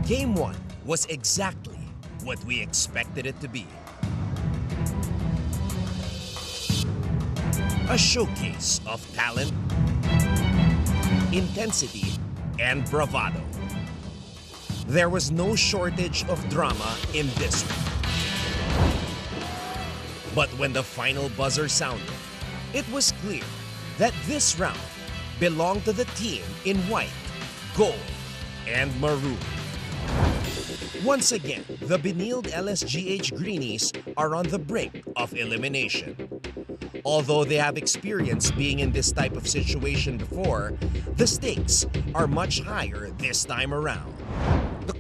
Game 1 was exactly what we expected it to be. A showcase of talent, intensity, and bravado. There was no shortage of drama in this one. But when the final buzzer sounded, it was clear that this round belonged to the team in white, gold, and maroon. Once again, the Benilde-LSGH Greenies are on the brink of elimination. Although they have experience being in this type of situation before, the stakes are much higher this time around.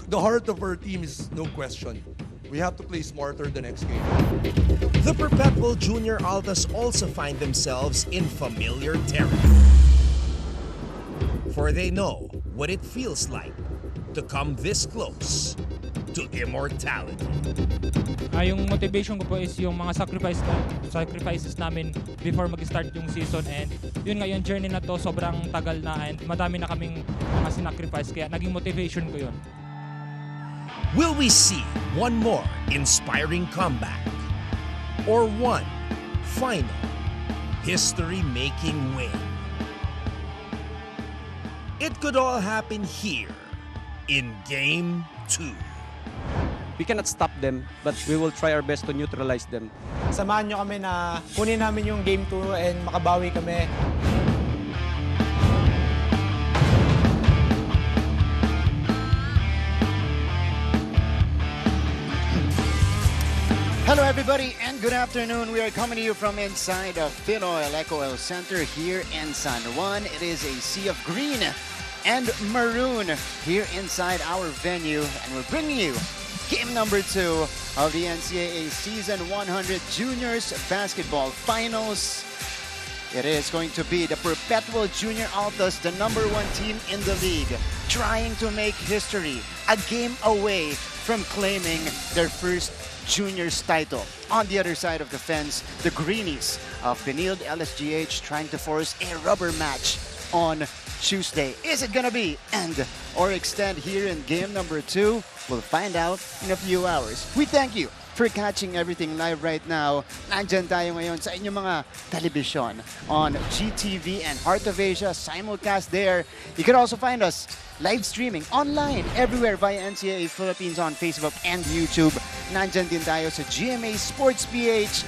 The heart of our team is no question. We have to play smarter the next game. The Perpetual Junior Altas also find themselves in familiar territory. For they know what it feels like to come this close to immortality. Yung motivation ko po is yung mga sacrifices namin before mag-start yung season, and yun nga yung journey na to sobrang tagal na and madami na kaming mga sinacrifice kaya naging motivation ko yun. Will we see one more inspiring comeback or one final history-making win? It could all happen here in Game 2. We cannot stop them, but we will try our best to neutralize them. Samahan nyo kami na kunin namin yung Game 2 and makabawi kami. Hello everybody and good afternoon. We are coming to you from inside of Benilde-LSGH Center here in San Juan. It is a sea of green and maroon here inside our venue, and we're bringing you game number 2 of the NCAA Season 100 Juniors Basketball Finals. It is going to be the Perpetual Junior Altas, the #1 team in the league, trying to make history, a game away from claiming their first juniors title. On the other side of the fence, the Greenies of Benilde-LSGH trying to force a rubber match on Tuesday. Is it gonna be end or extend here in game number 2? We'll find out in a few hours. We thank you for catching everything live right now. Nandyan tayo ngayon sa inyong mga telebisyon on GTV and Heart of Asia, simulcast there. You can also find us live streaming online everywhere via NCAA Philippines on Facebook and YouTube. Nandyan din tayo sa GMA Sports PH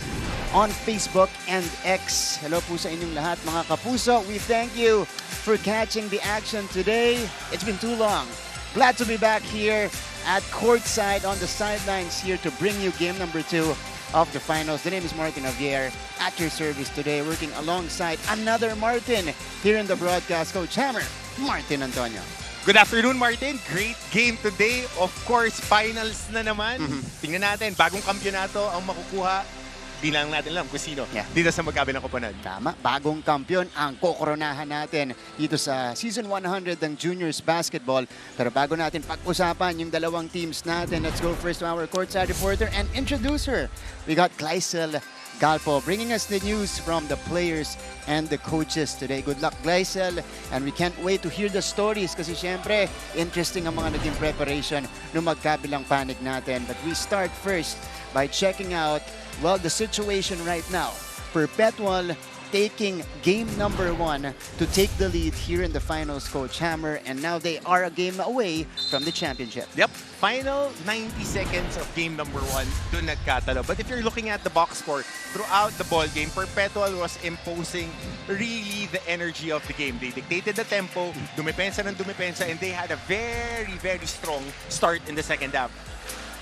on Facebook and X. Hello po sa inyong lahat mga kapuso. We thank you for catching the action today. It's been too long. Glad to be back here at courtside on the sidelines here to bring you game number 2 of the finals. The name is Martin Javier at your service today, working alongside another Martin here in the broadcast, Coach Hammer, Martin Antonio. Good afternoon, Martin. Great game today. Of course, finals na naman. Tingnan natin, bagong kampyonato ang makukuha. Di lang natin alam kung sino dito sa magkabilang koponan. Tama, bagong kampyon ang kokoronahan natin dito sa Season 100 ng Juniors Basketball. Pero bago natin pag-usapan yung dalawang teams natin, let's go first to our courtside reporter and introducer. We got Gleisel Galpo bringing us the news from the players and the coaches today. Good luck, Gleisel. And we can't wait to hear the stories kasi syempre, interesting ang mga naging preparation ng magkabilang panig natin. But we start first by checking out, well, the situation right now. Perpetual taking game number 1 to take the lead here in the finals, Coach Hammer, and now they are a game away from the championship. Yep, final 90 seconds of game number 1, doon nagkatalo. But if you're looking at the box score, throughout the ball game, Perpetual was imposing really the energy of the game. They dictated the tempo, dumepensa ng dumepensa, and they had a very, very strong start in the second half.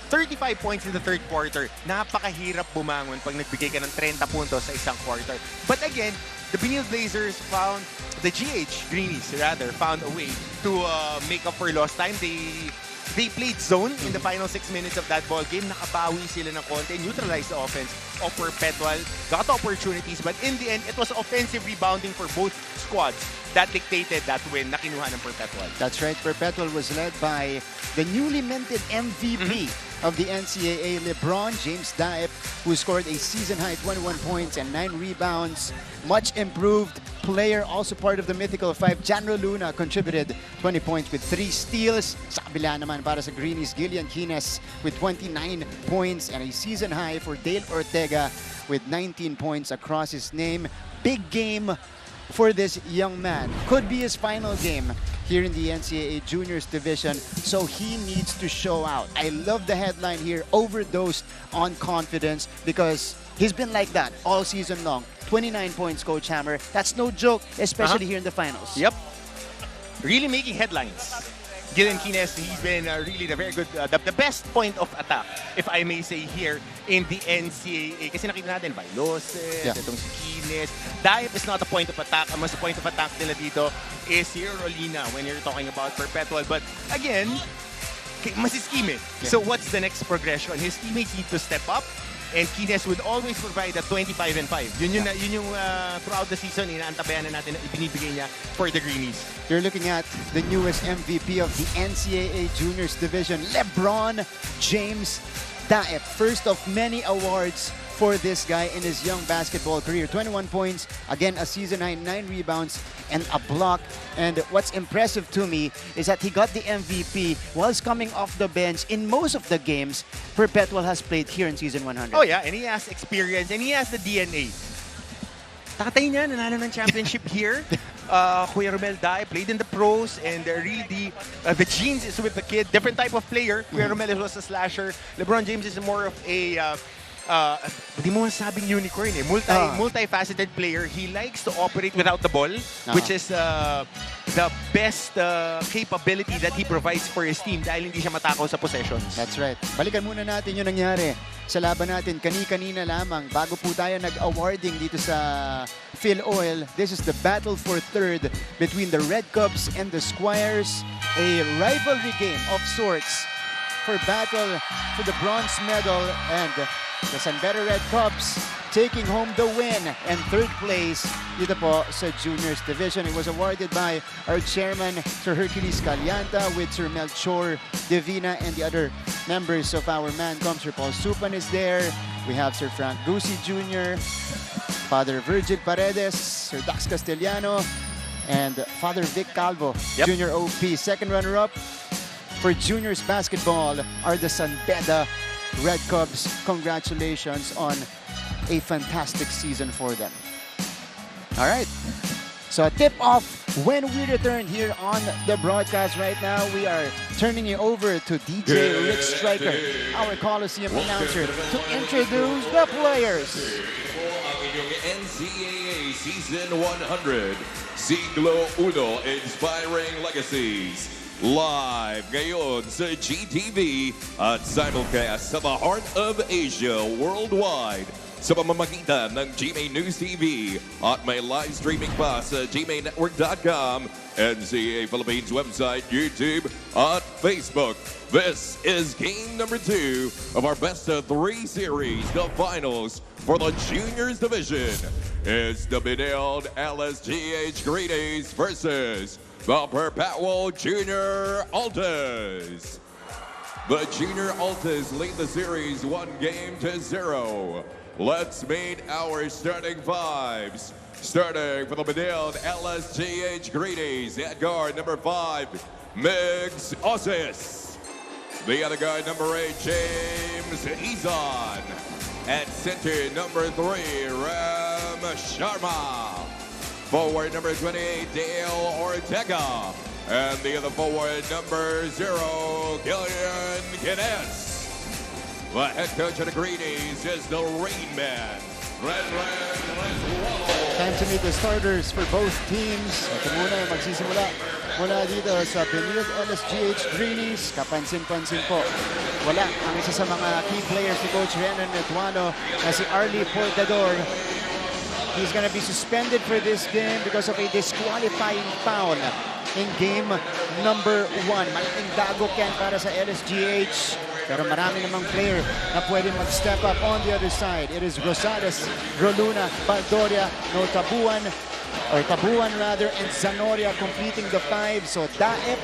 35 points in the third quarter. Napakahirap bumangon pag nagbigay ka ng 30 puntos sa isang quarter. But again, the Benilde Blazers found, the Greenies rather, found a way to make up for lost time. They played zone in the final 6 minutes of that ball game. Nakabawi sila ng konti, neutralized the offense of Perpetual. Got opportunities, but in the end, it was offensive rebounding for both squads that dictated that win na kinuha ng Perpetual. That's right. Perpetual was led by the newly minted MVP of the NCAA, LeBron James Diep, who scored a season-high 21 points and 9 rebounds. Much improved player, also part of the Mythical 5. Janro Luna contributed 20 points with 3 steals. Sa kabila naman para sa Greenies, Gillian Quines with 29 points and a season high for Dale Ortega with 19 points across his name. Big game for this young man. Could be his final game here in the NCAA Juniors Division, so he needs to show out. I love the headline here, overdosed on confidence, because he's been like that all season long. 29 points, Coach Hammer. That's no joke, especially here in the finals. Yep. Really making headlines. Gillian Quines, he's been really the very good, the best point of attack, if I may say, here in the NCAA. Kasi nakita natin, Bailoses, itong si Quines. Dive is not a point of attack. Ang mas point of attack nila dito is si Rolina when you're talking about Perpetual. But again, mas scheme. So what's the next progression? His teammates need to step up. And Quines would always provide a 25 and 5. Yun yung throughout the season, inaantabayan na natin na ibinibigay niya for the Greenies. You're looking at the newest MVP of the NCAA Juniors Division, LeBron James Daep. First of many awards for this guy in his young basketball career. 21 points, again a season high, 9 rebounds and a block. And what's impressive to me is that he got the MVP whilst coming off the bench in most of the games Perpetual has played here in season 100. Oh yeah, and he has experience and he has the DNA. Tatay niya, nanalo ng championship here. Kuya Romel Dai played in the pros, and really the genes is with the kid. Different type of player. Kuya Romel was a slasher. LeBron James is more of a di mo sabing unicorn eh. Multifaceted player. He likes to operate without the ball, which is the best capability that he provides for his team dahil hindi siya matakaw sa possessions. That's right. Balikan muna natin yung nangyari sa laban natin kani-kanina lamang bago po tayo nag-awarding dito sa Phil Oil. This is the battle for third between the Red Cubs and the Squires. A rivalry game of sorts for battle for the bronze medal, and the San Beda Red Cubs taking home the win and third place dito po sa Juniors Division. It was awarded by our chairman, Sir Hercules Calianta, with Sir Melchor Divina and the other members of our ManCom. Sir Paul Supan is there. We have Sir Frank Gusi Jr., Father Virgil Paredes, Sir Dax Castellano, and Father Vic Calvo, Junior OP. Second runner-up for Juniors basketball are the San Beda Red Cubs. Congratulations on a fantastic season for them. All right. So a tip-off when we return here on the broadcast. Right now, we are turning it over to DJ Rick Striker, our Coliseum announcer, to introduce the players. NCAA Season 100, Siglo Uno Inspiring Legacies. Live ngayon sa GTV at simulcast sa the heart of Asia worldwide sa pamamagitan ng GMA News TV at may live streaming pa sa gmanetwork.com, NCAA Philippines website, YouTube at Facebook. This is game number 2 of our best of 3 series, the finals for the Juniors Division. It's the Benilde-LSGH Greenies versus the Perpetual Junior Altas. The Junior Altas lead the series 1-0. Let's meet our starting fives. Starting for the Benilde-LSGH Greenies at guard number 5, Migs Osis. The other guard number 8, James Izan. At center number 3, Ram Sharma. Forward number 28, Dale Ortega. And the other forward, number 0, Gillian Quines. The head coach of the Greenies is the Rain Man. Time to meet the starters for both teams. Ito muna yung magsisimula mula dito sa Benilde-LSGH Greenies. Kapansin-pansin po, wala ang isa sa mga key players ni Coach Renan Netuano na si Arlie Portador. He's going to be suspended for this game because of a disqualifying foul in game number 1. Malaking dagok yan para sa LSGH. Pero marami namang player na pwede mag-step up on the other side. It is Rosales, Roluna, Baldoria, Tabuan, and Zanoria completing the 5. So Daep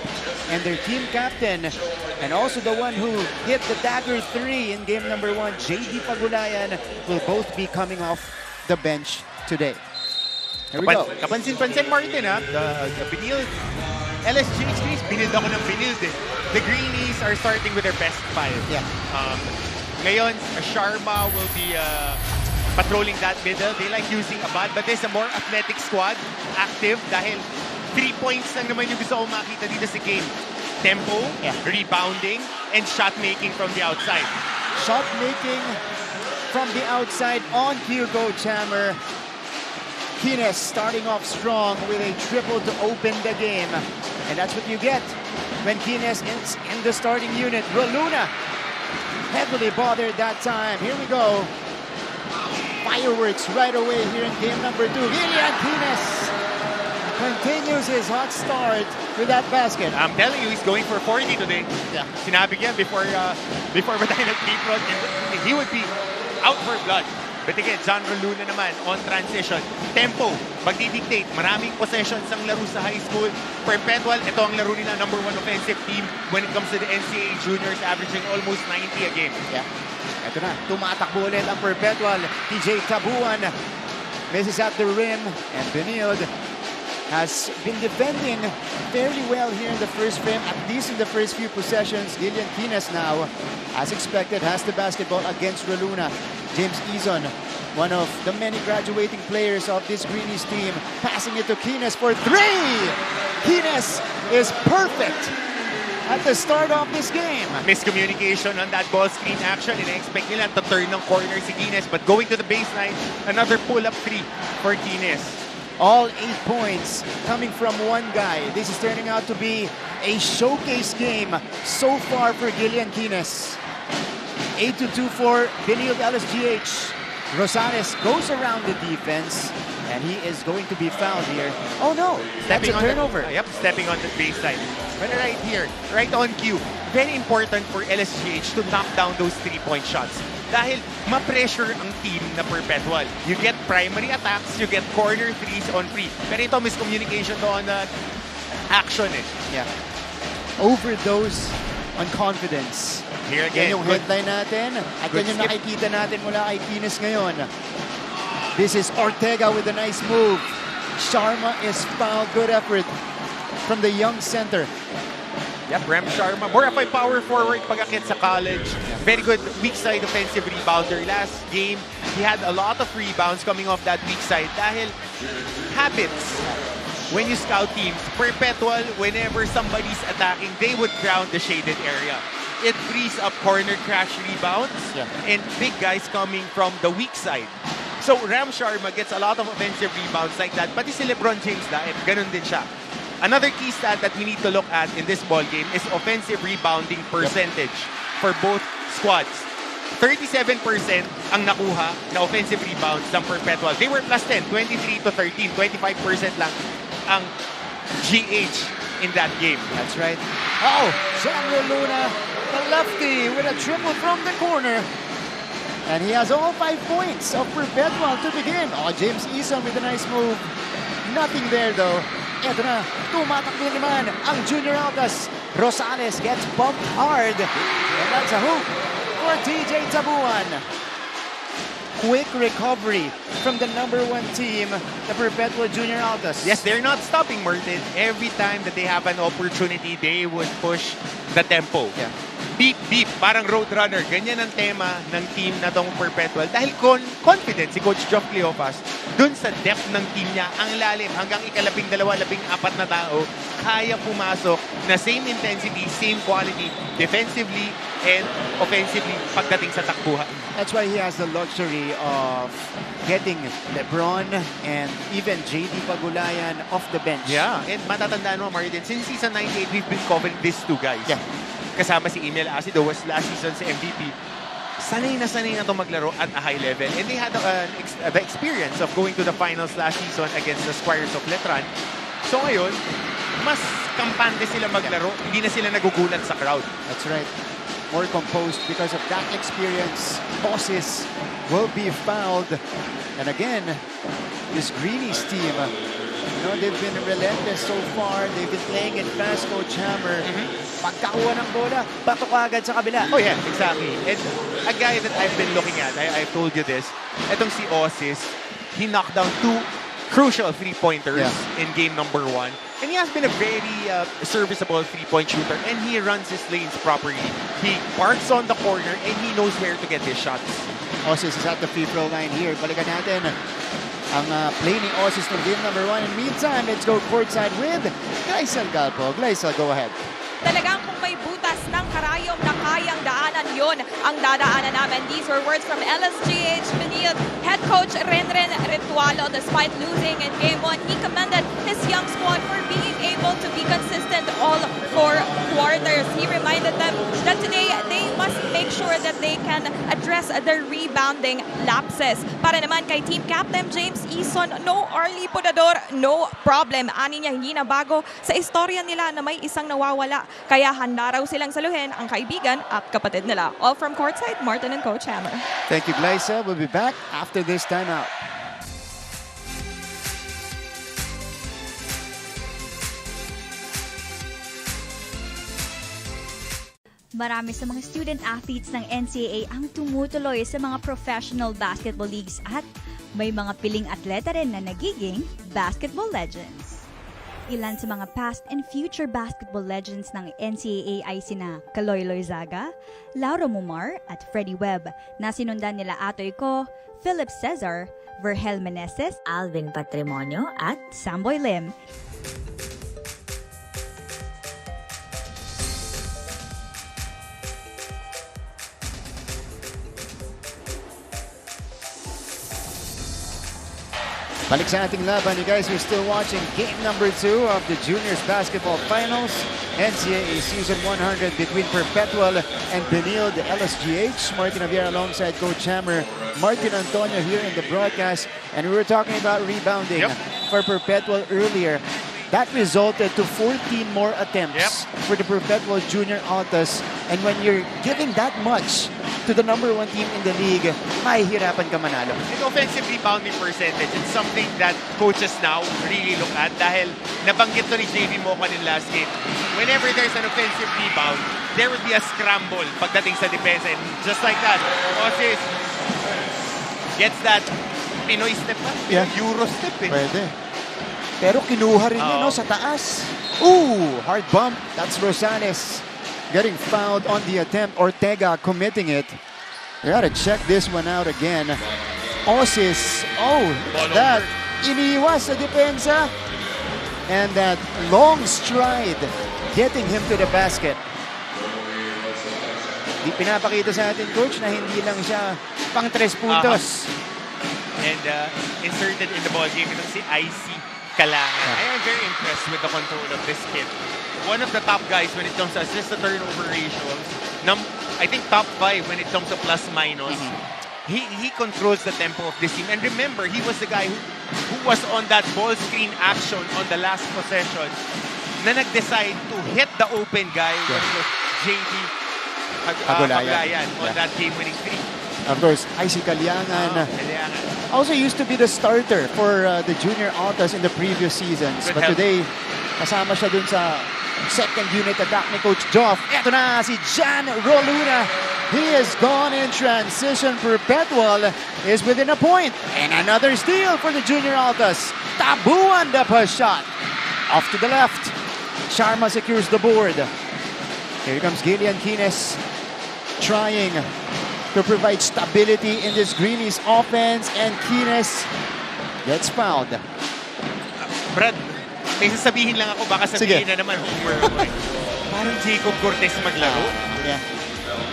and their team captain, and also the one who hit the dagger 3 in game number 1, JD Pagulayan, will both be coming off the bench today. Here we go. Kapansin-pansin, Martin, ha? The Benilde-LSGH Greenies, binild ako ng Benilde. The Greenies are starting with their best 5. Yeah. Ngayon, Sharma will be patrolling that middle. They like using Abad, but there's a more athletic squad, active, dahil 3 points lang naman yung gusto ko makita dito sa game. Tempo, rebounding, and shot making from the outside. Shot making from the outside on Hugo Chammer. Greenies starting off strong with a triple to open the game. And that's what you get when Greenies is in the starting unit. Roluna heavily bothered that time. Here we go. Fireworks right away here in game number 2. Lilian Greenies continues his hot start with that basket. I'm telling you, he's going for 40 today. Yeah. Sinabi niya before matay nag-free he would be out for blood. But again, John Roluna naman on transition. Tempo, magdidictate. Maraming possessions ang laro sa high school. Perpetual, ito ang laro nila, #1 offensive team when it comes to the NCAA juniors, averaging almost 90 a game. Yeah. Ito na, tumatakbo ulit ang Perpetual. TJ Tabuan misses at the rim. And Benilde has been defending fairly well here in the first frame, at least in the first few possessions. Lilian Greenies now, as expected, has the basketball against Roluna. James Izon, one of the many graduating players of this Greenies team, passing it to Greenies for 3! Greenies is perfect at the start of this game. Miscommunication on that ball screen action. Ina-expect nila to turn ng corner si Greenies, but going to the baseline, another pull-up 3 for Greenies. All 8 points coming from one guy. This is turning out to be a showcase game so far for Lilian Greenies. 8-2 for Benilde-LSGH. Rosales goes around the defense, and he is going to be fouled here. Oh no, that's a turnover. Stepping on the baseline. But right here, right on cue. Very important for LSGH to knock down those 3-point shots. Dahil ma-pressure ang team na Perpetual. You get primary attacks, you get corner threes on free. Pero ito, miscommunication doon na action eh. Yeah. Overdose on confidence. Here again. Yan yung headline natin. At yan yung nakikita natin mula kay Greenies ngayon. This is Ortega with a nice move. Sharma is fouled. Good effort from the young center. Yep, Rem Sharma. More of a power forward pag-akit sa college. Very good weak side offensive rebounder. Last game, he had a lot of rebounds coming off that weak side dahil habits. When you scout teams, Perpetual, whenever somebody's attacking, they would ground the shaded area. It frees up corner crash rebounds and big guys coming from the weak side. So Ram Sharma gets a lot of offensive rebounds like that. Pati si LeBron James dahil ganun din siya. Another key stat that we need to look at in this ball game is offensive rebounding percentage for both squads. 37% ang nakuha na offensive rebounds ng Perpetual. They were plus 10, 23 to 13, 25% lang ang GH in that game. That's right. Oh, John Roluna, the lefty with a triple from the corner. And he has all 5 points of Perpetual to begin. Oh, James Izon with a nice move. Nothing there though. Eto na, tumatakbo naman ang Junior Altas. Rosales gets bumped hard. And that's a hoop for TJ Tabuan. Quick recovery from the #1 team, the Perpetual Junior Altas. Yes, they're not stopping, Martin. Every time that they have an opportunity, they would push the tempo. Yeah. Beep, beep, parang roadrunner. Ganyan ang tema ng team na tong Perpetual. Dahil confident si Coach Geoff Cleofas dun sa depth ng team niya, ang lalim hanggang ika-12, 14 na tao, kaya pumasok na same intensity, same quality, defensively and offensively pagdating sa takbuhan. That's why he has the luxury of getting LeBron and even JD Pagulayan off the bench. Yeah, and matatandaan mo, Martin, since season 98, we've been covering these two guys. Yeah. Kasama si Emil Acido was last season sa MVP. Sanay na ito maglaro at a high level. And they had the experience of going to the finals last season against the Squires of Letran. So ngayon, mas kampante sila maglaro. Hindi na sila nagugulat sa crowd. That's right. More composed because of that experience. Bosses will be fouled. And again, this Greenies team, you know, they've been relentless so far. They've been playing it fast, Coach Hammer. Pagkakuha ng bola, batok agad sa kabila. Oh yeah, exactly. And a guy that I've been looking at, I've told you this, etong si Osis, he knocked down 2 crucial three-pointers in game number 1. And he has been a very serviceable three-point shooter, and he runs his lanes properly. He parks on the corner, and he knows where to get his shots. Osis is at the free throw line here. Balikan natin ang play ni Osis ng game number 1. In the meantime, let's go courtside with Gleisel Galpo. Gleisel, go ahead. Talagang kung may butas ng karayom na kayang daanan, yon ang dadaanan namin. These were words from LSGH Benilde head coach Renren Ritualo. Despite losing in game 1, he commended his young squad for being able to be consistent all 4 quarters. He reminded them that today they must make sure that they can address their rebounding lapses. Para naman kay team captain James Eason, no early pudador, no problem. Ani niya, hindi na bago sa istorya nila na may isang nawawala. Kaya handa raw silang saluhin ang kaibigan at kapatid nila. All from courtside, Martin and Coach Hammer. Thank you, Gleisel. We'll be back after this timeout. Marami sa mga student athletes ng NCAA ang tumutuloy sa mga professional basketball leagues at may mga piling atleta rin na nagiging basketball legends. Ilan sa mga past and future basketball legends ng NCAA ay sina Kaloy Loizaga, Laura Mumar at Freddie Webb na sinundan nila Atoy Ko, Philip Cesar, Vergel Meneses, Alvin Patrimonio at Samboy Lim. Balik sa ating laban. You guys are still watching game number 2 of the Juniors Basketball Finals. NCAA Season 100 between Perpetual and Benilde-LSGH. Martin Javier alongside Coach Hammer. Martin Antonio here in the broadcast. And we were talking about rebounding for Perpetual earlier. That resulted to 14 more attempts for the Perpetual Junior Altas. And when you're giving that much to the number 1 team in the league, mahihirapan ka manalo. And offensive rebounding percentage, it's something that coaches now really look at dahil nabanggit to ni JV Mocan in last game. Whenever there's an offensive rebound, there will be a scramble pagdating sa depensa. And just like that, Osis gets that Pinoy step pa. Euro step eh. Pwede. Pero kinuha rin yun, no, sa taas. Ooh, hard bump. That's Rosales getting fouled on the attempt. Ortega committing it. We gotta check this one out again. Osis, look at that. Iniwas sa depensa. And that long stride getting him to the basket. Di pinapakita sa atin, Coach, na hindi lang siya pang 3 puntos. And inserted in the ball game, itong si IC Kalangan. I am very impressed with the control of this kid. One of the top guys when it comes to assist to turnover ratios. I think top 5 when it comes to plus minus. He controls the tempo of this team. And remember, he was the guy who was on that ball screen action on the last possession na nag-decide to hit the open guy when it was JD Agulayan on that game-winning three. Of course, IC Kaliangan. Also used to be the starter for the Junior Altas in the previous seasons. But today, kasama siya dun sa second unit attack ni Coach Joff. Eto na si Jan Roluna. He has gone in transition. Perpetual is within a point. And another steal for the Junior Altas. Tabuan the push shot. Off to the left. Sharma secures the board. Here comes Gillian Quines trying to provide stability in this Greenies offense, and Quines gets fouled. Brad, may sasabihin lang ako, baka sabihin na naman homer. Parang Jacob Cortez maglaro.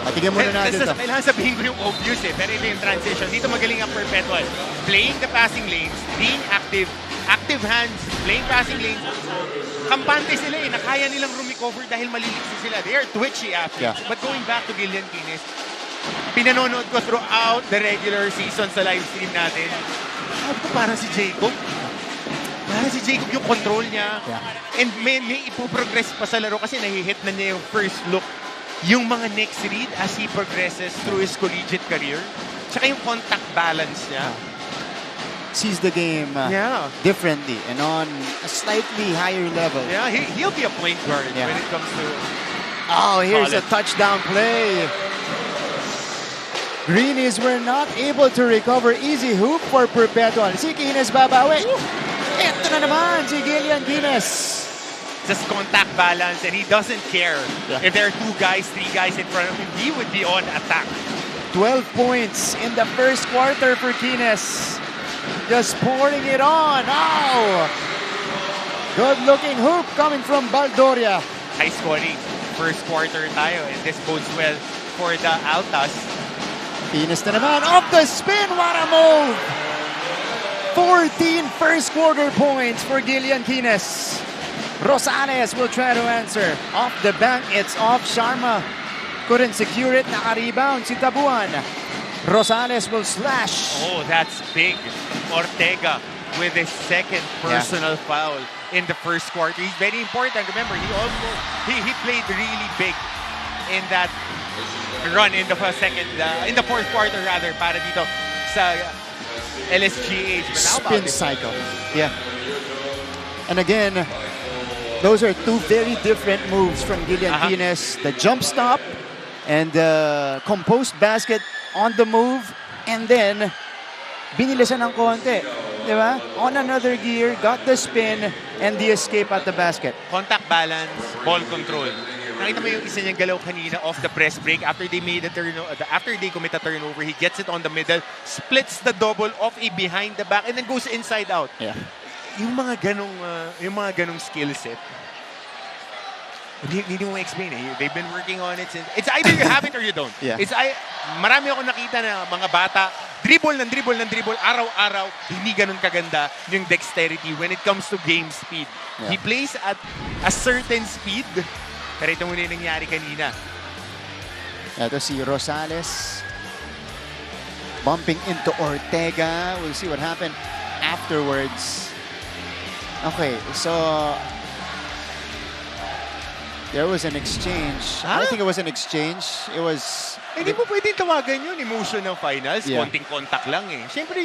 Patigyan muna natin ito. Kailangan sabihin ko yung obvious eh, pero ito yung transition. Dito magaling ang Perpetual. Playing the passing lanes, being active, active hands, playing passing lanes. Kampante sila eh, nakaya nilang rumikover dahil maliliksi sila. They are twitchy athletes. But going back to Gillian Quines, pinanonood ko throughout the regular season sa live stream natin. Parang si Jacob. Parang si Jacob yung control niya. And may ipoprogress pa sa laro kasi nahihit na niya yung first look. Yung mga next read as he progresses through his collegiate career. Tsaka yung contact balance niya. Sees the game differently and on a slightly higher level. Yeah, he'll be a point guard when it comes to here's a touchdown play. Greenies were not able to recover. Easy hoop for Perpetual. Si Guinness babawi. Ito na naman si Gillian Guinness. Just contact balance, and he doesn't care if there are 2 guys, 3 guys in front of him. He would be on attack. 12 points in the first quarter for Guinness. Just pouring it on. Oh! Good-looking hoop coming from Baldoria. High scoring first quarter tayo, and this bodes well for the Altas. Guinness na naman. Off the spin. What a move! 14 first quarter points for Gillian Guinness. Rosales will try to answer. Off the bank, it's off. Sharma couldn't secure it. Naka-rebound si Tabuan. Rosales will slash. Oh, that's big. Ortega with his second personal foul in the first quarter. He's very important. Remember, he played really big in that run in the in the fourth quarter rather, para dito sa LSGH. But how about Spin cycle. Yeah. And again, those are 2 very different moves from Gillian Guinness. The jump stop and the composed basket on the move. And then, binilisan ng konti. Di ba? On another gear, got the spin and the escape at the basket. Contact balance, ball control. Nakita mo yung isa niyang galaw kanina off the press break after they made a after they commit a turnover, he gets it on the middle, splits the double off a behind the back and then goes inside out. Yeah. Yung mga ganong skill set, hindi mo explain eh. They've been working on it since. It's either you have it or you don't. Yeah. Marami ako nakita na mga bata, dribble, araw-araw, hindi ganun kaganda yung dexterity when it comes to game speed. Yeah. He plays at a certain speed, pero ito muna yung nangyari kanina. Ito si Rosales bumping into Ortega. We'll see what happened afterwards. Okay, so there was an exchange. I think it was an exchange. It was... Hindi mo pwedeng tawagan yun, emotion ng finals. Yeah. Konting contact lang eh. Siyempre,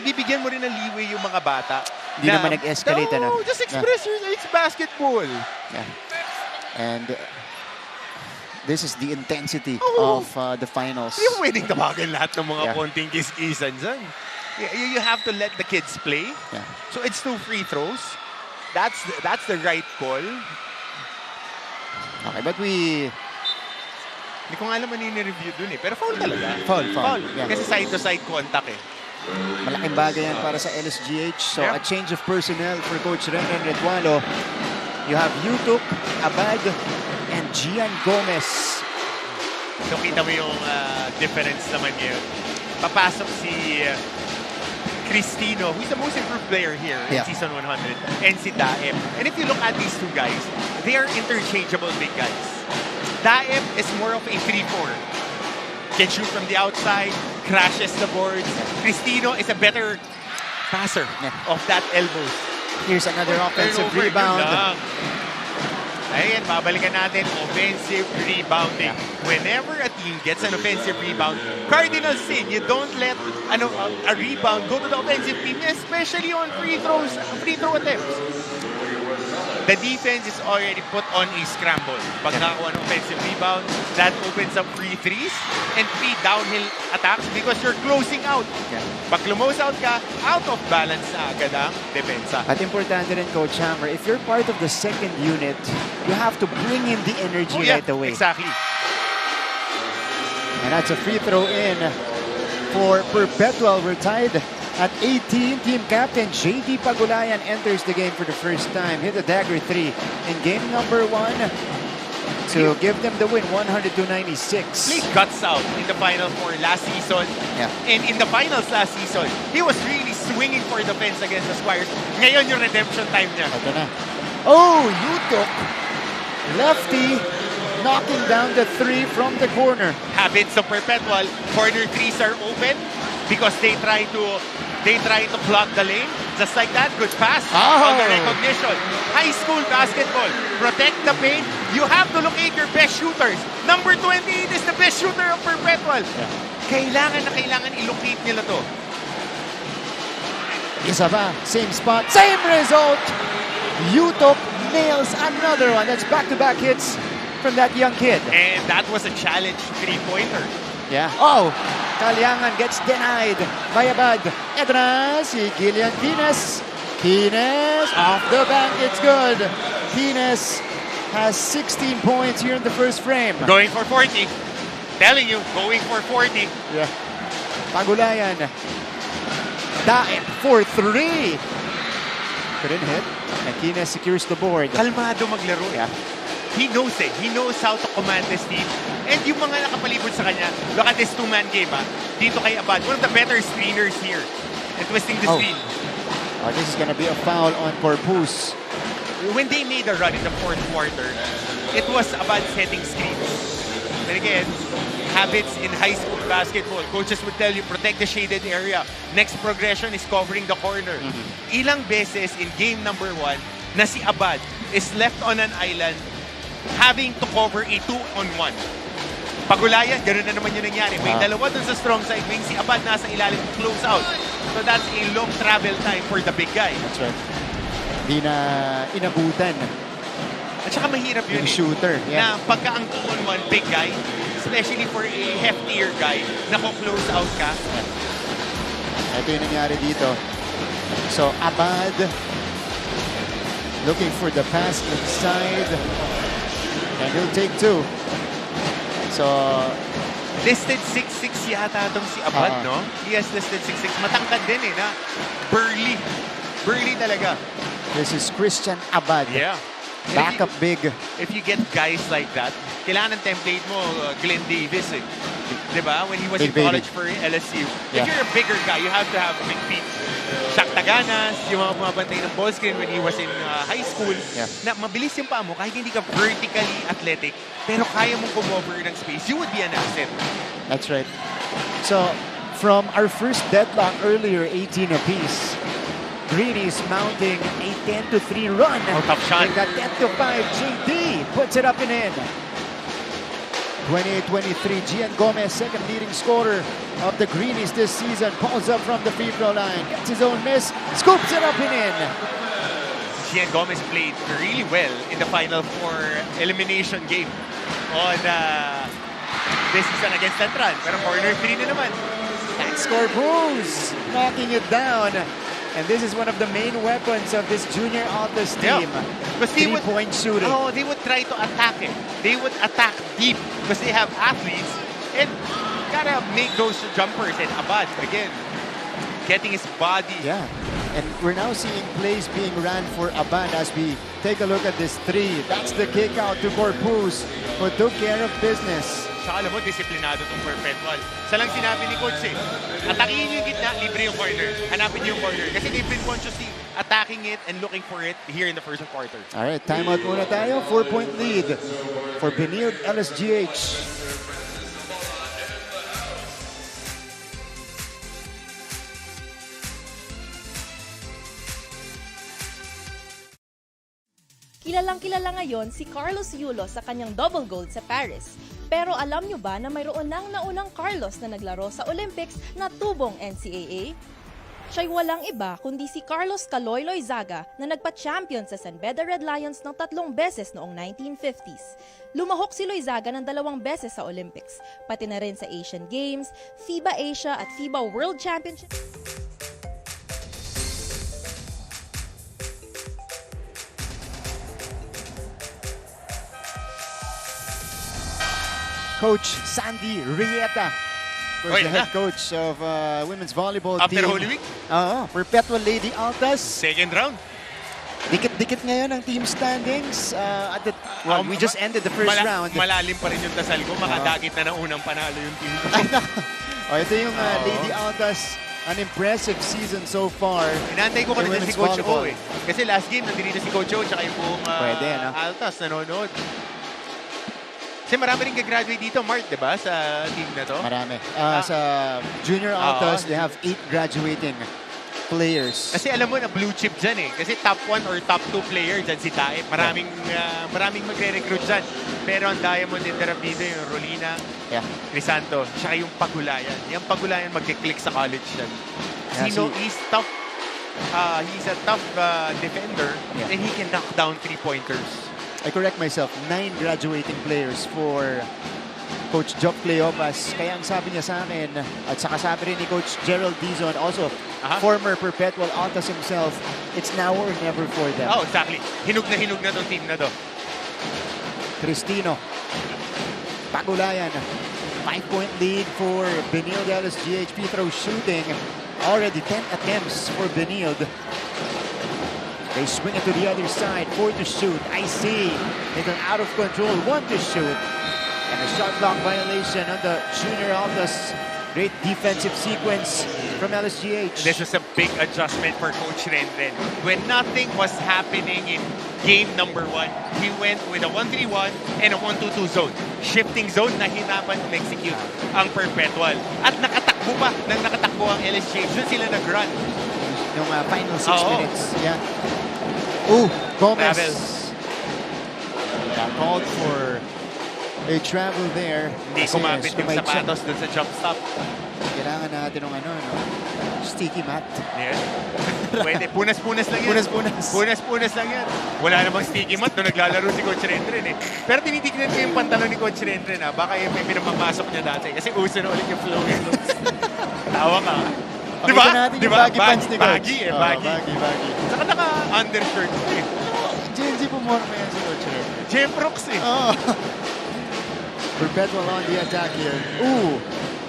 bibigyan mo rin ng leeway yung mga bata. Hindi naman nag-escalate na. No, just express it's basketball. Yeah. And this is the intensity of the finals. Hindi mo pwedeng tawagan lahat ng mga Yeah. konting kiss-kissan dyan. You have to let the kids play. Yeah. So it's 2 free throws. That's the right call. Okay, but we... Hindi ko nga alam ano yung review dun eh. Pero foul talaga. Foul. Yeah. Kasi side-to-side contact eh. Malaking bagay yan para sa LSGH. So a change of personnel for Coach Renan Retualo. You have Yutuk, Abad, and Gian Gomez. So kita mo yung difference naman yun. Papasok si Cristino, who's the most improved player here in Season 100, and si Daep. And if you look at these 2 guys, they are interchangeable big guys. Daep is more of a 3-4. Can shoot from the outside, crashes the boards. Cristino is a better passer of that elbow. Here's another offensive rebound. Ayan, babalikan natin, offensive rebounding. Whenever a team gets an offensive rebound, Cardinals sin, you don't let a rebound go to the offensive team, especially on free throw attempts. The defense is already put on a scramble. Pag nakakuha ng offensive rebound, that opens up free threes and free downhill attacks because you're closing out. Pag close out ka, out of balance na agad ang depensa. At importante rin, Coach Hammer, if you're part of the second unit, you have to bring in the energy right away. Exactly. And that's a free throw in for Perpetual. We're tied at 18. Team captain JD Pagulayan enters the game for the first time. Hit a dagger 3 in game number 1 to give them the win, 100-96. Played guts out in the Final Four last season. Yeah. And in the finals last season, he was really swinging for the fence against the Squires. Ngayon yung redemption time niya. Ito na. Oh, Yutok. Lefty knocking down the 3 from the corner. Habits of Perpetual. Corner 3s are open because they try to clog the lane. Just like that, good pass. On the recognition. High school basketball. Protect the paint. You have to locate your best shooters. Number 28 is the best shooter of Perpetual. Yeah. Kailangan i-locate nila to. Isa pa, same spot, same result. Yutok nails another one. That's back-to-back hits from that young kid. And that was a challenge 3-pointer. Yeah. Oh, Kalyangan gets denied by Abad. Ito na si Gillian Kines. Kines off the bank. It's good. Kines has 16 points here in the first frame. Going for 40. Telling you, going for 40. Yeah. Pagulayan. Daet for 3. Couldn't hit. And Kines secures the board. Kalmado maglaro. Yeah. He knows it. He knows how to command this team. And yung mga nakapalibot sa kanya, look at this two-man game, dito kay Abad. One of the better screeners here. And twisting the screen. Oh, this is gonna be a foul on Corpus. When they made a run in the fourth quarter, it was Abad setting screens. And again, habits in high school basketball. Coaches would tell you, protect the shaded area. Next progression is covering the corner. Ilang beses in game number 1 na si Abad is left on an island having to cover a 2-on-1. Pagulayan, ganoon na naman yung nangyari. May dalawa dun sa strong side wing. Si Abad nasa ilalim to close out. So that's a long travel time for the big guy. That's right. Di na inabutan. At saka mahirap yun Yung shooter. Yeah. Na pagka ang 2-on-1 big guy, especially for a heftier guy, nako-close out ka. Ito yung nangyari dito. So Abad looking for the pass inside. And he'll take 2. So listed 6'6 yata itong si Abad, no? He has listed 6'6. Matangkad din na burly. Burly talaga. This is Christian Abad. Yeah. Backup big. If you get guys like that, kailangan ng template mo, Glenn Davis Diba? When he was big in college for LSU. Yeah. If you're a bigger guy, you have to have big feet. Shaq Taganas, yung mga bumabantay ng ball screen when he was in high school. Yeah. Na mabilis yung paa mo, kahit hindi ka vertically athletic, pero kaya mong cover ng space, you would be an asset. That's right. So, from our first deadlock earlier, 18 apiece, Greenies mounting a 10-3 run. Oh, tough shot. They've got 10-5. JD puts it up and in. 28-23. Gian Gomez, second leading scorer of the Greenies this season, pulls up from the free throw line, gets his own miss, scoops it up and in. Gian Gomez played really well in the Final Four elimination game on this season against Lantran. Pero corner 3 na naman. That score Bruce knocking it down. And this is one of the main weapons of this junior Altas team. Because they would, three-point shooting. Oh, they would try to attack it. They would attack deep because they have athletes and gotta make those jumpers. And Abad, again, getting his body. Yeah. And we're now seeing plays being ran for Abad as we take a look at this 3. That's the kick out to Corpus, who took care of business. Saka alam mo, disiplinado itong Perpetual. Sa lang sinabi ni Coach atakin niyo yung gitna, libre yung corner. Hanapin niyo yung corner. Kasi they've been consciously attacking it and looking for it here in the first quarter. Alright, timeout muna tayo. 4-point lead for Benilde-LSGH. Kilalang-kilala ngayon si Carlos Yulo sa kanyang double gold sa Paris. Pero alam nyo ba na mayroon nang naunang Carlos na naglaro sa Olympics na tubong NCAA? Siya'y walang iba kundi si Carlos Caloy Zaga na nagpa-champion sa San Beda Red Lions ng 3 beses noong 1950s. Lumahok si Loizaga ng 2 beses sa Olympics, pati na rin sa Asian Games, FIBA Asia at FIBA World Championship. Coach Sandy Rieta, the head coach of women's volleyball After team. Holy Week? Perpetual Lady Altas. Second round. Dikit-dikit ngayon ang team standings. We just ended the first round. Malalim pa rin yung dasal ko. Makadagit na ng unang panalo yung team ko. Ito yung Lady Altas. An impressive season so far. Inantay ko kanina si Coach O Kasi last game, nandito si Coach O tsaka yung buong Altas nanonood. Kasi marami rin gagraduate dito, Mart, di ba? Sa team na to? Marami. Sa Junior Altas, they have 8 graduating players. Kasi alam mo na blue chip dyan eh. Kasi top 1 or top 2 player dyan si Tae. Maraming magre-recruit dyan. Pero ang Diamond Interrupt dito yung Rolina, Crisanto, tsaka yung Pagulayan. Yung Pagulayan magkiklik sa college yan. He's tough. He's a tough defender and he can knock down 3-pointers. I correct myself, 9 graduating players for Coach Jock Cleopas. Kaya ang sabi niya sa akin, at saka sabi rin ni Coach Gerald Dizon, also former Perpetual Altas himself, it's now or never for them. Oh, exactly. Hinug na tong team na to. Cristino. Pagulayan. 5-point lead for Benilde-LSGH. Free throw shooting. Already 10 attempts for Benilde. They swing it to the other side. 4 to shoot. I see. It's an out of control. 1 to shoot. And a shot clock violation on the junior Altas. Great defensive sequence from LSGH. This was a big adjustment for Coach Renren. When nothing was happening in game number 1, he went with a 1-3-1 and a 1-2-2 zone. Shifting zone na hinapan mag-execute ang Perpetual. At nakatakbo pa nang nakatakbo ang LSGH. Doon sila nag-run. Yung final 6 minutes. Yeah. Ooh, Gomez. Called for a travel there. Hindi kumapit yung sapatos doon sa jump stop. Kailangan natin ng sticky mat. Yeah. Pwede. Punas-punas lang yan. Punas-punas lang yan. Wala namang sticky mat doon naglalaro si Coach Renren eh. Pero tinitignan ko yung pantalon ni Coach Renren ha. Baka yung may pinamapasok niya dati. Kasi uso na ulit yung flow. Tawa ka. Diba? Baggy pants ni Coach. Baggy eh. Baggy. Saka naka-undershirt eh. Gen Z pumorma yan si Coach Renren. J-Prox eh. Perpetual on the attack here. Ooh,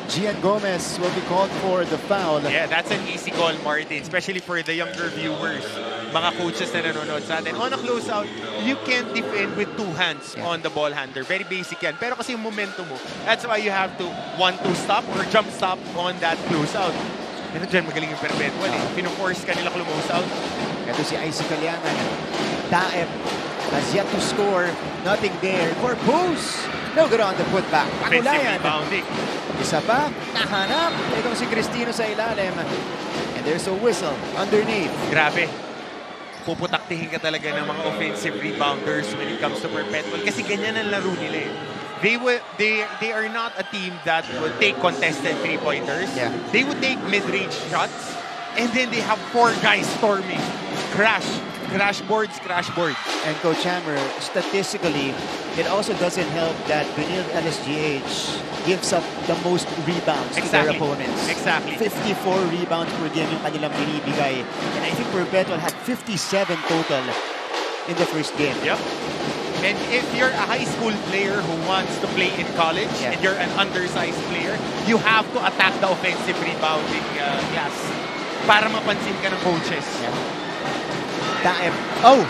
Gian Gomez will be called for the foul. Yeah, that's an easy call, Martin, especially for the younger viewers, mga coaches na nanonood sa atin. On a closeout, you can't defend with 2 hands on the ball handler. Very basic yan. Pero kasi yung momentum mo, that's why you have to want to stop or jump stop on that closeout. Pero dyan, magaling yung Perpetual eh. Pino-force kanila close out. Ito si Icy Caliangan. Taep has yet to score. Nothing there for Booz. No good on the putback. Pagulayan. Isa pa, nahanap. Itong si Cristino sa ilalim. And there's a whistle underneath. Grabe. Puputaktihin ka talaga ng mga offensive rebounders when it comes to Perpetual. Kasi ganyan ang laro nila eh. They are not a team that will take contested 3-pointers. Yeah. They would take mid-range shots. And then they have 4 guys storming. Crash boards. And Coach Hammer, statistically, it also doesn't help that Benilde-LSGH gives up the most rebounds to their opponents. Exactly. 54 rebounds per game yung kanilang binibigay. And I think Perpetual had 57 total in the first game. Yep. And if you're a high school player who wants to play in college and you're an undersized player, you have to attack the offensive rebounding class para mapansin ka ng coaches. Yeah. Taep. Oh!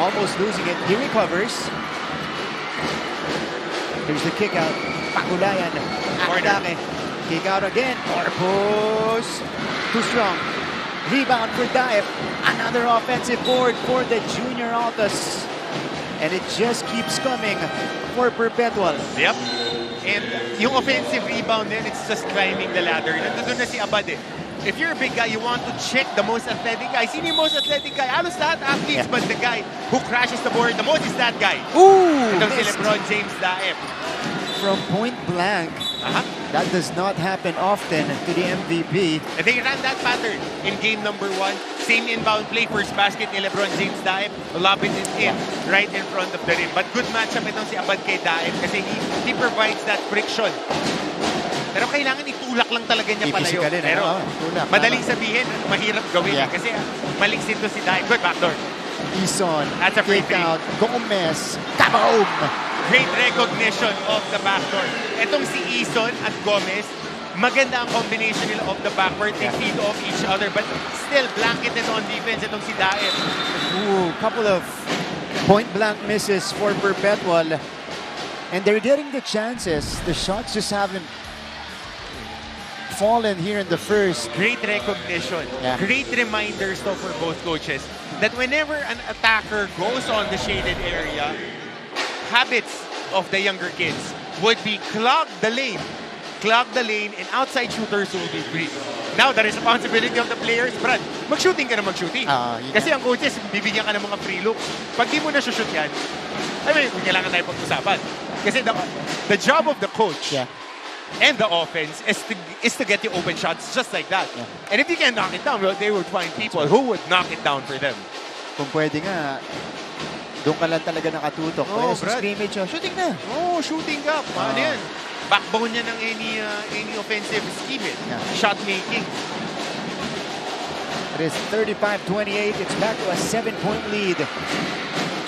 Almost losing it. He recovers. Here's the kick out. Pagulayan. Atake. Kick out again. Corpus. Too strong. Rebound for Taep. Another offensive board for the junior Altas. And it just keeps coming for Perpetual. Yep. And yung offensive rebound din, it's just climbing the ladder. Nandun na si Abad eh. If you're a big guy, you want to check the most athletic guy. Sino yung most athletic guy? Halos lahat athletes, but the guy who crashes the board the most is that guy. Ooh! Itong si LeBron James Daep. From point blank, that does not happen often to the MVP. And they ran that pattern in game number 1. Same inbound play, first basket ni LeBron James Daep. Lob it in right in front of the rim. But good matchup itong si Abad kay Daep kasi he provides that friction. Pero kailangan itulak lang talaga niya palayo. Pero madaling sabihin, mahirap gawin kasi maliksin to si Daep. Good backdoor. Ison, that's a free out. Gomez, kaboom! Great recognition of the backdoor. Itong si Ison at Gomez, maganda ang combination nila of the backcourt. They feed off each other, but still blanketed on defense itong si Daep. Ooh, couple of point-blank misses for Perpetual. And they're getting the chances. The shots just haven't fallen here in the first. Great recognition. Great reminders though for both coaches that whenever an attacker goes on the shaded area, habits of the younger kids would be clog the lane, and outside shooters will be free. Now, the responsibility of the players, Brad, mag-shooting ka na mag-shooting. Kasi ang coaches, bibigyan ka ng mga free looks. Pag di mo na shoot yan, kailangan tayo pag-usapan. Kasi the job of the coach and the offense is to get you open shots just like that. And if you can't knock it down, well, they would find people who would knock it down for them. Kung pwede nga, Doon ka lang talaga nakatutok. Oh, Kaya sa scrimmage, shooting na. Oh, shooting gap. Ano yan? Backbone niya ng any offensive scheme. Shot making. It is 35-28. It's back to a 7-point lead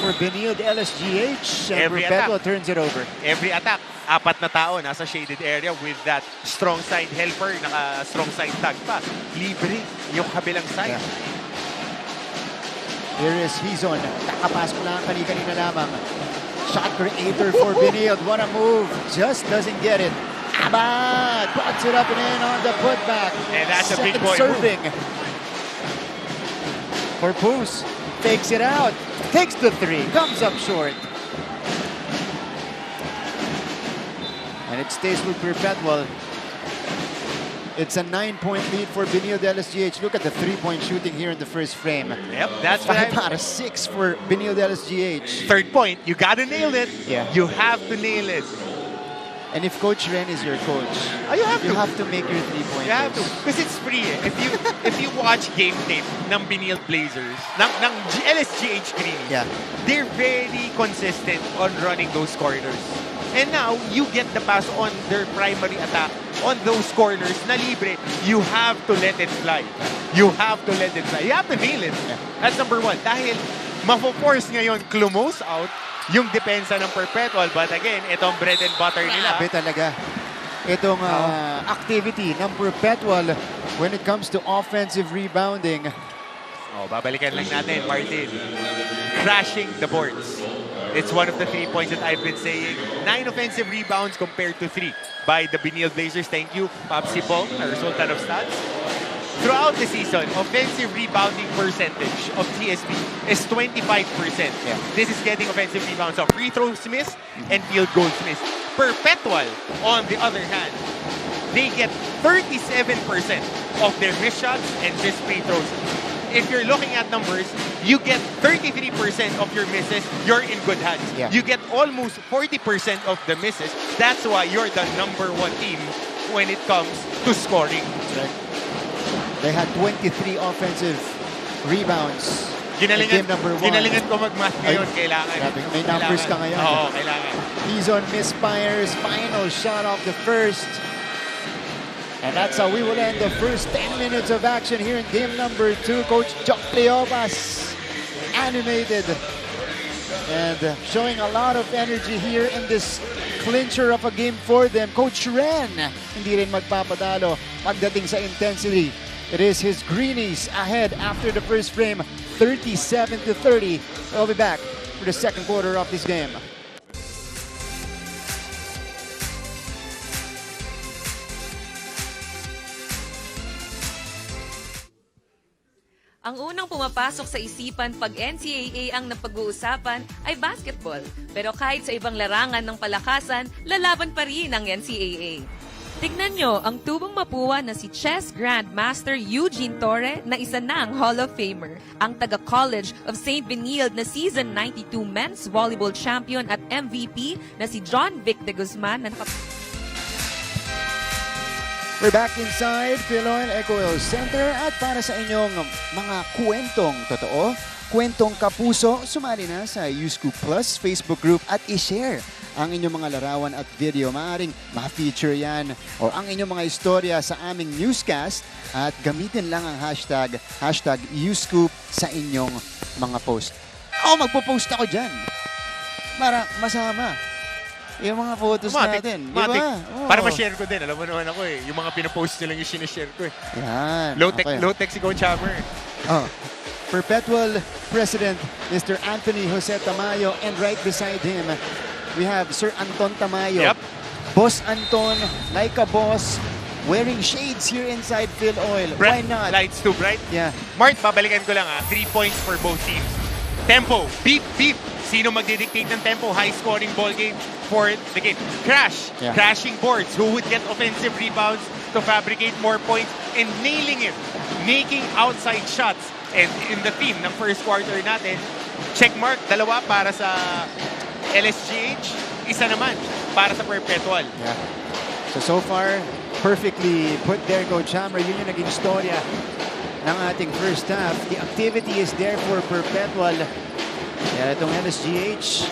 for Benilde-LSGH. And Perpetual turns it over. Every attack, 4 na tao nasa shaded area with that strong side helper, naka-strong side tag pa. Libre yung kabilang side. Here is Hizon. Nakapasok lang kanina lamang. Shot creator for Benilde. What a move. Just doesn't get it. Abad puts it up and in on the putback. And that's a big boy serving. For Poos. Takes it out. Takes the 3. Comes up short. And it stays with Perpetual. It's a 9-point lead for Benilde-LSGH. Look at the 3-point shooting here in the first frame. Yep, that's 5 out of 6 for Benilde-LSGH. Third point, you gotta nail it. Yeah. You have to nail it. And if Coach Ren is your coach, you have to make your 3-pointers. You have to, because it's free. If you watch game tape ng Benilde Blazers, ng LSGH Greenies, they're very consistent on running those corners. And now, you get the pass on their primary attack on those corners na libre. You have to let it fly. You have to let it fly. You have to nail it. That's number 1. Dahil mafo-force ngayon close out yung depensa ng Perpetual. But again, itong bread and butter nila. Grabe talaga. Itong activity ng Perpetual when it comes to offensive rebounding. Babalikan lang natin, Martin. Crashing the boards. It's one of the 3 points that I've been saying. 9 offensive rebounds compared to 3 by the Benilde Blazers. Thank you, Popsy Pong, a resultant of stats. Throughout the season, offensive rebounding percentage of TSB is 25%. This is getting offensive rebounds of free throws missed and field goals missed. Perpetual, on the other hand, they get 37% of their missed shots and missed free throws. If you're looking at numbers, you get 33% of your misses, you're in good hands. You get almost 40% of the misses. That's why you're the number 1 team when it comes to scoring. That's right. They had 23 offensive rebounds in game number 1. Ginalingan ko mag-math ngayon. Kailangan. May numbers ka ngayon. Oo, kailangan. Hizon misfires. Final shot off the first. And that's how we will end the first 10 minutes of action here in game number 2. Coach Jock Leopas, animated and showing a lot of energy here in this clincher of a game for them. Coach Ren, hindi rin magpapadalo pagdating sa intensity. It is his Greenies ahead after the first frame, 37-30. We'll be back for the second quarter of this game. Ang unang pumapasok sa isipan pag NCAA ang napag-uusapan ay basketball. Pero kahit sa ibang larangan ng palakasan, lalaban pa rin ang NCAA. Tignan nyo ang tubong mapuwa na si Chess Grandmaster Eugene Torre na isa na ang Hall of Famer. Ang taga-College of St. Benilde na Season 92 Men's Volleyball Champion at MVP na si John Vic de Guzman na We're back inside Benilde-LSGH Center at para sa inyong mga kwentong totoo, kwentong kapuso, sumali na sa UScoop Plus Facebook group at i-share ang inyong mga larawan at video. Maaaring ma-feature yan o ang inyong mga istorya sa aming newscast at gamitin lang ang hashtag UScoop sa inyong mga post. Magpo-post ako dyan para masama yung mga photos natin. Diba? Para ma-share ko din. Alam mo naman ako yung mga pinapost nyo lang yung sinishare ko Yan. Low-tech si Coach Hammer. Perpetual President, Mr. Anthony Jose Tamayo, and right beside him, we have Sir Anton Tamayo. Yep. Boss Anton, like a boss, wearing shades here inside Phil Oil. Why not? Lights too bright? Yeah. Mart, babalikan ko lang 3 points for both teams. Tempo, beep, beep. Sino magdidictate ng tempo? High-scoring ball game for the game. Crash. Yeah. Crashing boards. Who would get offensive rebounds to fabricate more points and nailing it. Making outside shots. And in the team ng first quarter natin, check mark, 2 para sa LSGH, 1 naman para sa Perpetual. Yeah. So far, perfectly put there, Coach Hammer. Yun yung naging storya ng ating first half. The activity is there for Perpetual. Kaya itong LSGH,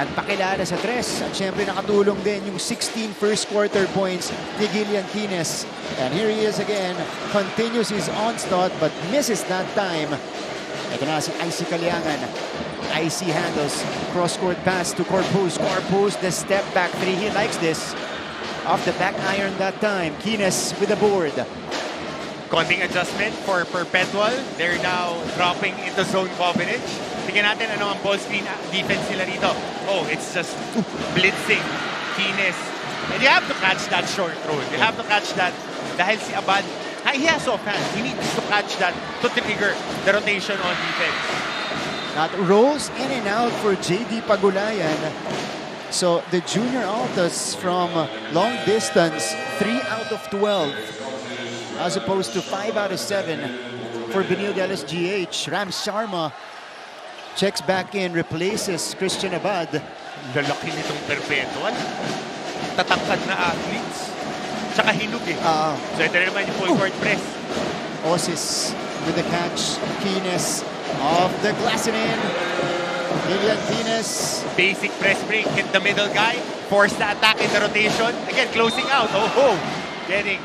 nagpakilala sa tres. At syempre nakatulong din yung 16 first quarter points ni Gillian Quines. And here he is again, continues his onslaught but misses that time. Ito na si Icy Caliangan. Icy handles, cross-court pass to Corpus. Corpus, the step back three. He likes this. Off the back iron that time. Quines with the board. Konting adjustment for Perpetual. They're now dropping into zone coverage. Tingnan natin ano ang ball screen defense nila rito. Oh, it's just blitzing. Quines. And you have to catch that short throw. You have to catch that dahil si Abad, he has soft hands. He needs to catch that to trigger the rotation on defense. That rolls in and out for JD Pagulayan. So the junior Altas from long distance, 3 out of 12. As opposed to 5 out of 7 for Benilde-LSGH. Ram Sharma checks back in, replaces Christian Abad. Lalaki nitong Perpetual. Tatangkad na athletes. Tsaka hinug eh. So ito na naman yung full court press. Osis with the catch. Quines off the glass and in. Gillian Quines. Basic press break. Hit the middle guy. Force the attack in the rotation. Again, closing out. Oh, getting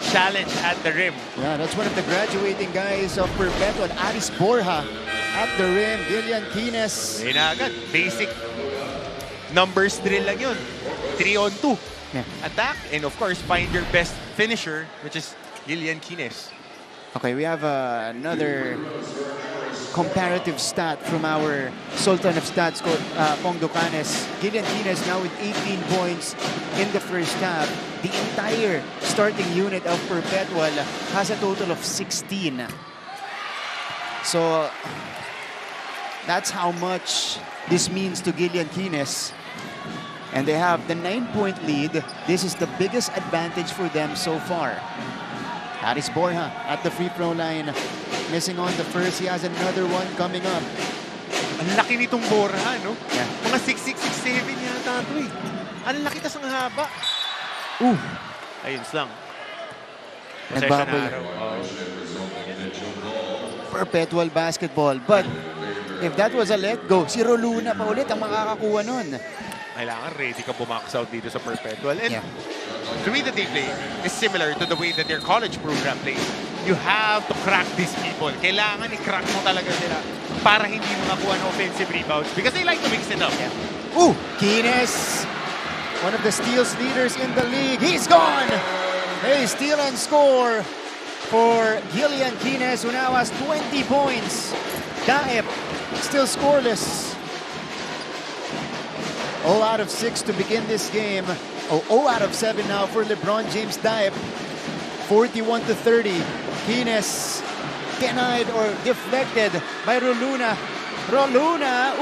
challenge at the rim. Yeah, that's one of the graduating guys of Perpetual. Aris Borja at the rim. Gillian Quines. Ayun na agad. Basic numbers drill lang yun. 3 on 2. Yeah. Attack and of course find your best finisher, which is Gillian Quines. Okay, we have another comparative stat from our Sultan of Stats, Pong Ducanes. Gillian Quines now with 18 points in the first half. The entire starting unit of Perpetual has a total of 16. So that's how much this means to Gillian Quines. And they have the 9-point lead. This is the biggest advantage for them so far. Aris Borja at the free throw line. Missing on the first. He has another one coming up. Ang laki nitong Borja, no? Yeah. Mga 6'6", 6'7" yata ito eh. Ang laki tas ang haba. Ayun lang. Nagbabal. Perpetual basketball. But if that was a let go, si Roluna pa ulit ang makakakuha nun. Kailangan ready ka bumax out dito sa Perpetual. And the way that they play is similar to the way that their college program plays. You have to crack these people. Kailangan i-crack mo talaga sila para hindi makakuha ng offensive rebounds because they like to mix it up. Quines, one of the steals leaders in the league. He's gone! A steal and score for Gillian Quines, who now has 20 points. Daep still scoreless. 0 out of 6 to begin this game. 0 out of 7 now for LeBron James Daep. 41-30. Quines denied or deflected by Roluna. Roluna,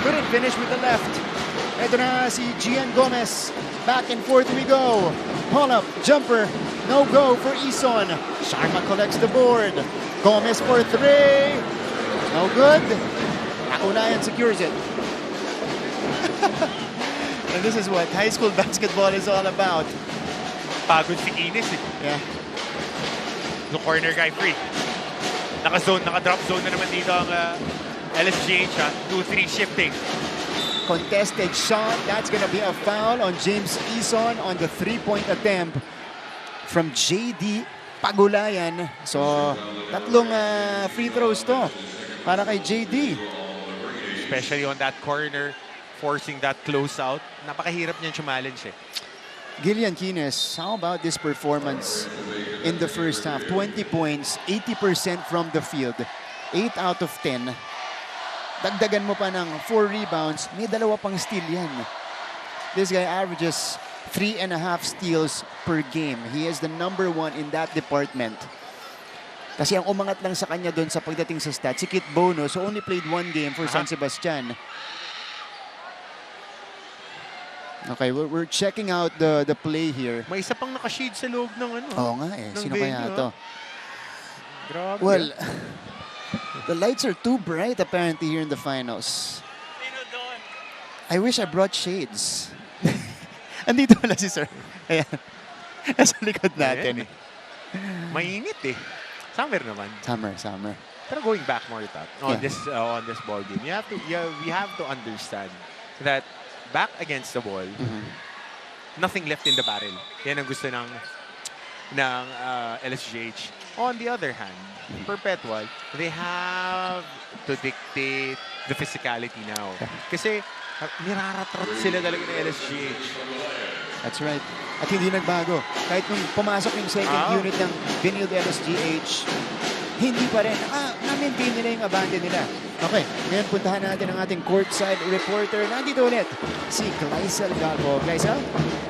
couldn't finish with the left. Ito na si Gian Gomez. Back and forth we go. Pull up, jumper, no go for Ison. Sharma collects the board. Gomez for 3. No good. Akunayan secures it. And this is what high school basketball is all about. Pagod si Quines eh. Yeah. The corner guy free. Naka-drop zone na naman dito ang LSGH. 2-3 shifting. Contested shot. That's gonna be a foul on James Ison on the 3-point attempt from JD Pagulayan. So, tatlong free throws to para kay JD. Especially on that corner, forcing that close out. Napakahirap niyan challenge eh. Gillian Quines, how about this performance in the first half? 20 points, 80% from the field, 8 out of 10. Dagdagan mo pa ng 4 rebounds, may 2 pang steal yan. This guy averages 3.5 steals per game. He is the number 1 in that department. Kasi ang umangat lang sa kanya doon sa pagdating sa stats, si Kit Bono, so only played 1 game for San Sebastian. Okay, we're checking out the play here. May isa pang naka-shade sa loob ng ano. Oo nga eh. Sino kaya ito? Grabe. Well, the lights are too bright apparently here in the finals. I wish I brought shades. Andito pala si Sir. Ayan. Nasa likod natin. Mainit eh. Summer naman. Summer. Pero going back more on this ball game, we have to understand that back against the wall, nothing left in the barrel. Yan ang gusto ng LSGH. On the other hand, Perpetual, they have to dictate the physicality now. Kasi niraratrat sila talaga ng LSGH. That's right. At hindi nagbago. Kahit nung pumasok yung second unit ng Benilde-LSGH, hindi pa rin. Na-maintain nila yung abante nila. Okay, ngayon puntahan natin ang ating courtside reporter. Nandito ulit, si Gleisel Galvo. Gleisel?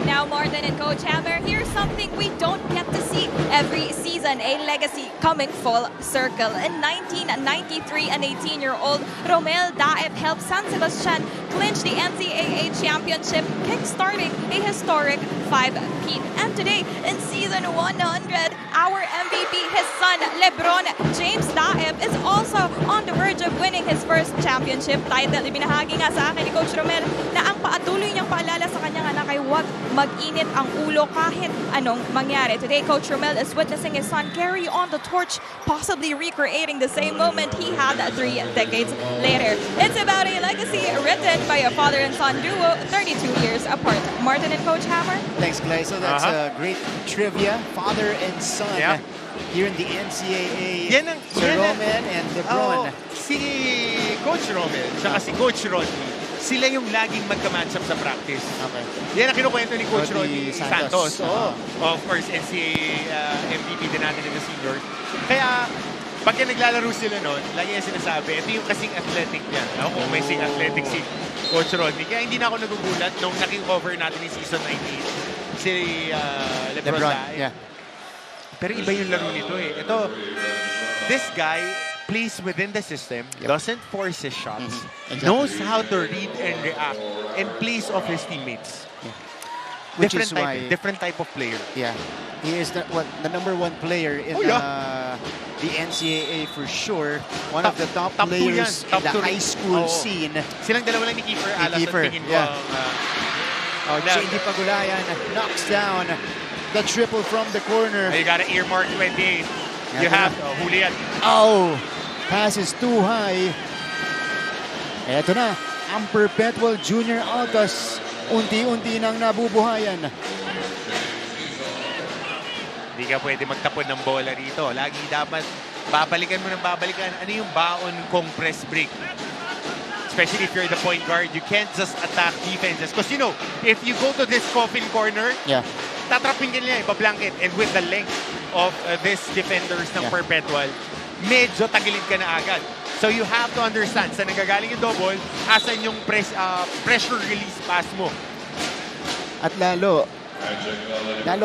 Now, Martin and Coach Hammer, here's something we don't get to see every season, a legacy coming full circle. In 1993, an 18-year-old Romel Daep helped San Sebastian clinch the NCAA championship, kickstarting a historic 5-peat. And today, in season 100, our MVP, his son, Lebron James Daep, is also on the verge of winning his first championship title. Ibinahagi nga sa akin ni Coach Romel na ang patuloy niyang paalala sa kanyang anak ay huwag mag-init ang ulo kahit anong mangyari. Today, Coach Romel is witnessing his son carry on the torch, possibly recreating the same moment he had 3 decades later. It's about a legacy written by a father and son duo 32 years apart. Martin and Coach Hammer? Thanks, Clay. So that's great trivia. Father and son here in the NCAA. Sir Romel and LeBron. Si Coach Romel, saka si Coach Rodney, sila yung laging magka-matchup sa practice. Okay. Yan ang kinukwento ni Coach Rodney Santos. Of course, NCAA MVP din natin in the senior. Kaya, pagka naglalaro sila noon, lagi yung sinasabi, ito yung kasing athletic niya. Ako may sing athletic si Coach Rodney. Kaya hindi na ako nagugulat nung naking-cover natin ni season 19. Si LeBron. Pero iba yung laro nito eh. Ito, this guy plays within the system, doesn't force his shots, knows how to read and react, and plays off his teammates. Different type of player. Yeah, he is the number 1 player in the NCAA for sure. One of the top players in the high school scene. Silang dalawa lang ni Kiefer Altas at tingin ko JD Pagulayan knocks down the triple from the corner. You got to earmark 28. You have to. Huli yan. Pass is too high. Eto na, ang Perpetual Junior Altas. Unti-unti nang nabubuhayan. Hindi ka pwede magtapon ng bola rito. Lagi dapat babalikan mo ng babalikan. Ano yung baon kong press break? Especially if you're the point guard, you can't just attack defenses. Because you know, if you go to this coffin corner, tatrapin ka nila, ipablanket. And with the length of this defenders ng Perpetual, medyo tagilid ka na agad. So you have to understand, sa nagagaling yung double, asan yung pressure release pass mo. At lalo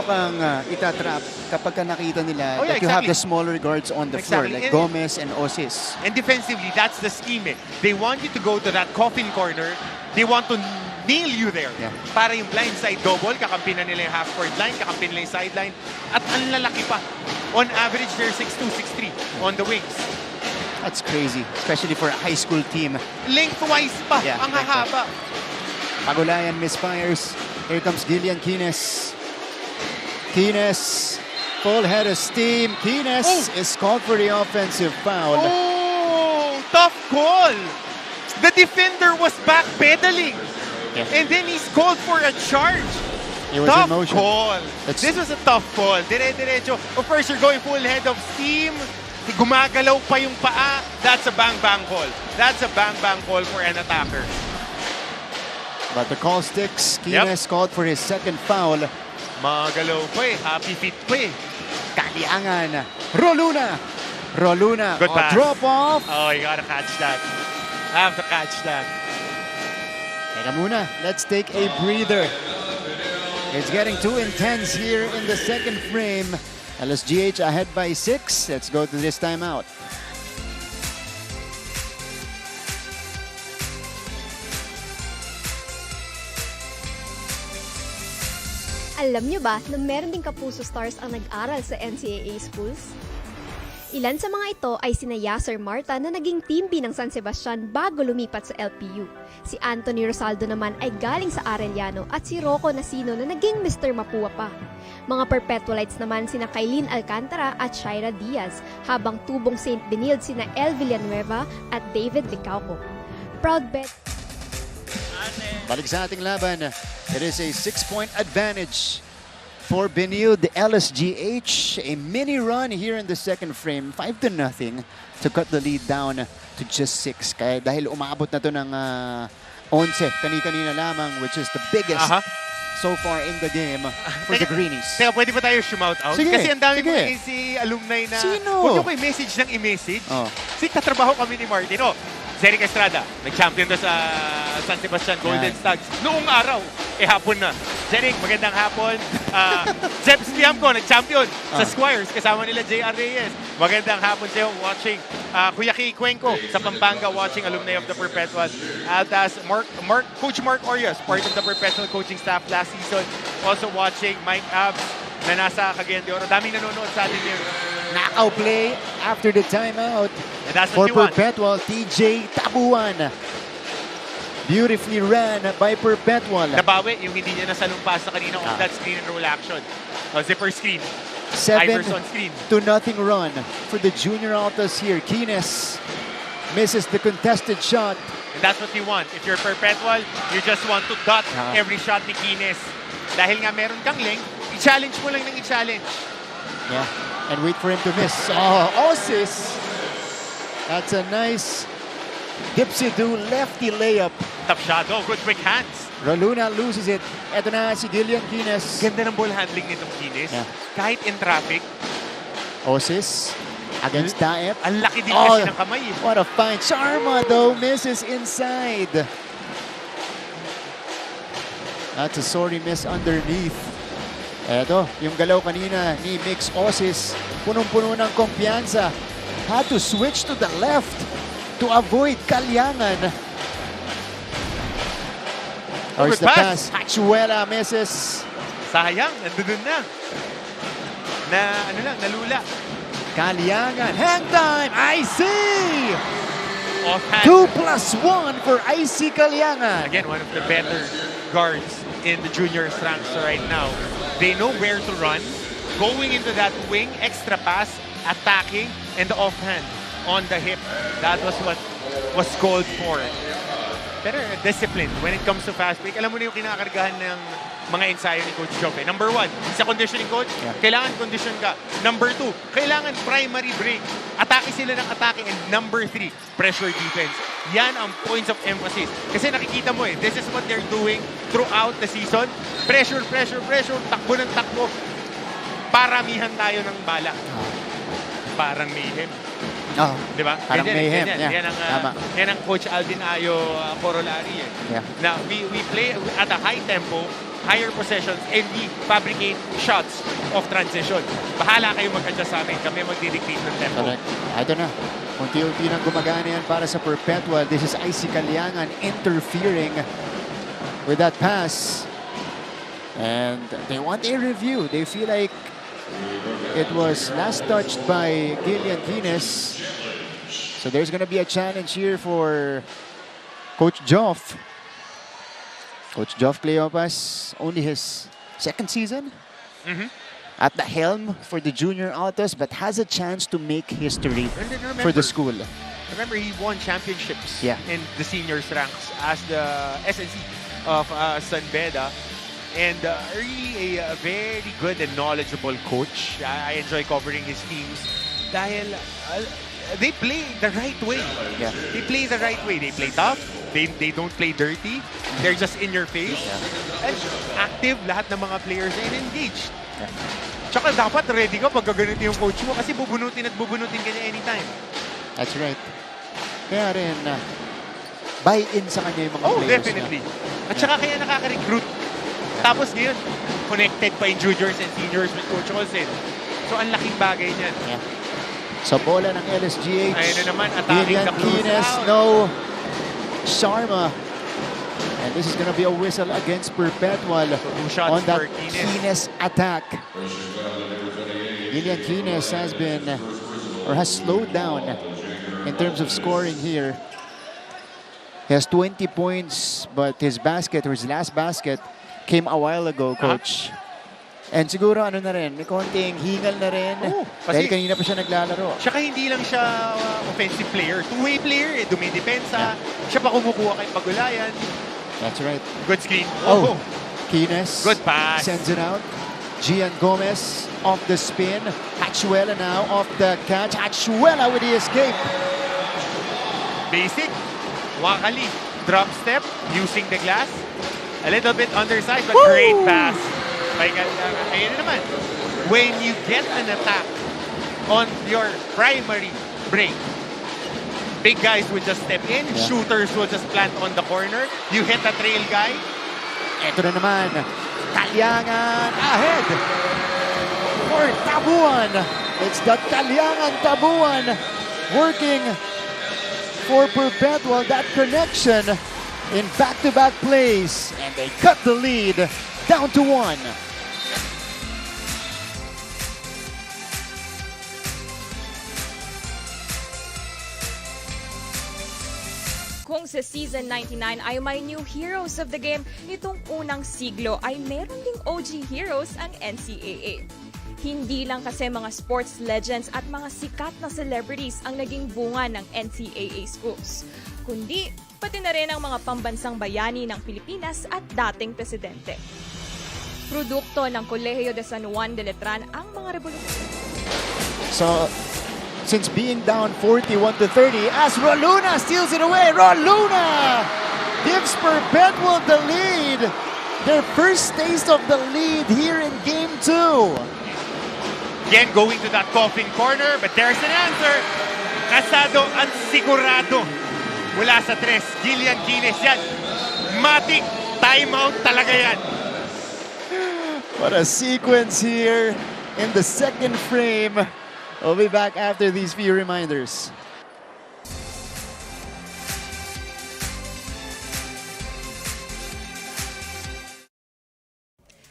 kang itatrap kapag ka nakita nila that you have the smaller guards on the floor, like Gomez and Osis. And defensively, that's the scheme. They want you to go to that coffin corner. They want to nail you there. Para yung blind side double, kakampi na nila yung half-court line, kakampi nila yung sideline. At ang lalaki pa. On average, they're 6'2", 6'3" on the wings. That's crazy, especially for a high school team. Lengthwise pa, ang hahaba. Pagulayan misfires. Here comes Gillian Kines. Kines, full head of steam. Kines is called for the offensive foul. Tough call. The defender was backpedaling. And then he's called for a charge. He was tough in motion. Call. This was a tough call. Dire-diretso. Of course, you're going full head of steam. Gumagalaw pa yung paa. That's a bang-bang call. That's a bang-bang call for an attacker. But the call sticks. Kines called for his second foul. Magalaw pa eh. Happy feet pa eh. Kaliangan. Roluna. Good pass. Drop off. Oh, you gotta catch that. Have to catch that. Teka muna. Let's take a breather. It's getting too intense here in the second frame. LSGH ahead by 6. Let's go to this timeout. Alam nyo ba na meron ding kapuso stars ang nag-aral sa NCAA schools? Ilan sa mga ito ay sina Yasser Marta na naging team B ng San Sebastian bago lumipat sa LPU. Si Anthony Rosaldo naman ay galing sa Arellano at si Rocco Nasino na naging Mr. Mapua pa. Mga Perpetualites naman sina Kailin Alcantara at Shaira Diaz, habang tubong St. Benilde sina El Villanueva at David Licauco. Proud bet. Balik sa ating laban. It is a 6-point advantage for Benilde-LSGH. A mini run here in the second frame, 5-0 to cut the lead down to just 6. Kaya dahil umabot na to ng 11 kani-kanina lamang, which is the biggest so far in the game for the Greenies. Teka, pwede ba tayo shout out? Sige, kasi ang dami sige. mo si alumni na Sino? huwag nyo ko i-message ng i-message. Kasi katrabaho kami ni Martin. Zeric Estrada, nag-champion to sa San Sebastian Golden Stags. Noong araw, hapon na. Zeric, magandang hapon. Zeb Stiamco, nag-champion sa Squires, kasama nila JR Reyes. Magandang hapon sa'yo, watching. Kuya Kay Cuenco sa Pampanga, watching, alumni of the Perpetual. Altas, Coach Mark Orias, part of the Perpetual coaching staff last season. Also watching Mike Abs, na nasa Cagayan de Oro. Daming nanonood sa atin here. Knockout play after the timeout for Perpetual. TJ Tabuan. Beautifully ran by Perpetual. Nabawi yung hindi niya nasalumpas sa kanina on that screen and roll action. Zipper screen. 7-0 screen. run for the junior Altas here. Kines misses the contested shot. And that's what you want. If you're Perpetual, you just want to dot every shot ni Kines. Dahil nga meron kang length, i-challenge mo lang ng i-challenge. Yeah, and wait for him to miss. Oh, Osis. That's a nice dipsy-do lefty layup. Tough shot. Oh, good quick hands. Roluna loses it. Eto na si Gillian Kines. Ganda ng ball handling nitong Kines. Yeah. Kahit in traffic. Osis against Daep. Ang laki din kasi ng kamay. What a find. Sharma though misses inside. That's a sorry miss underneath. Eto, yung galaw kanina ni Mix Osis. Punong-puno ng kumpiyansa. Had to switch to the left to avoid Kalyangan. Or is the pass? Hachuela misses. Sayang, nandun na. Nalula. Kalyangan, hang time, IC! Offhand. 2+1 for IC Kalyangan. Again, one of the better guards in the juniors ranks right now. They know where to run, going into that wing, extra pass, attacking, and the offhand on the hip. That was what was called for. Pero discipline when it comes to fast break. Alam mo na yung kinakargahan ng mga ensayo ni Coach Jope. Number 1, sa conditioning coach, kailangan condition ka. Number 2, kailangan primary break. Atake sila ng atake. And number 3, pressure defense. Yan ang points of emphasis. Kasi nakikita mo this is what they're doing throughout the season. Pressure, pressure, pressure, takbo ng takbo. Paramihan tayo ng bala. Parang mayhem. Di ba? Parang mayhem. Yan ang Coach Alvin Ayo corollary. Now, we play at a high tempo, higher possessions, and we fabricate shots of transition. Bahala kayo mag-adjust sa amin. Kami mag-dictate ng tempo. Correct. Ito na. Unti-unti nang gumagana yan para sa Perpetual. This is IC Kalyangan interfering with that pass. And they want a review. They feel like it was last touched by Gillian Kines. So there's going to be a challenge here for Coach Joff. Coach Joff Cleopas, only his second season at the helm for the junior Altas, but has a chance to make history for the school. Remember, he won championships in the seniors ranks as the SNC of San Beda. And really a very good and knowledgeable coach. I enjoy covering his teams dahil they play the right way. They play the right way. They play tough. They don't play dirty. They're just in your face. And active lahat ng mga players and engaged. Tsaka dapat ready ka pag gaganito yung coach mo kasi bubunutin at bubunutin ka niya anytime. That's right. Kaya rin buy-in sa kanya yung mga players. Definitely. At saka kaya nakaka-recruit. Tapos ngayon, connected pa yung juniors and seniors with Coach Olsen. So, ang laking bagay niyan. Sa bola ng LSGH. Ayun na naman, attacking the close out. No. Sharma. And this is going to be a whistle against Perpetual on that Kines attack. Gillian Kines has been or has slowed down in terms of scoring here. He has 20 points, but his basket, or his last basket, came a while ago, Coach. And siguro ano na rin, may konting hingal na rin. Dahil kanina pa siya naglalaro. Tsaka hindi lang siya offensive player. Two-way player, dumidepensa. Siya pa kumukuha kay Pagulayan. That's right. Good screen. Kines. Good pass. Sends it out. Gian Gomez off the spin. Hachuela now off the catch. Hachuela with the escape. Basic. Wakali. Drop step. Using the glass. A little bit underside, but great pass. Ayun naman. When you get an attack on your primary break, big guys will just step in. Shooters will just plant on the corner. You hit a trail guy. Ito na naman. Kalyangan ahead for Tabuan. It's the Kalyangan Tabuan working for Perpetual. That connection in back-to-back plays. And they cut the lead down to 1. Kung sa Season 99 ay may new heroes of the game, itong unang siglo ay meron ding OG heroes ang NCAA. Hindi lang kasi mga sports legends at mga sikat na celebrities ang naging bunga ng NCAA schools, kundi pati na rin ang mga pambansang bayani ng Pilipinas at dating presidente. Produkto ng Colegio de San Juan de Letran ang mga revolusyon. So, since being down 41-30, as Roluna steals it away, Roluna gives Perpetual the lead. Their first taste of the lead here in Game 2. Again, going to that coffin corner, but there's an answer. Casado ang sigurado. Mula sa 3, Gillian Guinness yan. Matic, timeout talaga yan. What a sequence here in the second frame. We'll be back after these few reminders.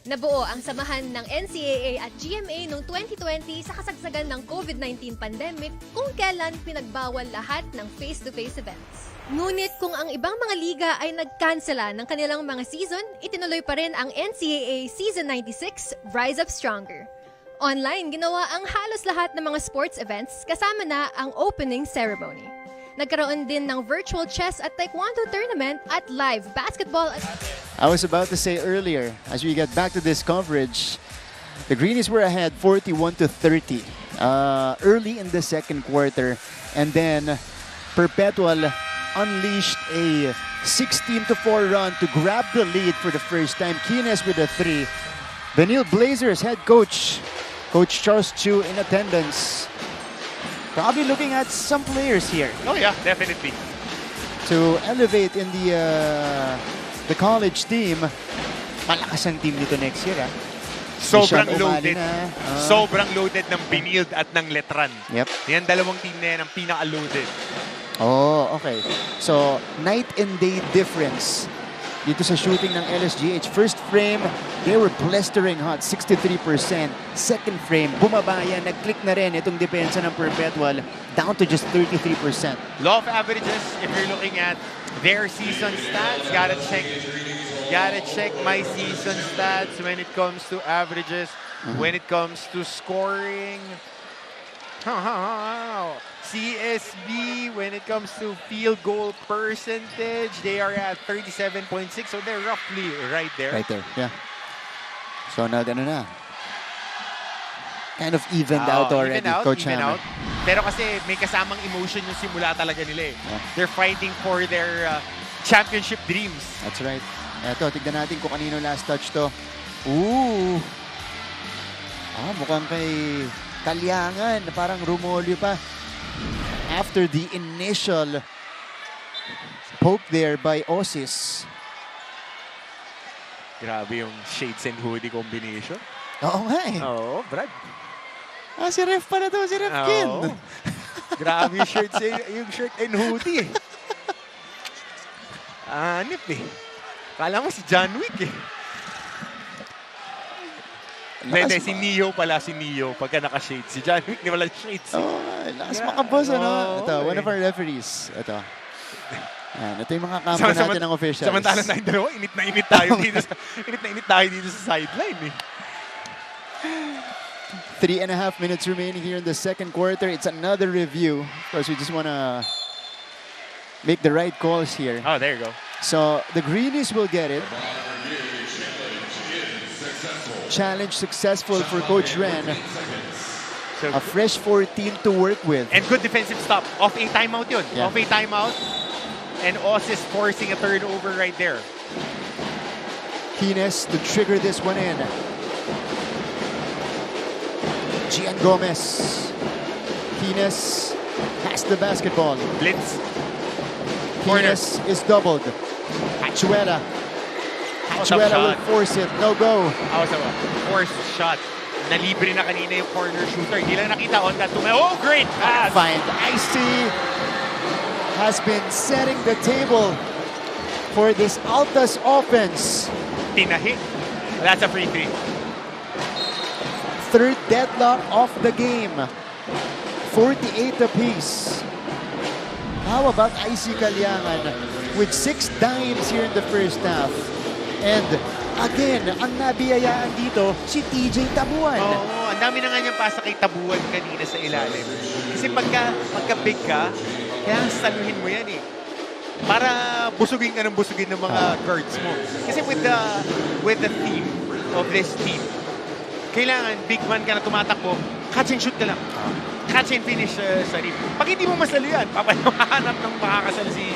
Nabuo ang samahan ng NCAA at GMA noong 2020 sa kasagsagan ng COVID-19 pandemic kung kailan pinagbawal lahat ng face-to-face events. Ngunit kung ang ibang mga liga ay nagkansela ng kanilang mga season, itinuloy pa rin ang NCAA Season 96 Rise Up Stronger. Online, ginawa ang halos lahat ng mga sports events kasama na ang opening ceremony. Nagkaroon din ng virtual chess at taekwondo tournament at live basketball. I was about to say earlier, as we get back to this coverage, the Greenies were ahead 41-30 early in the second quarter, and then Perpetual unleashed a 16-4 run to grab the lead for the first time. Kines with a 3. Benilde Blazers head coach, Coach Charles Chu, in attendance. Probably looking at some players here. Oh yeah, definitely. To elevate in the college team. Malakas ang team nito next year, ah. Sobrang loaded. Sobrang loaded ng Benilde at ng Letran. Yep. Yan dalawang team na yan ang pinaka-loaded. Oh, okay. So, night and day difference dito sa shooting ng LSGH. First frame, they were blistering hot, 63%. Second frame, bumaba yan, nag-click na rin itong depensa ng Perpetual, down to just 33%. Law of averages, if you're looking at their season stats, gotta check my season stats when it comes to averages, when it comes to scoring. CSB, when it comes to field goal percentage, they are at 37.6, so they're roughly right there. Right there, yeah. So, nag-ano na. Kind of evened out already, Coach Hammer. Pero kasi may kasamang emotion yung simula talaga nila eh. Yeah. They're fighting for their championship dreams. That's right. Eto, tignan natin kung kanino last touch to. Ooh! Mukhang kay Kalyangan, parang rumolyo pa. After the initial poke there by Osis. Grabe yung shades and hoodie combination. Oo nga eh. Oo, Brad. Si Ref pala to, si Ref Kin. Grabe yung shirt and hoodie eh. Anip eh. Kala mo si John Wick eh. Hindi, si Neo pala, si Neo. Pagka naka-shades. Si John Wick, di wala shades. Lakas makabos, ano? Ito, one of our referees. Ito. Yan, ito yung mga kampo natin ng officials. Samantala tayong dalawa, init na init tayo dito sa sideline. 3.5 minutes remaining here in the second quarter. It's another review. Of course, we just want to make the right calls here. Oh, there you go. So, the Greenies will get it. Challenge successful for Coach Ren. So, a fresh 14 to work with. And good defensive stop. Off a timeout yun. Yeah. Off a timeout. And Oz is forcing a turnover right there. Kines to trigger this one in. Gian Gomez. Kines has the basketball. Blitz. Kines is doubled. Achuela. Achuela will force it. No go. Forced shot. Nalibre na kanina yung corner shooter. Hindi lang nakita on that. Oh, great pass. Find Icy has been setting the table for this Altas offense. Tinahi. That's a free three. Third deadlock of the game. 48 apiece. How about Icy Kalyangan with 6 dimes here in the first half? And again, ang nabiyayaan dito, si TJ Tabuan. Oo, ang dami na nga niyang pasa kay Tabuan kanina sa ilalim. Kasi pagka big ka, kaya saluhin mo yan eh. Para busugin ka ng busugin ng mga guards mo. Kasi with the theme of this team, kailangan big man ka na tumatakbo, catch and shoot ka lang. Catch and finish sa rim. Pag hindi mo masalo yan, papahanap ng makakasal si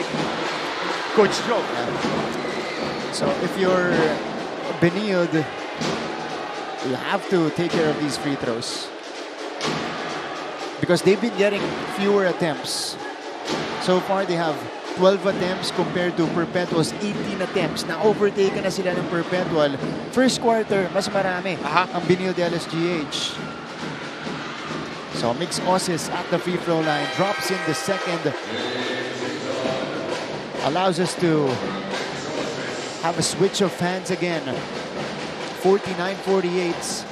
Coach Joe. So if you're Benilde, you have to take care of these free throws. Because they've been getting fewer attempts. So far, they have 12 attempts compared to Perpetual's 18 attempts. Na-overtaken na sila ng Perpetual. First quarter, mas marami ang Benilde-LSGH. So Mix Osis at the free throw line. Drops in the second. Allows us to have a switch of hands again. 49-48.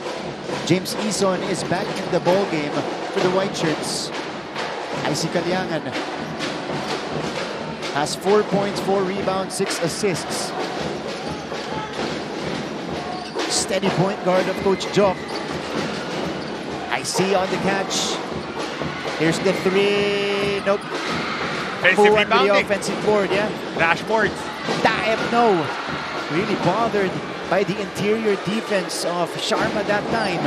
James Eason is back in the ball game for the White Shirts. Icy Kalyangan has 4 points, 4 rebounds, 6 assists. Steady point guard of Coach Jock. Icy on the catch. Here's the three. Nope. Offensive rebounding. The offensive board, yeah. Dashboards. Taeb, no. Really bothered by the interior defense of Sharma that time.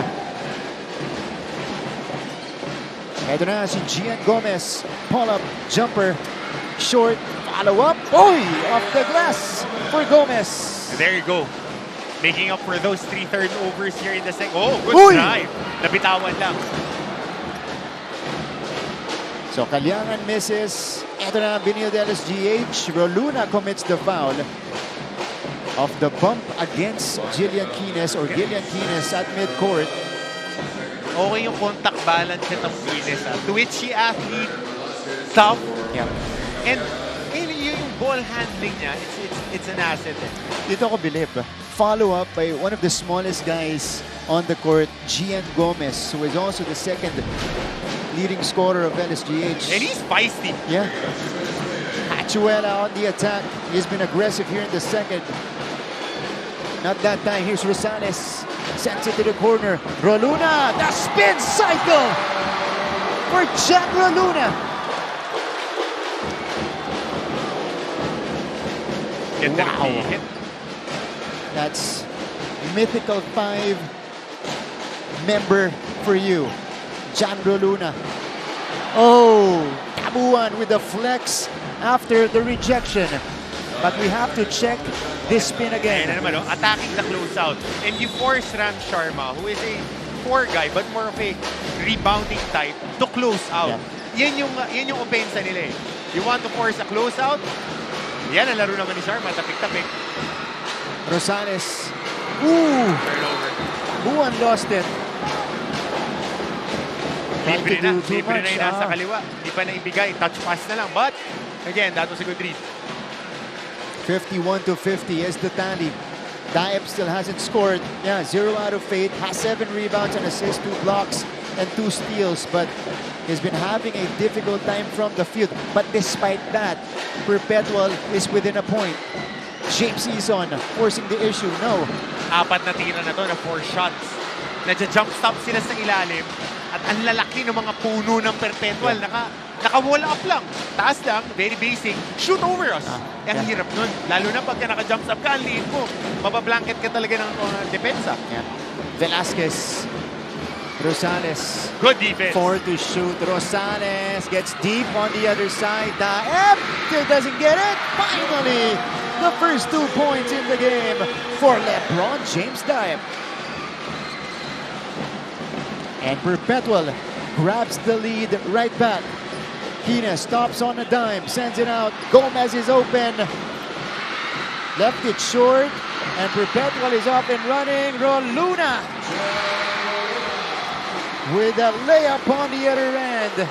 Ito na si Gian Gomez. Pull-up jumper. Short. Follow-up. Oy! Off the glass for Gomez. And there you go. Making up for those 3 turnovers here in the second. Oh, good drive. Nabitawan lang. So Kalyangan misses. Ito na Benilde-LSGH. Roluna commits the foul of the bump against Jillian Kines or Gillian Kines at midcourt. Okay yung contact balance nitong Kines. Twitchy athlete, tough. Yeah. And yung ball handling niya, it's an asset. Dito ako bilib. Follow up by one of the smallest guys on the court, Gian Gomez, who is also the second leading scorer of LSGH. And he's feisty. Yeah. Achuela on the attack. He's been aggressive here in the second. Not that time. Here's Rosales. Sends it to the corner. Roluna, the spin cycle for Jack Roluna. Wow. That's mythical 5 member for you, Jan Roluna. Oh, Tabuan with the flex after the rejection. But we have to check this spin again. Ayan na naman, attacking the closeout. And you force Ram Sharma, who is a 4 guy, but more of a rebounding type, to close out. Yeah. Yan yung opensa nila eh. You want to force a closeout? Yan ang laro naman ni Sharma, tapik-tapik. Rosales. Ooh! Turnover. Tabuan lost it. Libre na yung nasa kaliwa. Hindi pa naibigay. Touch pass na lang. But, again, that was a good read. 51-50 is the tally. Daep still hasn't scored. Yeah, 0 out of 8. Has 7 rebounds and assists, 2 blocks, and 2 steals. But he's been having a difficult time from the field. But despite that, Perpetual is within a point. James Eason forcing the issue. No. 4 na tira na to na 4 shots. Nadja-jump stop sila sa ilalim. At ang lalaki ng mga puno ng Perpetual. Naka-wall up lang. Taas lang, very basic. Shoot over us. Ang hirap nun. Lalo na pagka naka-jump stop ka, ang liit mo. Mabablanket ka talaga ng depensa. Yeah. Velasquez. Rosales. Good defense. 4 to shoot. Rosales gets deep on the other side. Daep still doesn't get it. Finally, the first 2 points in the game for LeBron James Daep. And Perpetual grabs the lead right back. Kina stops on a dime, sends it out. Gomez is open. Left it short, and Perpetual is up and running. Roluna with a layup on the other end.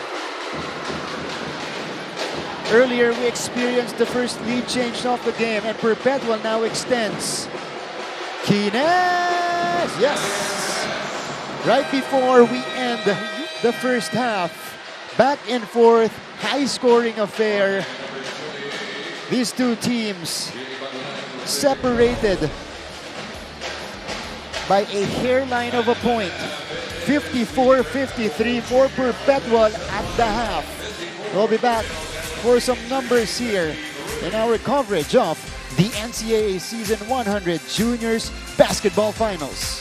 Earlier, we experienced the first lead change of the game, and Perpetual now extends. Kines! Yes! Right before we end the first half, back and forth, high-scoring affair. These two teams separated by a hairline of a point. 54-53 for Perpetual at the half. We'll be back for some numbers here in our coverage of the NCAA Season 100 Juniors Basketball Finals.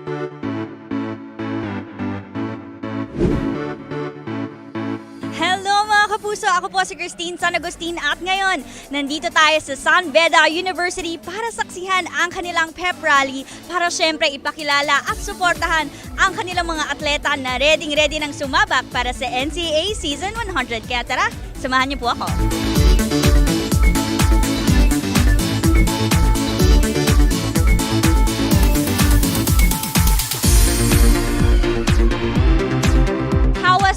Hello mga kapuso! Ako po si Christine San Agustin at ngayon, nandito tayo sa San Beda University para saksihan ang kanilang pep rally para syempre ipakilala at suportahan ang kanilang mga atleta na ready nang sumabak para sa NCAA Season 100. Kaya tara, samahan niyo po ako.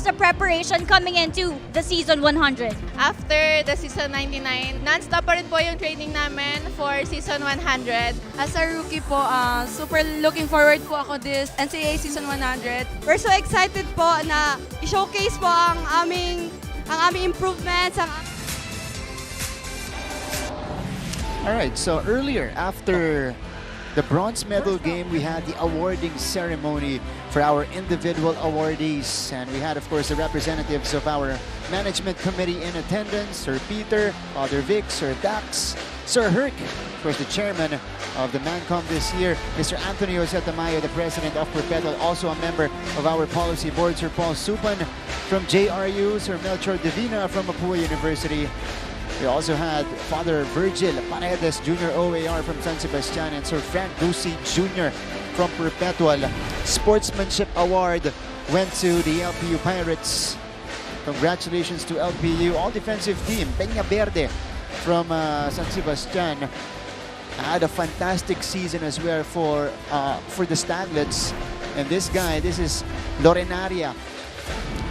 The preparation coming into the season 100? After the season 99, non-stop pa rin po yung training namin for season 100. As a rookie po, super looking forward po ako this NCAA season 100. We're so excited po na i-showcase po ang aming improvements. Alright, so earlier after the bronze medal game, we had the awarding ceremony for our individual awardees. And we had, of course, the representatives of our management committee in attendance, Sir Peter, Father Vic, Sir Dax, Sir Herc, of course, the chairman of the MANCOM this year, Mr. Antonio Tamayo, the president of Perpetual, also a member of our policy board, Sir Paul Supan from JRU, Sir Melchor Divina from Mapua University. We also had Father Virgil Paredes, Jr. OAR from San Sebastian, and Sir Frank Ducey, Jr. from Perpetual. Sportsmanship Award went to the LPU Pirates. Congratulations to LPU. All-defensive team, Peña Verde from San Sebastian had a fantastic season as well for the Staglets. And this guy, this is Lorenaria.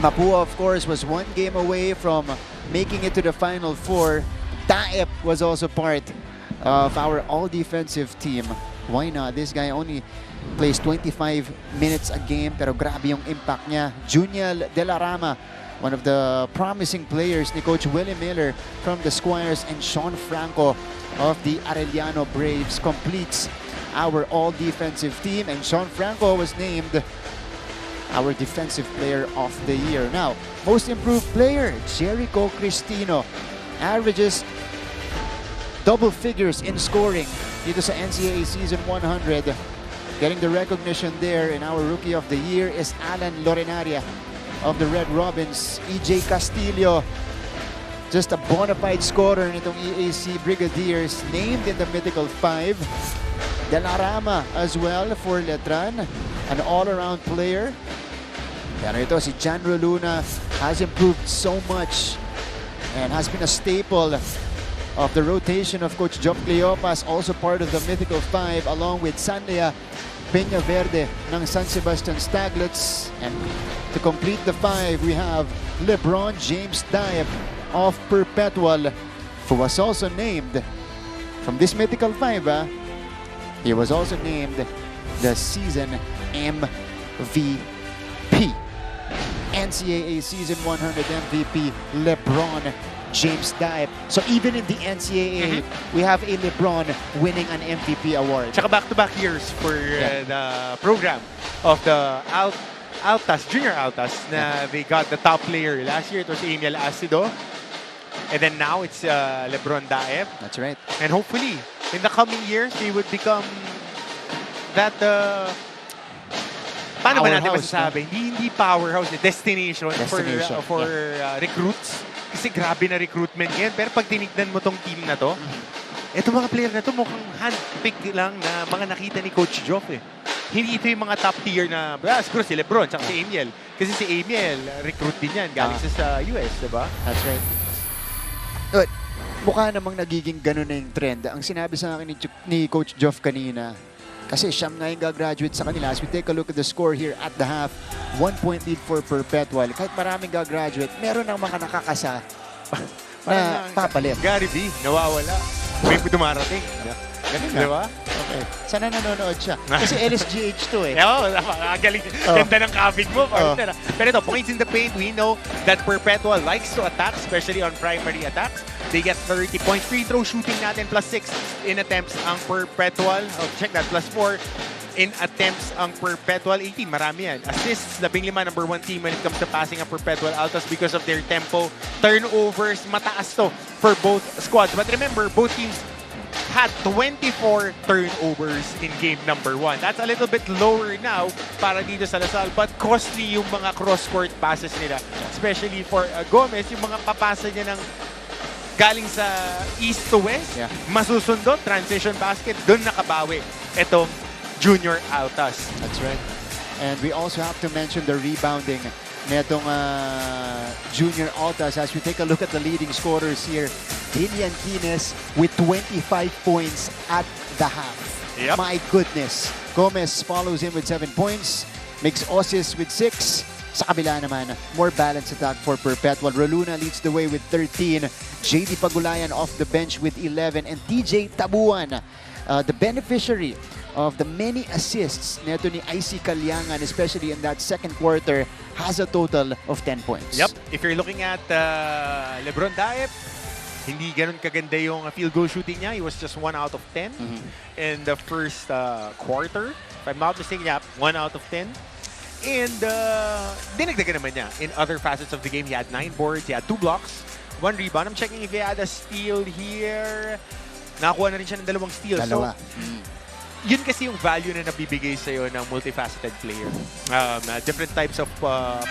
Mapua, of course, was one game away from making it to the Final Four. Daep was also part of our all-defensive team. Why not? This guy only plays 25 minutes a game, pero grabe yung impact niya. Juniel De La Rama, one of the promising players ni Coach Willie Miller from the Squires, and Sean Franco of the Arellano Braves completes our all-defensive team. And Sean Franco was named our defensive player of the year. Now, most improved player, Jericho Cristino, averages double figures in scoring dito sa NCAA Season 100. Getting the recognition there, and our rookie of the year is Alan Lorenaria of the Red Robins. EJ Castillo, just a bona fide scorer nitong EAC Brigadiers, named in the Mythical 5. De La Rama as well for Letran, an all-around player. Pero ito, si Janro Luna has improved so much and has been a staple of the rotation of Coach Job Cleopas, also part of the Mythical 5, along with Sandaya Peña Verde ng San Sebastian Staglets. And to complete the 5, we have LeBron James Daep of Perpetual, who was also named from this Mythical 5. He was also named the season MVP. NCAA Season 100 MVP, LeBron James Daep. So even in the NCAA, we have a LeBron winning an MVP award. Tsaka back-to-back years for the program of the Altas, Junior Altas, na they got the top player. Last year, it was Emil Acido. And then now, it's LeBron Daep. That's right. And hopefully, in the coming years, they would become that... paano ba natin masasabi? Hindi powerhouse, destination for recruits. Kasi grabe na recruitment yan. Pero pag tinignan mo tong team na to, eto mga player na to mukhang handpick lang na mga nakita ni Coach Joff eh. Hindi ito yung mga top tier na, siguro si Lebron tsaka si Amiel. Kasi si Amiel, recruit din yan, galing sa US, diba? That's right. Good. Mukha namang nagiging ganun na yung trend. Ang sinabi sa akin ni Coach Joff kanina, kasi siyam nga yung gagraduate sa kanila. As we take a look at the score here at the half, 1-point lead for Perpetual. Kahit maraming gagraduate, meron ng mga nakakasa na papalit. Gary B, nawawala. May dumarating. Ganun, di ba? Okay. Sana nanonood siya. Kasi LSGH to eh. Oo, galing. Ganda ng kabig mo. Pero ito, points in the paint, we know that Perpetual likes to attack, especially on primary attacks. They get 30 points. Free throw shooting natin, +6 in attempts ang Perpetual. Check that, +4 in attempts ang Perpetual. 18, marami yan. Assists, 15, number 1 team when it comes to passing ang Perpetual Altas because of their tempo. Turnovers, mataas to for both squads. But remember, both teams had 24 turnovers in game number 1. That's a little bit lower now para dito sa Lasal, but costly yung mga cross-court passes nila. Especially for Gomez, yung mga papasa niya ng galing sa east to west, masusundot, transition basket, doon nakabawi itong junior Altas. That's right. And we also have to mention the rebounding netong junior Altas. As we take a look at the leading scorers here, Dilian Quines with 25 points at the half. Yep. My goodness. Gomez follows him with 7 points. Mix Osis with 6. Sa kabila naman, more balanced attack for Perpetual. Roluna leads the way with 13. JD Pagulayan off the bench with 11. And TJ Tabuan, the beneficiary of the many assists neto ni IC Kalyangan, especially in that second quarter, has a total of 10 points. Yep. If you're looking at Lebron Daep, hindi ganun kaganda yung field goal shooting niya. He was just 1 out of 10 in the first quarter. If I'm not mistaken, 1 out of 10. And dinagdagan naman niya in other facets of the game. He had 9 boards, he had 2 blocks, 1 rebound. I'm checking if he had a steal here. Nakakuha na rin siya ng 2 steals. Dalawa. So, yun kasi yung value na nabibigay sa'yo ng multifaceted player. Different types of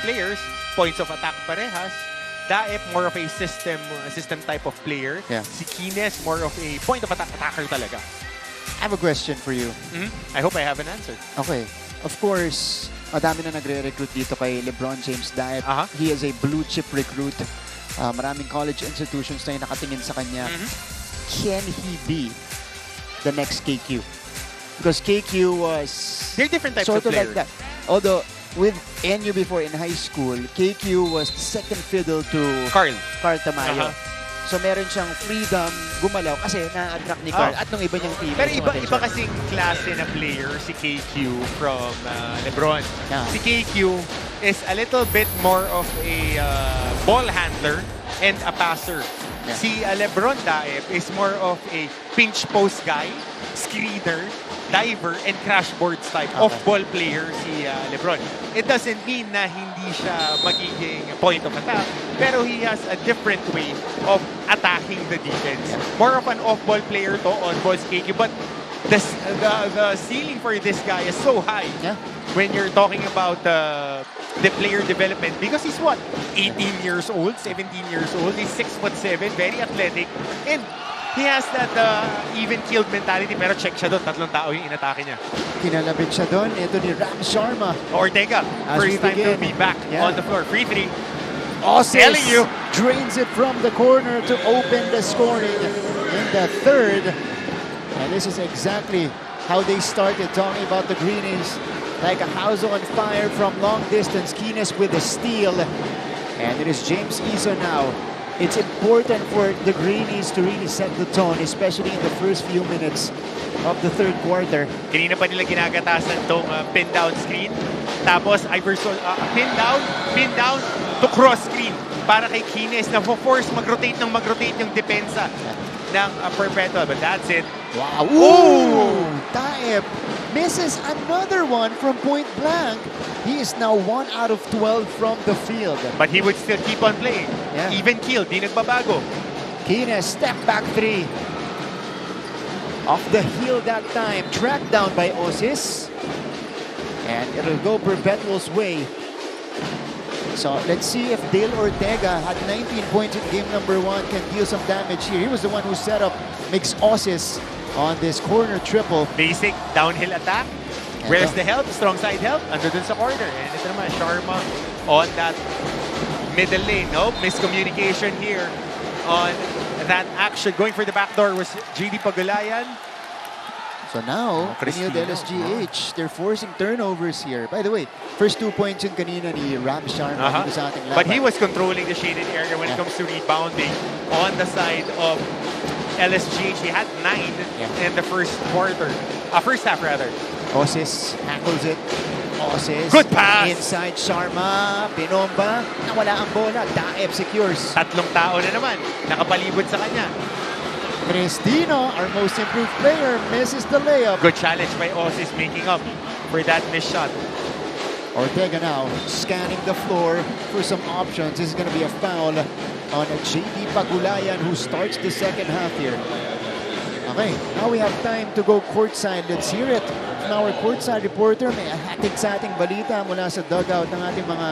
players, points of attack parehas. Daep, more of a system type of player. Yeah. Si Quines, more of a point of attack attacker talaga. I have a question for you. I hope I have an answer. Okay. Of course, madami na nagre-recruit dito kay LeBron James Daep. He is a blue chip recruit. Maraming college institutions na yung nakatingin sa kanya. Can he be the next KQ? Because KQ was they're different types sort of like that. Although with NU before in high school, KQ was the second fiddle to Carl Tamayo. So meron siyang freedom gumalaw kasi na-attract ni Carl at nung iba niyang team. Pero iba kasing klase na player si KQ from LeBron. Si KQ is a little bit more of a ball handler and a passer. Si LeBron Daep is more of a pinch post guy, screener, diver, and crash boards type off-ball player si LeBron. It doesn't mean na hindi siya magiging point of attack, pero he has a different way of attacking the defense. More of an off-ball player to on-ball si KQ, but the ceiling for this guy is so high when you're talking about the player development because he's what? 18 years old, 17 years old. He's 6'7", very athletic, and he has that even-keeled mentality. Pero check siya doon, 3 tao yung inatake niya. Kinalabit siya doon. Ito ni Ram Sharma. Ortega, first time to be back on the floor. Free three. Telling you. Drains it from the corner to open the scoring in the third. And this is exactly how they started, talking about the Greenies. Like a house on fire from long distance. Quines with a steal. And it is James Iso now. It's important for the Greenies to really set the tone, especially in the first few minutes of the third quarter. Kanina pa nila ginagatasan tong pin down screen. Tapos Iverson, pin down to cross screen para kay Quines na force mag-rotate yung depensa ng Perpetual. But that's it. Wow. Ooh! Daep misses another one from point blank. He is now 1 out of 12 from the field. But he would still keep on playing. Even kill, di nagbabago. Quines, step back 3. Off the heel that time. Tracked down by Osis. And it'll go Perpetual's way. So let's see if Dale Ortega had 19 points in game number 1 can deal some damage here. He was the one who set up Mix Osis on this corner triple. Basic downhill attack. Where's the help? Strong side help. Under dun sa corner. And ito naman, Sharma on that middle lane. Nope, miscommunication here on that action. Going for the back door was JD Pagulayan. So now, Benilde-LSGH, they're forcing turnovers here. By the way, first 2 points in kanina ni Ram Sharma. But he was controlling the shaded area when it comes to rebounding on the side of LSGH. He had 9 in the first quarter. First half, rather. Osis tackles it. Osis. Good pass! Inside Sharma. Binomba. Nawala ang bola. Daep secures. 3 tao na naman. Nakapalibot sa kanya. Cristino, our most improved player, misses the layup. Good challenge by Osis making up for that missed shot. Ortega now scanning the floor for some options. This is going to be a foul on JD Pagulayan who starts the second half here. Ang Okay, now we have time to go courtside. Let's hear it from our courtside reporter. May hatid sa ating balita mula sa dugout ng ating mga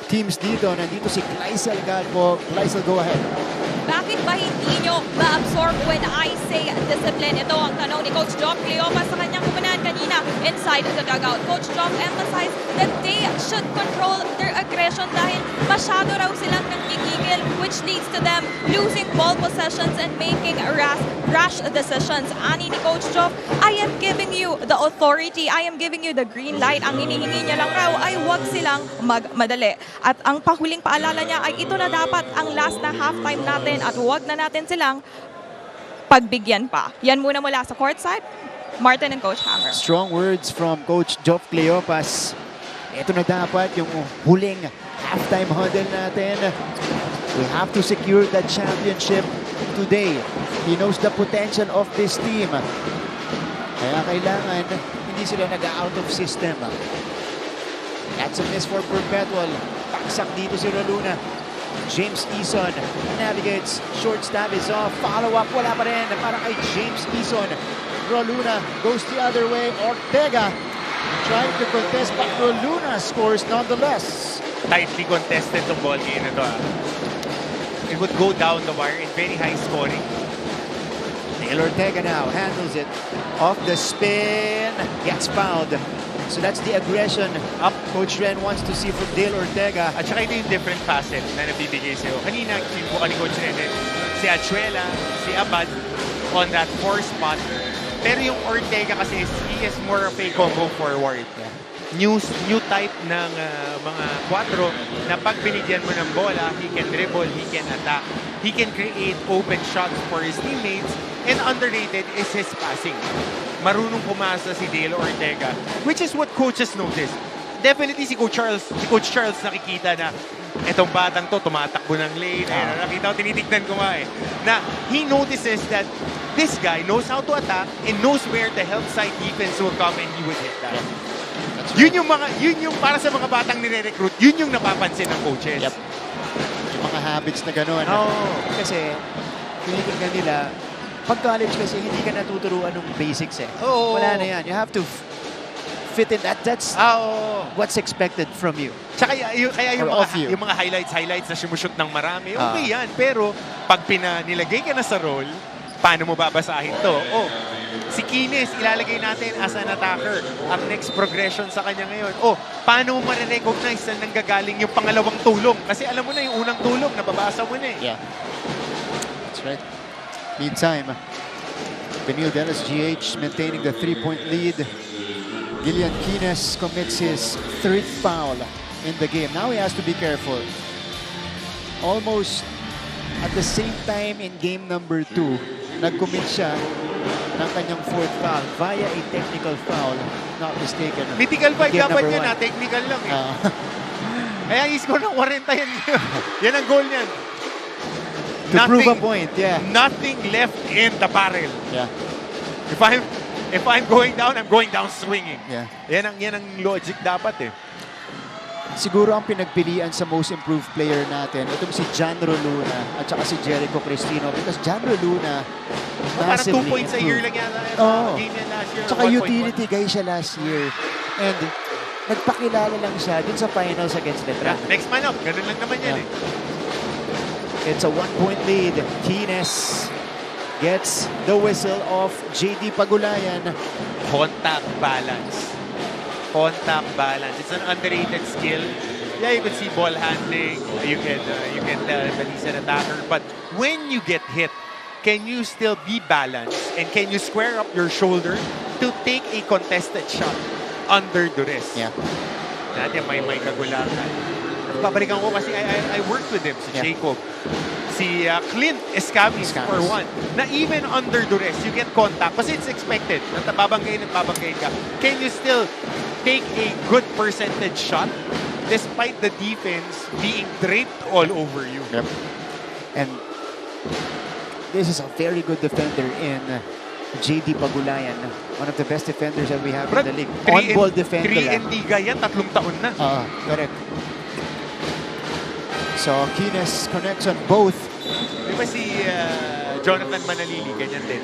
teams dito. Nandito si Clysel Galpo. Clysel, go ahead. Bakit ba hindi nyo ma-absorb when I say discipline? Ito ang tanong ni Coach Job Cleopas sa kanyang kumanan kanina inside the dugout. Coach Job emphasized that they should control their aggression dahil masyado raw silang nanggigigil, which leads to them losing ball possessions and making rash decisions. Ani ni Coach Job, I am giving you the authority, I am giving you the green light. Ang hinihingi niya lang raw ay huwag silang magmadali. At ang pahuling paalala niya ay ito na dapat ang last na halftime natin at huwag na natin silang pagbigyan pa. Yan muna mula sa courtside, Martin and Coach Hammer. Strong words from Coach Job Cleopas. Ito na dapat yung huling halftime huddle natin. We have to secure the championship today. He knows the potential of this team. Kaya kailangan hindi sila nag-out of system. That's a miss for Perpetual. Paksak dito si Roluna. James Eason navigates. Short stab is off. Follow-up. Wala pa rin. Para kay James Eason. Roluna goes the other way. Ortega trying to contest, but Roluna scores nonetheless. Tightly contested the ball game ito. It would go down the wire in very high scoring. Dale Ortega now handles it. Off the spin. Gets fouled. So that's the aggression up Coach Ren wants to see from Dale Ortega. At saka ito yung different facet na nabibigay sa'yo. Kanina, sinubukan ni Coach Ren, si Achuela, si Abad on that 4 spot. Pero yung Ortega kasi, he is more of a combo forward. New type ng mga 4 na pag binigyan mo ng bola, he can dribble, he can attack, he can create open shots for his teammates, and underrated is his passing. Marunong pumasa si Dale Ortega, which is what coaches notice. Definitely si Coach Charles nakikita na etong batang to tumatakbo ng lane. Nakita ko, tinitignan ko nga na he notices that this guy knows how to attack and knows where the help side defense will come and he would hit that. Yun yung para sa mga batang nire-recruit, yun yung napapansin ng coaches. Yep. Yung mga habits na gano'n. Kasi, tinitignan nila, pag college kasi, hindi ka natuturuan ng basics Wala na yan. You have to fit in that. That's what's expected from you. Tsaka kaya yung mga highlights na sumushoot ng marami, okay yan. Pero, pag nilagay ka na sa role, paano mo babasahin to? Si Greenies, ilalagay natin as an attacker. Ang next progression sa kanya ngayon. Paano mo marirecognize na nanggagaling yung pangalawang tulong? Kasi alam mo na yung unang tulong, nababasa mo na Yeah. That's right. Meantime, Benilde-LSGH maintaining the 3-point lead. Gillian Greenies commits his 3rd foul in the game. Now he has to be careful. Almost at the same time in game number 2, nag-commit siya ng kanyang 4th foul via a technical foul, not mistaken. Mythical fight dapat niya na, technical lang Kaya i-score ng 40 yan. Yan ang goal niyan. To prove a point, Nothing left in the barrel. Yeah. If I'm going down, I'm going down swinging. Yeah. Yan ang logic dapat Siguro ang pinagpilian sa most improved player natin, itong si John Roluna at saka si Jericho Cristino, because John Roluna parang 2 massively points a year lang yan. Game yan last year. Tsaka utility guy siya last year. And nagpakilala lang siya dun sa finals against Letra. Next man up, ganun lang naman yan It's a 1-point lead. Greenies gets the whistle of JD Pagulayan. Contact balance. It's an underrated skill. Yeah, you can see ball handling. You can tell that he's an attacker. But when you get hit, can you still be balanced? And can you square up your shoulder to take a contested shot under duress? Yeah. Natin may kagulangan. Babalikan ko kasi I worked with him, si Jacob. Si Clint Escamis for one. Na even under duress, you get contact. Kasi it's expected. Babanggayin ka. Can you still take a good percentage shot despite the defense being draped all over you? Yep. And this is a very good defender in JD Pagulayan. One of the best defenders that we have in the league. On-ball defender. 3 and Liga yan, 3 taon na. Correct. So, Greenies connects on both. Di ba si Jonathan Manalili, ganyan din.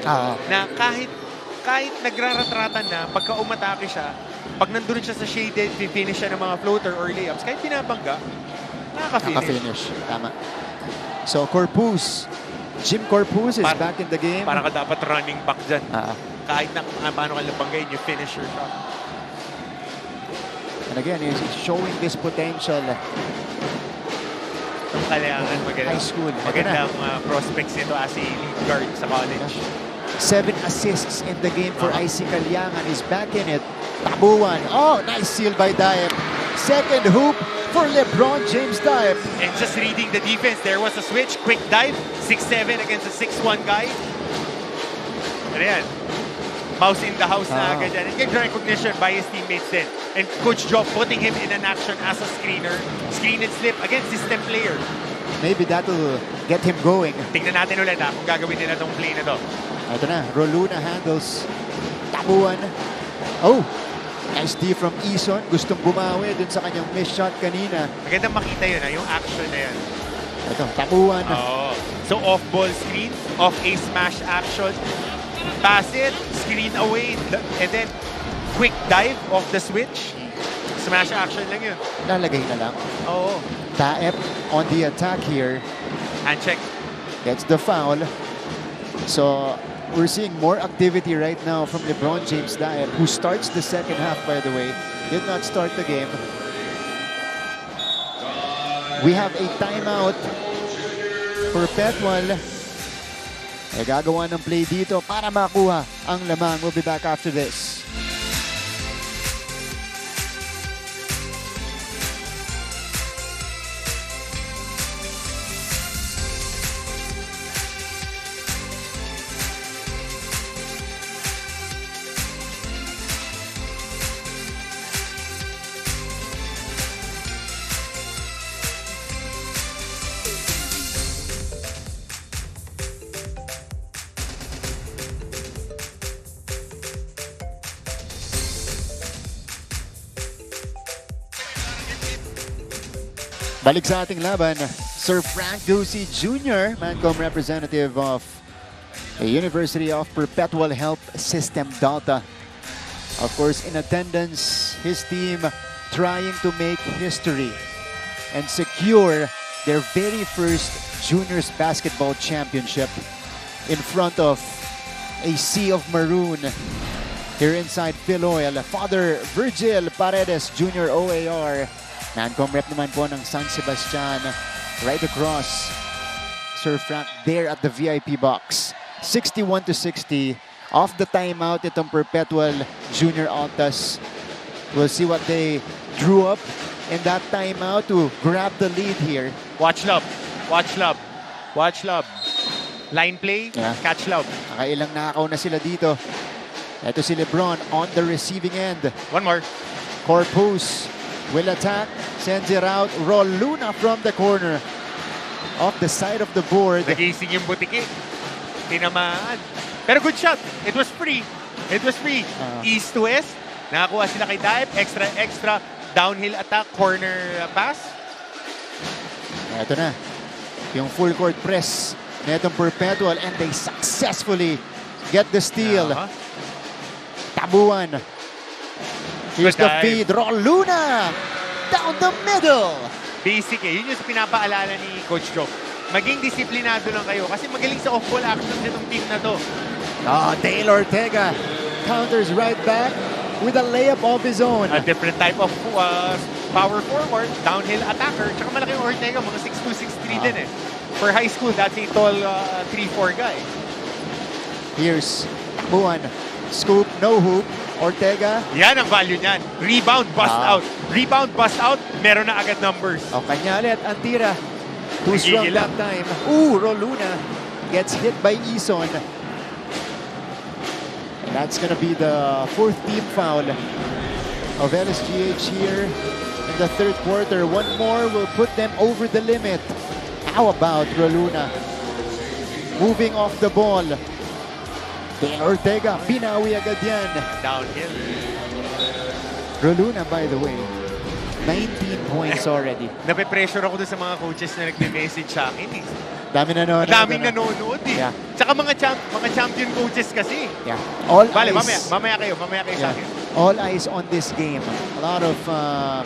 Na kahit nagraratratan na, pagka umatake siya, pag nandun siya sa shaded, finish siya ng mga floater or layups, kahit pinabangga, nakaka-finish. Tama. So, Corpus. Jim Corpus is back in the game. Parang ka dapat running back dyan. Kahit na paano ka labanggayin, you finish your shot. And again, he's showing this potential. Kailangan high school. Magandang prospects nito as a lead guard sa college. 7 assists in the game for IC Kalyangan. He's back in it. Tabuan. Oh, nice steal by Daep. Second hoop for LeBron James Daep. And just reading the defense, there was a switch. Quick dive. 6'7 against a 6'1 guy. Ano yan? Mouse in the house na agad yan. And good recognition by his teammates din. And Coach Joe putting him in an action as a screener. Screen and slip against system player. Maybe that will get him going. Tingnan natin ulit kung gagawin nila tong play na to. Ito na, Roluna handles. Tabuan. Oh, nice D from Ison. Gustong bumawi dun sa kanyang miss shot kanina. Magandang makita yun, yung action na yan. Ito, Tabuan. So off-ball screen, off-a smash action. Pass it, screen away, and then quick dive off the switch. Smash action lang yun. Lalagay na lang. Daep on the attack here. Hand check. Gets the foul. So we're seeing more activity right now from LeBron James Daep, who starts the second half, by the way. Did not start the game. We have a timeout. Perpetual. Gagawa ng play dito para makuha ang lamang. We'll be back after this. Balik sa ating laban, Sir Frank Ducey Jr., Mancom representative of the University of Perpetual Health System Delta. Of course, in attendance, his team trying to make history and secure their very first juniors basketball championship in front of a sea of maroon here inside Philoil. Father Virgil Paredes Jr. OAR. Mancom rep naman po ng San Sebastian, right across. Sir Frank there at the VIP box. 61-60. Off the timeout itong Perpetual Junior Altas. We'll see what they drew up in that timeout to grab the lead here. Watch Love. Watch Love. Watch Love. Line play, catch Love. Nakailang nakaw na sila dito. Ito si LeBron on the receiving end. One more. Corpus will attack, sends it out. Roluna from the corner. Off the side of the board. Nagising yung butiki. Tinamaan. Pero good shot. It was free. It was free. East to west. Nakakuha sila kay Daep. Extra. Downhill attack. Corner pass. Ito na. Yung full court press na itong Perpetual. And they successfully get the steal. Tabuan. Here's the feed. Roluna down the middle. Basic yun yung pinapaalala ni Coach Joe. Maging disiplinado lang kayo kasi magaling sa off-ball action itong team na to. Dale Ortega counters right back with a layup of his own. A different type of power forward, downhill attacker. Tsaka malaki yung Ortega, mga 6'2", 6'3 din eh. For high school, that's a tall 3'4 guy. Here's Buwan. Scoop, no hoop. Ortega. Yan ang value niyan. Rebound, bust out. Rebound, bust out. Meron na agad numbers. O kanya ulit, ang tira. Too strong that time. Roluna gets hit by Ison. And that's gonna be the 4th team foul of LSGH here in the 3rd quarter. One more will put them over the limit. How about Roluna? Moving off the ball. Dale Ortega, binawi agad yan. Downhill. Roluna, by the way, 19 points already. Nape-pressure ako dun sa mga coaches na nagme-message sa akin. Daming Daming nanonood eh. Yeah. Tsaka mga champion coaches kasi. Yeah. All Bale, eyes. mamaya kayo sa akin. All eyes on this game. A lot of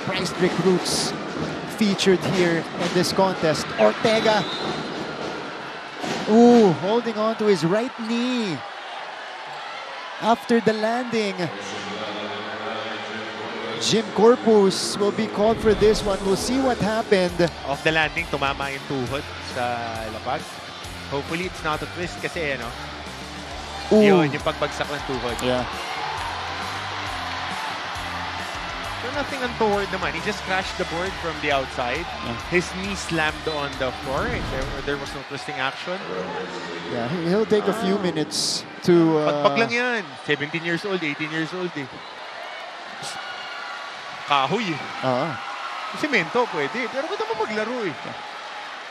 prized recruits featured here in this contest. Ortega. Ooh, holding on to his right knee after the landing. Jim Corpus will be called for this one. We'll see what happened. Off the landing, tumama yung tuhod sa lapag. Hopefully, it's not a twist kasi, ano, yun, yung pagbagsak ng tuhod. Yeah. So nothing untoward naman. He just crashed the board from the outside. Yeah. His knee slammed on the floor. There was no twisting action. Yeah, he'll take a few minutes to... Pagpag lang yan. 17 years old, 18 years old eh. Kahoy eh. Semento pwede. Pero ba't naman maglaro eh?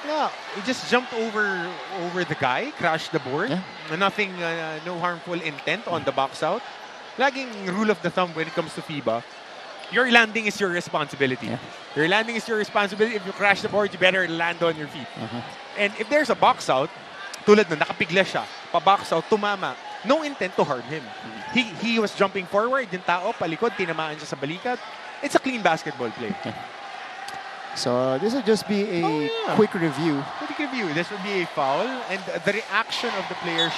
Yeah, he just jumped over the guy, crashed the board. Yeah. Nothing, no harmful intent on the box out. Laging rule of the thumb when it comes to FIBA, your landing is your responsibility. Yeah. Your landing is your responsibility. If you crash the board, you better land on your feet. And if there's a box out, tulad na nakapigla siya, pa-box out, tumama, no intent to harm him. He was jumping forward, yung tao, palikod, tinamaan siya sa balikat. It's a clean basketball play. So this will just be a quick review. Quick review. This would be a foul, and the reaction of the player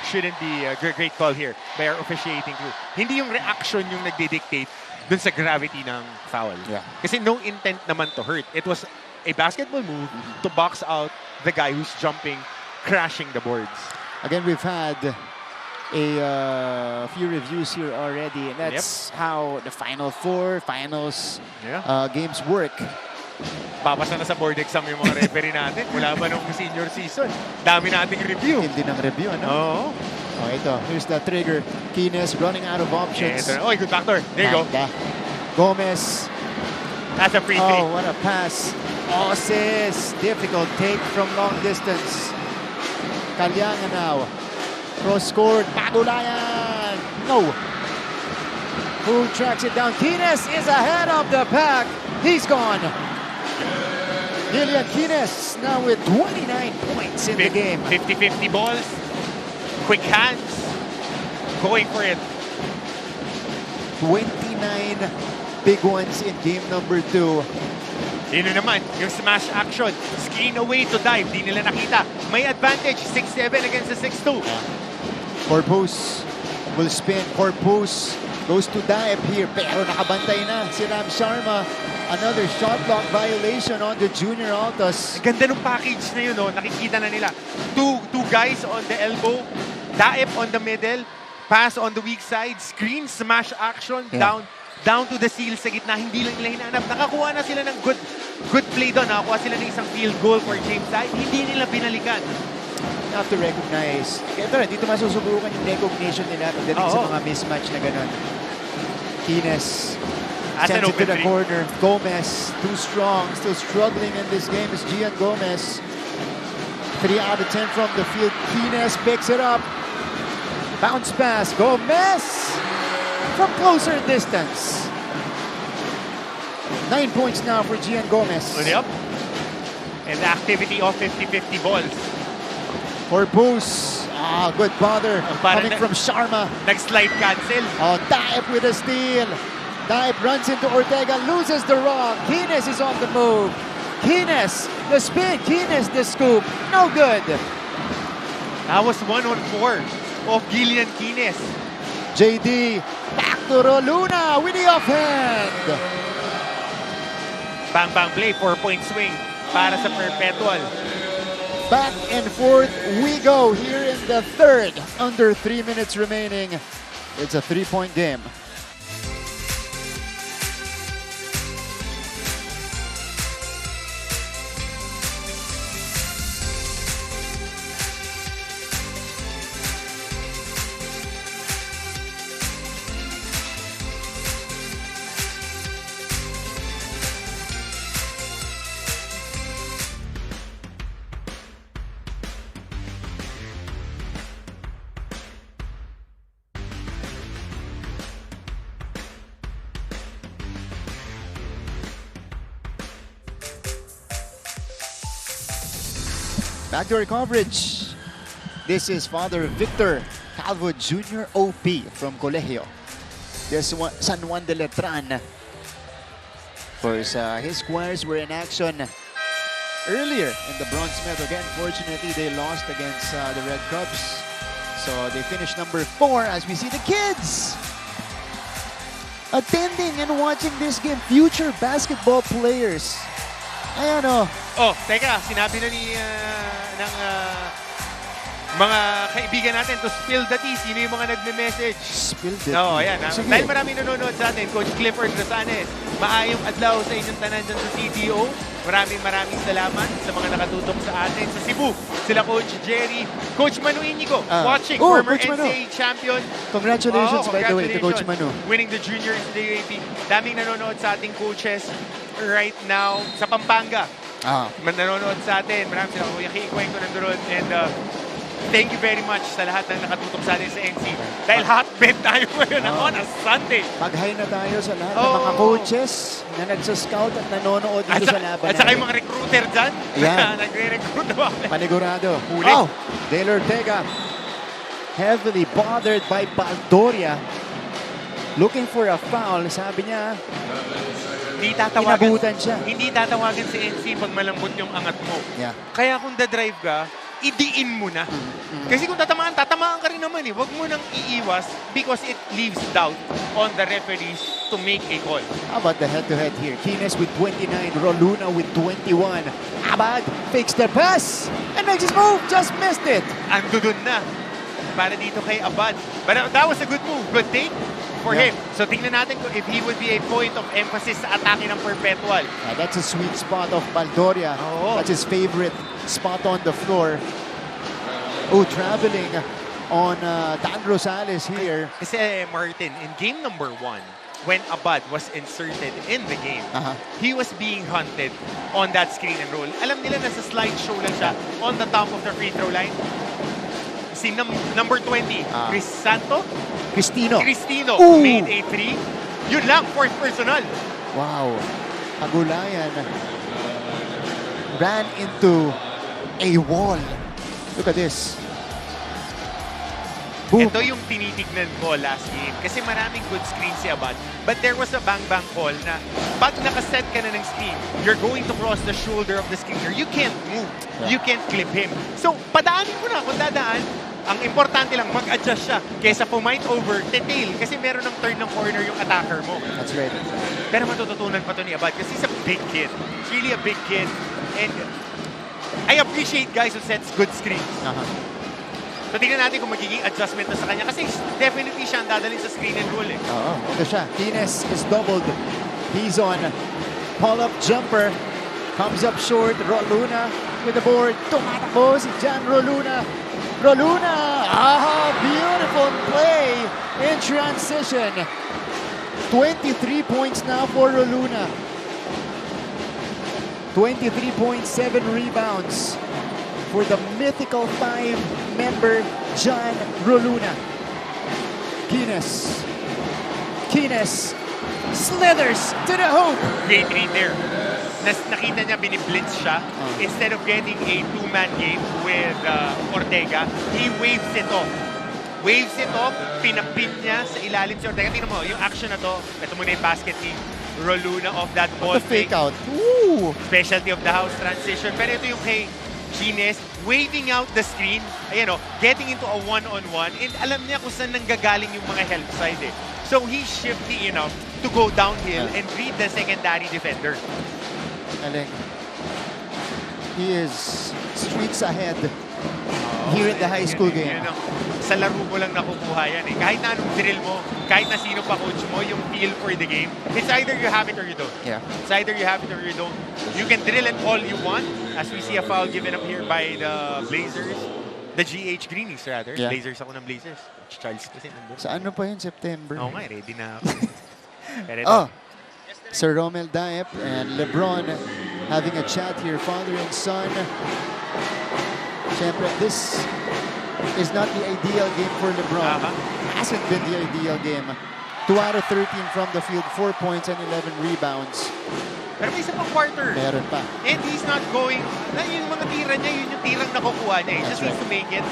shouldn't be a great call here by our officiating crew. Hindi yung reaction yung nagdidictate dun sa gravity ng foul. Yeah. Kasi no intent naman to hurt. It was a basketball move to box out the guy who's jumping, crashing the boards. Again, we've had a few reviews here already, and that's how the Final Four, Finals games work. Papasa na sa board exam yung mga referee natin. Wala ba nung senior season? Dami nating review. Hindi ng review, ano? Oo. Oh, ito. Here's the trigger. Kines running out of options. Oh, good backdoor. There you go. Gomez. That's a free throw. Oh, what a pass. Oses. Difficult take from long distance. Kalyangan now. Cross-scored. Pagulayan. No. Who tracks it down? Kines is ahead of the pack. He's gone. Lilian Kines now with 29 points in the game. 50-50 balls. Quick hands. Going for it. 29 big ones in game number 2. Yun naman, yung smash action. Screen away to dive. Di nila nakita. May advantage. 6'7 against the 6'2. Corpus will spin. Corpus goes to dive here. Pero nakabantay na si Ram Sharma. Another shot block violation on the junior Altas. Ganda ng package na yun. Oh. Nakikita na nila. Two guys on the elbow. Daep on the middle. Pass on the weak side. Screen, smash action. Down to the seal sa gitna. Hindi lang nila hinahanap. Nakakuha na sila ng good play doon. Nakakuha sila ng isang field goal for James Hyde. Hindi nila binalikan. Not to recognize. Ito rin, dito masusubukan yung recognition nila pagdating sa mga mismatch na ganun. Kines sends it to the corner. Gomez, too strong. Still struggling in this game is Gian Gomez. 3 out of 10 from the field. Kines picks it up. Bounce pass. Gomez from closer distance. 9 points now for Gian Gomez. Yep. And the activity of 50-50 balls. Corpus. Good bother coming from Sharma. Nag-slide cancel. Daep with a steal. Daep runs into Ortega, loses the rock. Kines is on the move. Kines, the spin. Kines, the scoop. No good. That was 1-on-4 of Gillian Kines. JD, back to Roluna with the offhand. Bang play, 4-point swing para sa Perpetual. Back and forth we go here in the third. Under 3 minutes remaining. It's a 3-point game. Backdoor coverage. This is Father Victor Calvo Jr. OP from Colegio. This one, San Juan de Letran. Of course, his squires were in action earlier in the bronze medal. Again, fortunately, they lost against the Red Cubs. So they finished number 4 as we see the kids attending and watching this game. Future basketball players. Ayan o. Oh, teka, sinabi na ni ng mga kaibigan natin to spill the tea. Sino yung mga nagme-message? Spill the tea. No, ayan. Sige. Dahil maraming nanonood sa atin, Coach Clifford Rasanes, maayong adlaw sa inyong tanan dyan sa CTO. Maraming salamat sa mga nakatutok sa atin. Sa Cebu, sila Coach Jerry, Coach Manu Inigo, watching, former Coach NCAA champion. Congratulations, by the way, to Coach Manu. Winning the juniors in the UAP. Daming nanonood sa ating coaches right now sa Pampanga. Nanonood sa atin. Maraming sila. Kuya Kikweng ko nandoon. And thank you very much sa lahat ng nakatutok sa atin sa NC. Dahil hotbed tayo ngayon on a Sunday. Mag-hi na tayo sa lahat ng mga coaches na nagsa-scout at nanonood dito sa laban natin. At saka yung mga recruiter dyan. Nagre-recruit na ba? Panigurado. Dale Ortega, heavily bothered by Baldoria. Looking for a foul. Sabi niya, inabutan siya. Hindi tatawagan si NC pag malambot yung angat mo. Yeah. Kaya kung da-drive ka, idiin mo na. Kasi kung tatamaan ka rin naman eh. Huwag mo nang iiwas because it leaves doubt on the referees to make a call. How about the head-to-head here? Kines with 29, Roluna with 21. Abad fakes the pass and makes his move. Just missed it. Ando dun na. Para dito kay Abad. But that was a good move. Good take for him. So tingnan natin if he would be a point of emphasis sa atake ng Perpetual. That's a sweet spot of Baldoria. That's his favorite spot on the floor. Traveling on Dan Rosales here. Kasi Martin, in game number 1, when Abad was inserted in the game, he was being hunted on that screen and roll. Alam nila na sa slideshow lang siya on the top of the free throw line. Si number 20, Cristino made a 3. Yun lang, fourth personal. Wow. Agulayan ran into a wall. Look at this. Boom. Ito yung tinitignan ko last game. Kasi maraming good screen si Abad. But there was a bang-bang call na pag nakaset ka na ng screen, you're going to cross the shoulder of the screener. You can't move. You can't clip him. So, padaanin mo na kung dadaan. Ang importante lang, mag-adjust siya. Kesa pumight over, detail. Kasi meron ng turn ng corner yung attacker mo. That's right. Pero matututunan pa to ni Abad kasi he's a big kid. He's really a big kid. And I appreciate guys who sets good screens. So tingnan natin kung magiging adjustment na sa kanya. Kasi definitely siya ang dadalhin sa screen and roll. Ito siya. Kines is doubled. He's on pull-up jumper. Comes up short. Roluna with the board. Tumatakbo si Jan Roluna. Beautiful play in transition. 23 points now for Roluna. 23.7 rebounds for the mythical 5-member John Roluna. Kines slithers to the hoop. Great read there. Nakita niya biniblitz siya. Instead of getting a two-man game with Ortega, he waves it off. Pinapin niya sa ilalim si Ortega. Tingnan mo, yung action na to, ito muna yung basket ni Roluna off that ball. The fake out. Specialty of the house transition. Pero ito yung kay Gines, waving out the screen, ayan getting into a one-on-one, and alam niya kung saan nanggagaling yung mga help side eh. So he's shifty enough to go downhill and read the secondary defender. Galing. He is streets ahead here in the high school game. Sa laro mo lang nakukuha yan eh. Kahit na anong drill mo, kahit na sino pa coach mo, yung feel for the game, it's either you have it or you don't. Yeah. It's either you have it or you don't. You can drill it all you want, as we see a foul given up here by the Blazers. The GH Greenies rather. Yeah. Blazers ako ng Blazers. Charles kasi nandun. Sa ano pa yun? September? Oo nga, ready na ako. Pero Sir Romel Daep and LeBron having a chat here, father and son. Siyempre, this is not the ideal game for LeBron. Hasn't been the ideal game. 2 out of 13 from the field, 4 points and 11 rebounds. Pero may isa pang quarter. Meron pa. And he's not going, yung mga tira niya, yun yung tirang nakukuha niya. He just needs to make it.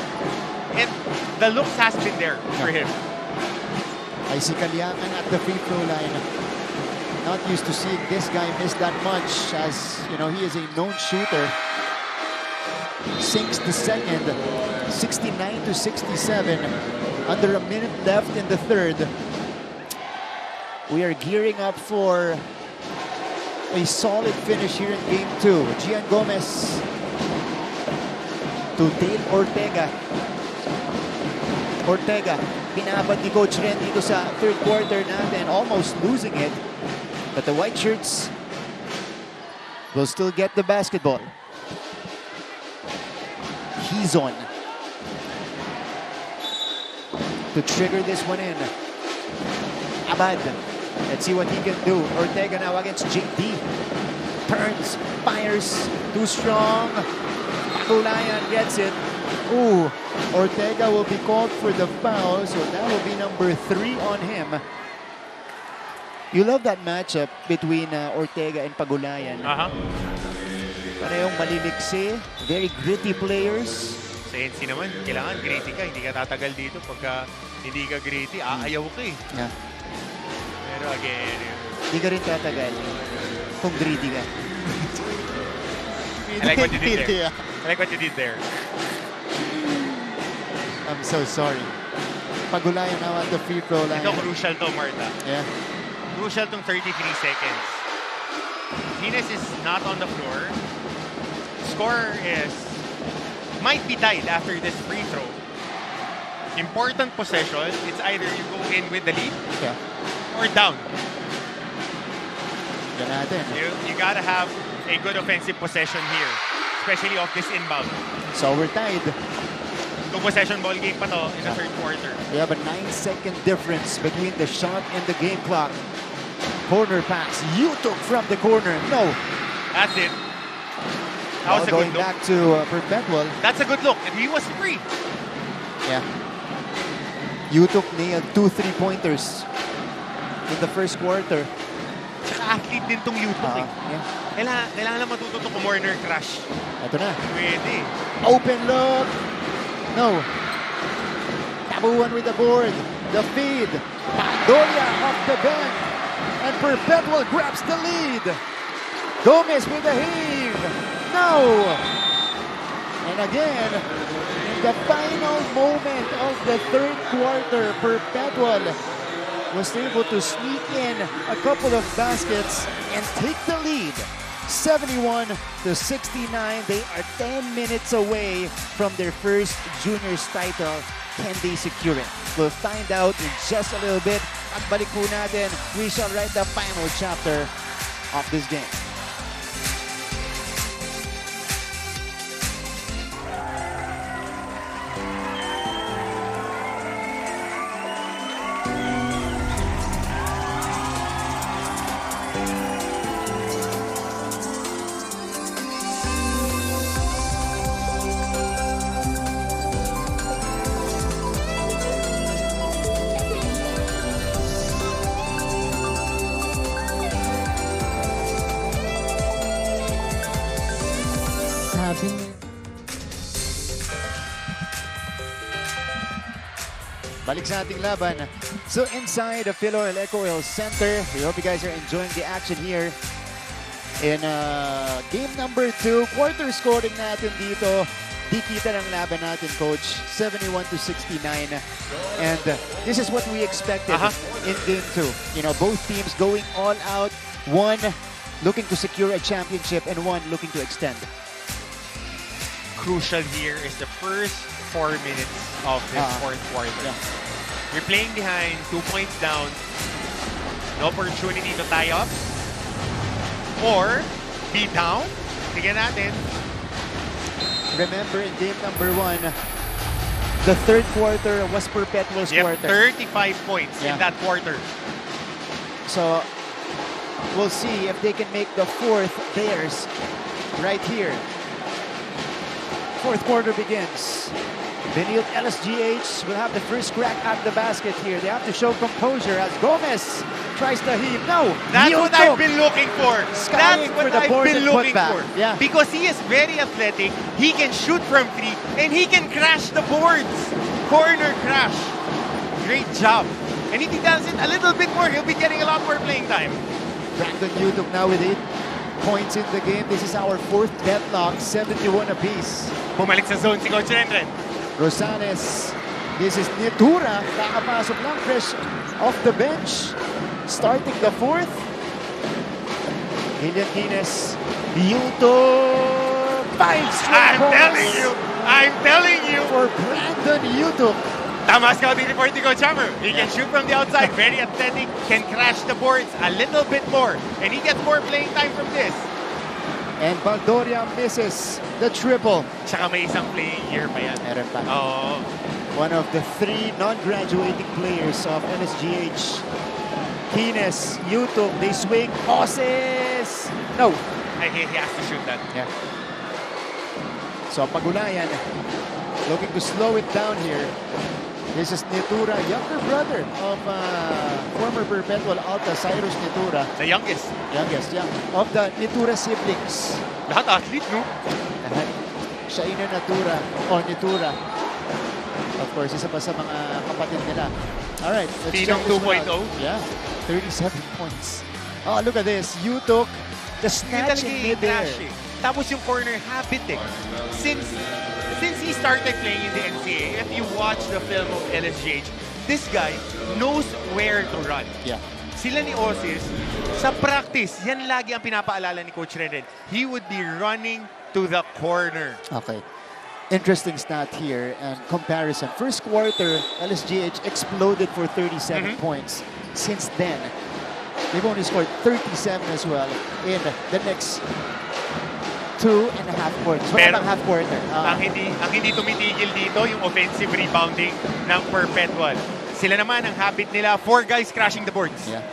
And the looks has been there for him. Ay si Kalyakan at the free throw line. Not used to seeing this guy miss that much, as you know, he is a known shooter. Sinks the second, 69-67. Under a minute left in the third. We are gearing up for a solid finish here in game 2. Gian Gomez to Dale Ortega. Ortega, pinabad ni Coach Ren dito sa third quarter natin, almost losing it. But the white shirts will still get the basketball. He's on to trigger this one in. Abad, let's see what he can do. Ortega now against JD. Turns, fires, too strong. Pagulayan gets it. Ooh, Ortega will be called for the foul, so that will be number 3 on him. You love that matchup between Ortega and Pagulayan. Parehong maliliksi, very gritty players. Sa NC naman, kailangan gritty ka. Hindi ka tatagal dito. Pagka hindi ka gritty, aayaw ka eh. Yeah. Pero again, hindi ka rin tatagal kung greedy ka. I like what you did there. I like what you did there. I'm so sorry. Pagulayan now at the free throw line. Ito crucial to, Marta. Yeah. Crucial tong 33 seconds. Venus is not on the floor. Score might be tied after this free throw. Important possession. It's either you go in with the lead or down. Yan natin. You gotta have a good offensive possession here, especially off this inbound. So we're tied. Two possession ball game pa to in the third quarter. We have a 9-second difference between the shot and the game clock. Corner pass. You took from the corner. No. That's it. That was a good going look. Back to Perpetual. That's a good look. And he was free. Yeah. You took nailed 2 3-pointers in the first quarter. Tsaka athlete din tong Yutok eh. Yeah. Kailangan lang matuto to corner crush. Ito na. Pwede. Open look. No. Tabuan with the board. The feed. Pandolia off the bench. And Perpetual grabs the lead. Gomez with the heave. No. And again, in the final moment of the third quarter, Perpetual was able to sneak in a couple of baskets and take the lead. 71-69. They are 10 minutes away from their first juniors title. Can they secure it? We'll find out in just a little bit. Pagbalik po natin, we shall write the final chapter of this game. Balik sa ating laban. So inside the Benilde-LSGH Center, we hope you guys are enjoying the action here in game number 2. Quarter scoring natin dito. Di kita ng laban natin, Coach. 71-69. And this is what we expected in game 2. You know, both teams going all out. One looking to secure a championship and one looking to extend. Crucial here is the first 4 minutes of this fourth quarter. Yeah. You're playing behind, 2 points down, no opportunity to tie up or be down. Tignan natin. Remember in game number 1, the third quarter was Perpetual's quarter. 35 points in that quarter. So we'll see if they can make the fourth theirs right here. Fourth quarter begins. Benilde-LSGH will have the first crack at the basket here. They have to show composure as Gomez tries to heave. No! That's what I've been looking for. Skying That's what for the I've board been and looking putback. for. Yeah. Because he is very athletic, he can shoot from three, and he can crash the boards. Corner crash. Great job. And if he does it a little bit more, he'll be getting a lot more playing time. Brandon Utuk now with 8 points in the game. This is our 4th deadlock, 71 apiece. Bumalik sa zone si Coach Renren. Rosales. This is Nitura. Kakapasok lang, fresh off the bench. Starting the 4th. Ilian Guinness. Utuk. 5 straight points. I'm telling you. For Brandon Utuk. Tama scouting report ni Coach Hammer. He can shoot from the outside, very athletic, can crash the boards a little bit more. And he gets more playing time from this. And Baldoria misses the triple. Tsaka may isang playing year pa yan. Meron pa. Oo. One of the 3 non-graduating players of LSGH. Kines, Utuk, they swing. Oses! No. He has to shoot that. Yeah. So Pagulayan looking to slow it down here. This is Nitura, younger brother of former Perpetual Altas, Cyrus Nitura. The youngest. Youngest, yeah. Of the Nitura siblings. Lahat athlete, no? Shaina Natura, o Nitura. Of course, isa pa sa mga kapatid nila. Alright, let's check Pinong this one 2.0. out. Yeah, 37 points. Oh, look at this. Utuk, the snatch in midair. Tapos yung corner habit eh. Since he started playing in the NCAA, if you watch the film of LSGH, this guy knows where to run. Yeah. Sila ni Osis, sa practice, yan lagi ang pinapaalala ni Coach Renren. He would be running to the corner. Okay. Interesting stat here and comparison. First quarter, LSGH exploded for 37 points. Since then, they've only scored 37 as well in the next 2.5 quarters. Pero half quarter. ang hindi tumitigil dito yung offensive rebounding ng Perpetual. Sila naman ang habit nila, 4 guys crashing the boards. Yeah.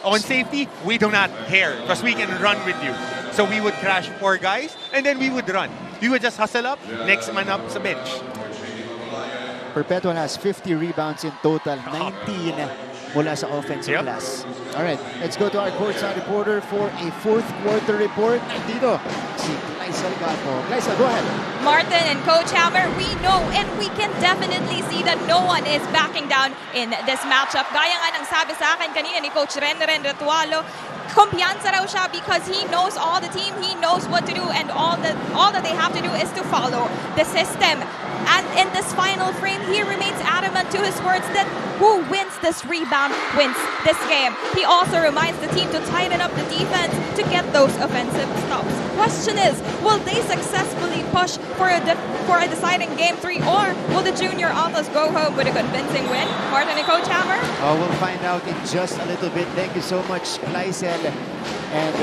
On safety, we do not care because we can run with you. So we would crash 4 guys and then we would run. We would just hustle up, next man up sa bench. Perpetual has 50 rebounds in total, 19 mula sa offensive class. All right, let's go to our courtside reporter for a 4th quarter report. Nandito si Glyza Gato. Glyza, go ahead. Martin and Coach Hammer, we know and we can definitely see that no one is backing down in this matchup. Gaya nga ng sabi sa akin kanina ni Coach Renren Retualo, kumpiyansa raw siya because he knows all the team, he knows what to do, and all that they have to do is to follow the system. And in this final frame, he remains adamant to his words that who wins this rebound wins this game. He also reminds the team to tighten up the defense to get those offensive stops. Question is, will they successfully push for a deciding game 3, or will the junior Altas go home with a convincing win? Martin and Coach Hammer? Oh, we'll find out in just a little bit. Thank you so much, Glyza. And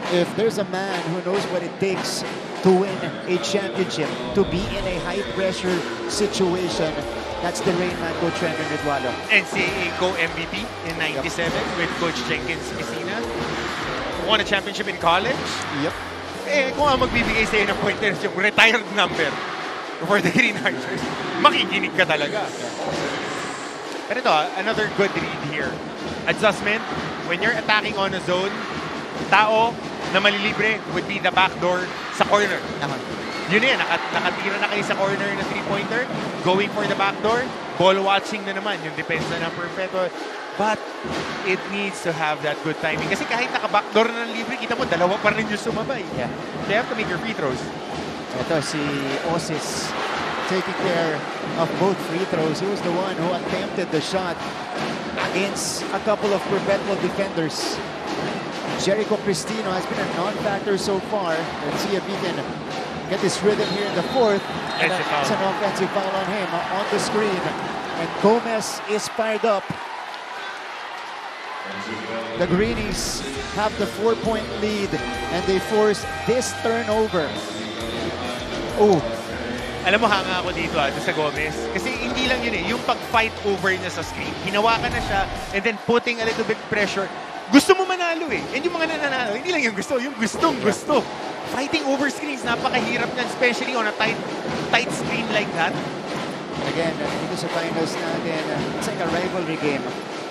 if there's a man who knows what it takes to win a championship, to be in a high-pressure situation, that's the Rain Man, Coach Renren Retualo. NCAA co-MVP in 97 with Coach Jenkins Messina. Won a championship in college. Yep. Eh, kung ang magbibigay sa'yo ng pointers yung retired number for the Green Archers, makikinig ka talaga. Pero ito, another good read here. Adjustment, when you're attacking on a zone, tao na malilibre would be the backdoor sa corner. Yun yan, nakatira na kayo sa corner na 3-pointer, going for the backdoor, ball watching na naman yung depensa ng Perpetual. But it needs to have that good timing. Kasi kahit naka-backdoor na ng libre, kita mo, dalawa pa rin yung sumabay. Yeah. So you have to make your free throws. Ito si Osis taking care of both free throws. He was the one who attempted the shot against a couple of Perpetual defenders. Jericho Cristino has been a non-factor so far. Let's see if he can get this rhythm here in the 4th. And it's an offensive foul on him on the screen. And Gomez is fired up. The Greenies have the 4-point lead and they force this turnover. Oh. Alam mo, hanga ako dito sa Gomez. Kasi hindi lang yun eh. Yung pag-fight over niya sa screen. Hinawakan na siya and then putting a little bit pressure. Gusto mo manalo eh. And yung mga nananalo, hindi lang yung gusto, yung gustong-gusto. fighting over screens, napakahirap niyan, especially on a tight screen like that. Again, dito sa finals natin, it's like a rivalry game.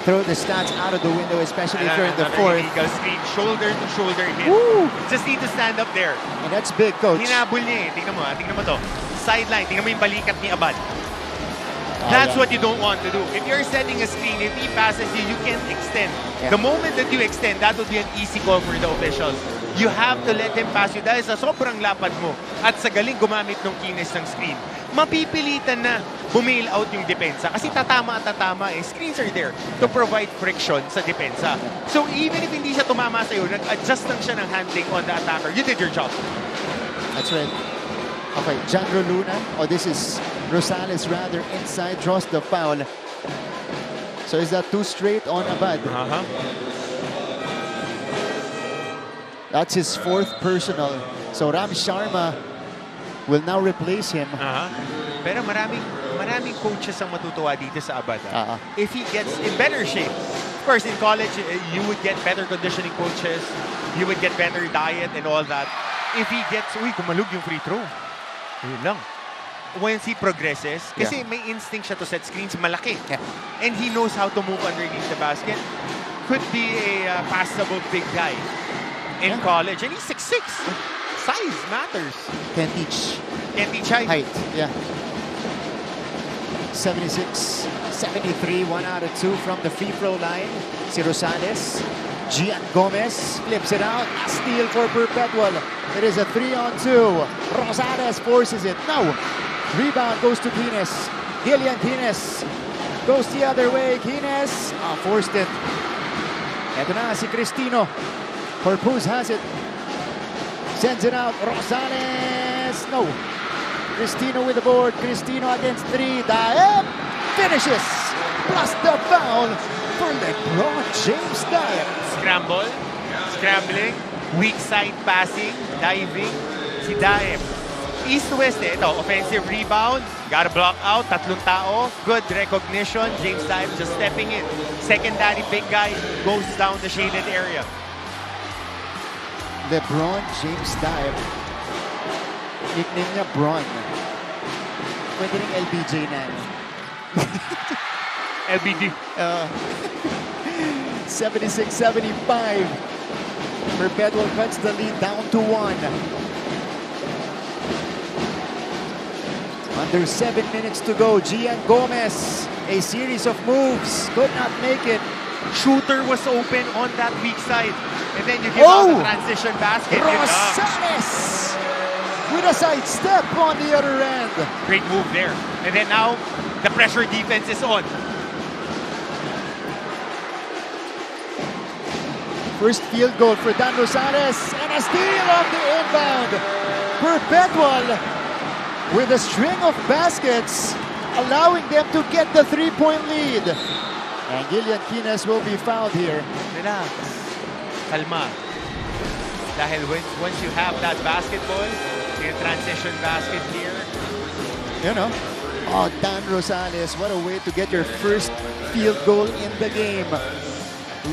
Throw the stats out of the window, especially if you're in the fourth. Illegal screen, shoulder to shoulder hit. Woo! Just need to stand up there. And that's big, coach. Hinabol niya eh. Tingnan mo to. Sideline, tingnan mo yung balikat ni Abad. That's what you don't want to do. If you're setting a screen, if he passes you, you can't extend. Yeah. The moment that you extend, that would be an easy call for the officials. You have to let him pass you dahil sa sobrang lapad mo at sa galing gumamit ng keenness ng screen. Mapipilitan na bumail out yung depensa kasi tatama at tatama eh. Screens are there to provide friction sa depensa. So even if hindi siya tumama sa'yo, nag-adjust lang siya ng handling on the attacker. You did your job. That's right. Okay, Jandro Luna. Oh, this is Rosales rather inside, draws the foul. So is that 2 straight on Abad? That's his 4th personal. So Ram Sharma will now replace him. Pero maraming coaches ang matutuwa dito sa Abad. If he gets in better shape. Of course, in college, you would get better conditioning coaches. You would get better diet and all that. If he gets, kumalug yung free throw. Yun lang. Once he progresses, kasi may instinct siya to set screens, malaki. And he knows how to move underneath the basket. Could be a passable big guy in college. And he's 6'6". Size matters. Can teach. Can teach height. Yeah. 76, 73, 1 out of 2 from the free throw line. Si Rosales. Gian Gomez flips it out. A steal for Perpetual. It is a 3-on-2. Rosales forces it. No. Rebound goes to Greenies. Gillian Greenies goes the other way. Greenies forced it. Ito na si Cristino. Corpus has it. Sends it out. Rosales. No. Cristino with the board. Cristino against 3. Daep finishes. Plus the foul for LeBron James Daep. Scramble. Scrambling. Weak side passing. Diving. Si Daep. East-west eh. Ito, offensive rebound. Got a block out. Tatlong tao. Good recognition. James Daep just stepping in. Secondary big guy goes down the shaded area. LeBron James Daep. Nickname niya Bron. Pwede rin LBJ na. LBD. 76-75. Perpetual cuts the lead down to 1. Under 7 minutes to go. Gian Gomez, a series of moves, could not make it. Shooter was open on that weak side. And then you give out the transition basket. Rosales with a side step on the other end. Great move there. And then now, the pressure defense is on. First field goal for Dan Rosales and a steal of the inbound. Perpetual with a string of baskets, allowing them to get the 3-point lead. And Gillian Greenies will be fouled here. Relax. Kalma. Dahil once you have that basketball, yung transition basket here. You know. Oh, Dan Rosales, what a way to get your first field goal in the game.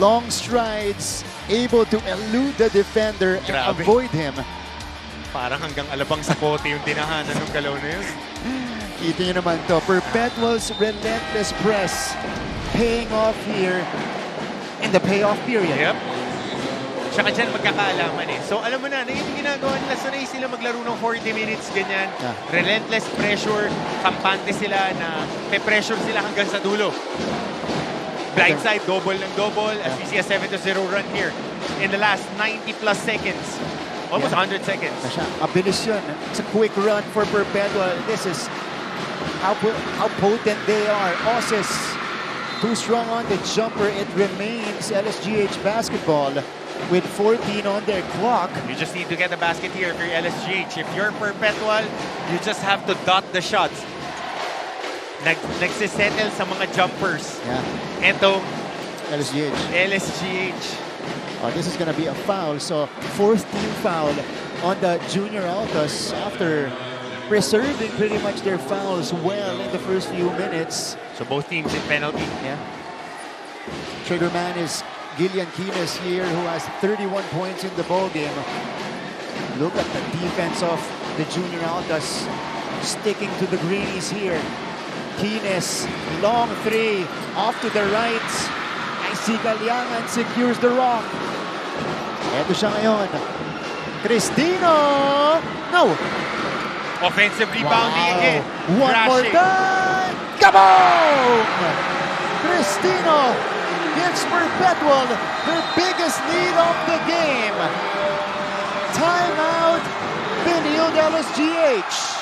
Long strides, able to elude the defender and avoid him. Parang hanggang alabang sa kote yung tinahanan ng galaw na yun. Kita nyo naman to. Perpetual's relentless press paying off here in the payoff period. Yep. Tsaka dyan magkakaalaman eh. So alam mo na, yung ginagawa nila, sanay sila maglaro ng 40 minutes, ganyan. Relentless pressure, kampante sila na may pressure sila hanggang sa dulo. Blindside, double ng double, as we see a 7-0 run here in the last 90 plus seconds. Almost 100 seconds. Mabilis yun. It's a quick run for Perpetual. This is how potent they are. Oses, too strong on the jumper. It remains LSGH basketball with 14 on their clock. You just need to get the basket here if you're LSGH. If you're Perpetual, you just have to dot the shots. Nagsisettle sa mga jumpers. Yeah. Ito, LSGH. Oh, this is going to be a foul. So, 4th team foul on the junior Altas after preserving pretty much their fouls well in the first few minutes. So, both teams in penalty. Yeah. Trigger man is Gillian Greenies here, who has 31 points in the ball game. Look at the defense of the junior Altas, sticking to the Greenies here. Kines, long three, off to the right. I see Galiangan secures the rock. Eto siya ngayon. Cristino! No! Offensive rebounding again. One more time! Kaboom! Cristino gives Perpetual their biggest lead of the game. Timeout, Benilde-LSGH.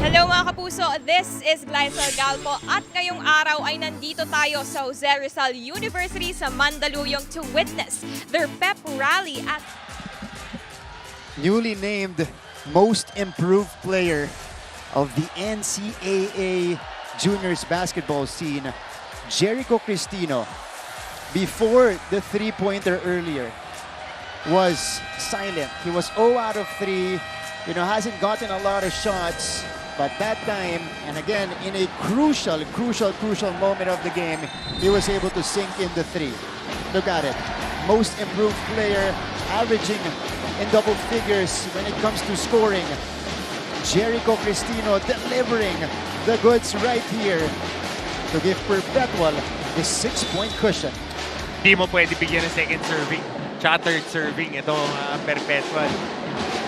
Hello mga kapuso, this is Glycel Galpo at ngayong araw ay nandito tayo sa Jose Rizal University sa Mandaluyong to witness their pep rally at Newly named Most Improved Player of the NCAA Juniors basketball scene, Jericho Cristino, before the three-pointer earlier, was silent. He was 0 out of 3, hasn't gotten a lot of shots. But that time, and again, in a crucial moment of the game, he was able to sink in the 3. Look at it. Most improved player, averaging in double figures when it comes to scoring. Jericho Cristino delivering the goods right here to give Perpetual this 6-point cushion. Di mo pwede bigyan ng second serving, tsaka third serving itong Perpetual.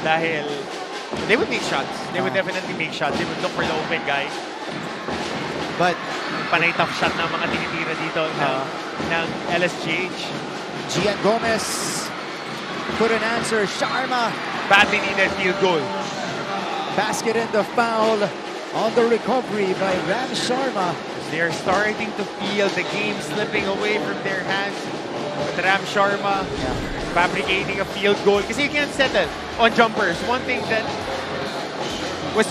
Dahil they would make shots. They would definitely make shots. They would look for the open guy. But panay tough shot na mga tinitira dito ng LSGH. Gian Gomez couldn't answer. Sharma badly needed field goal. Basket and the foul on the recovery by Ram Sharma. They're starting to feel the game slipping away from their hands. With Ram Sharma fabricating a field goal. Kasi you can't settle on jumpers. One thing that was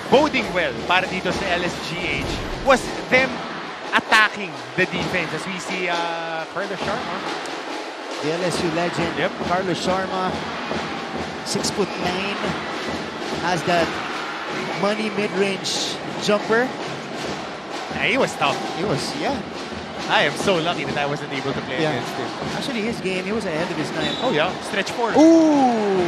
boding well para dito sa LSGH was them attacking the defense. As we see Carlos Sharma. The LSU legend, Carlos Sharma, 6'9", has that money mid-range jumper. He was tough. He was, I am so lucky that I wasn't able to play against him. Actually, his game, he was ahead of his time. Oh yeah, stretch 4. Ooh!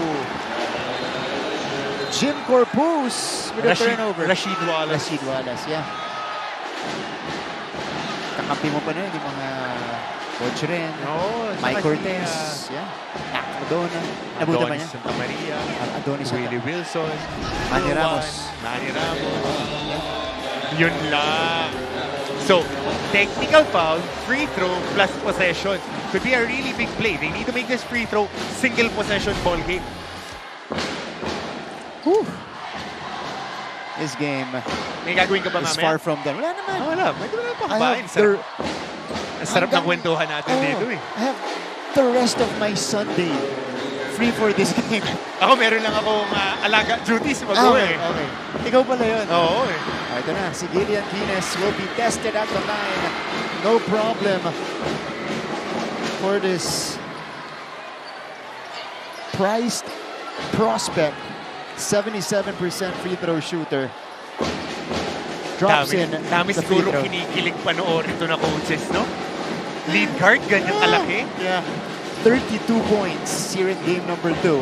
Jim Corpus with a turnover. Rashid Wallace, Kakampi mo pa na yung mga coach rin. Mike Cortez, Madonna. Nabuta ba niya? Santa Maria, Adonis Willie Wilson, Manny Ramos. Yun lang. So, technical foul, free throw, plus possession. Could be a really big play. They need to make this free throw single possession ball game. Whew. This game may gagawin ka ba is mamaya? Far from done. Wala naman. Wala. May wala pa kabain. Sarap ng kwentuhan natin dito eh. I have the rest of my Sunday free for this game. Ako meron lang akong alaga duties mag-uwi. Okay. Ikaw pala yun. Oo eh. Ito na, si Gillian Kines will be tested at the line. No problem for this prized prospect. 77% free throw shooter. Drops in dami the free siguro throw. kinikilig panoorin ito na coaches, no? Lead guard, ganyan kalaki. Yeah. 32 points here in game number 2.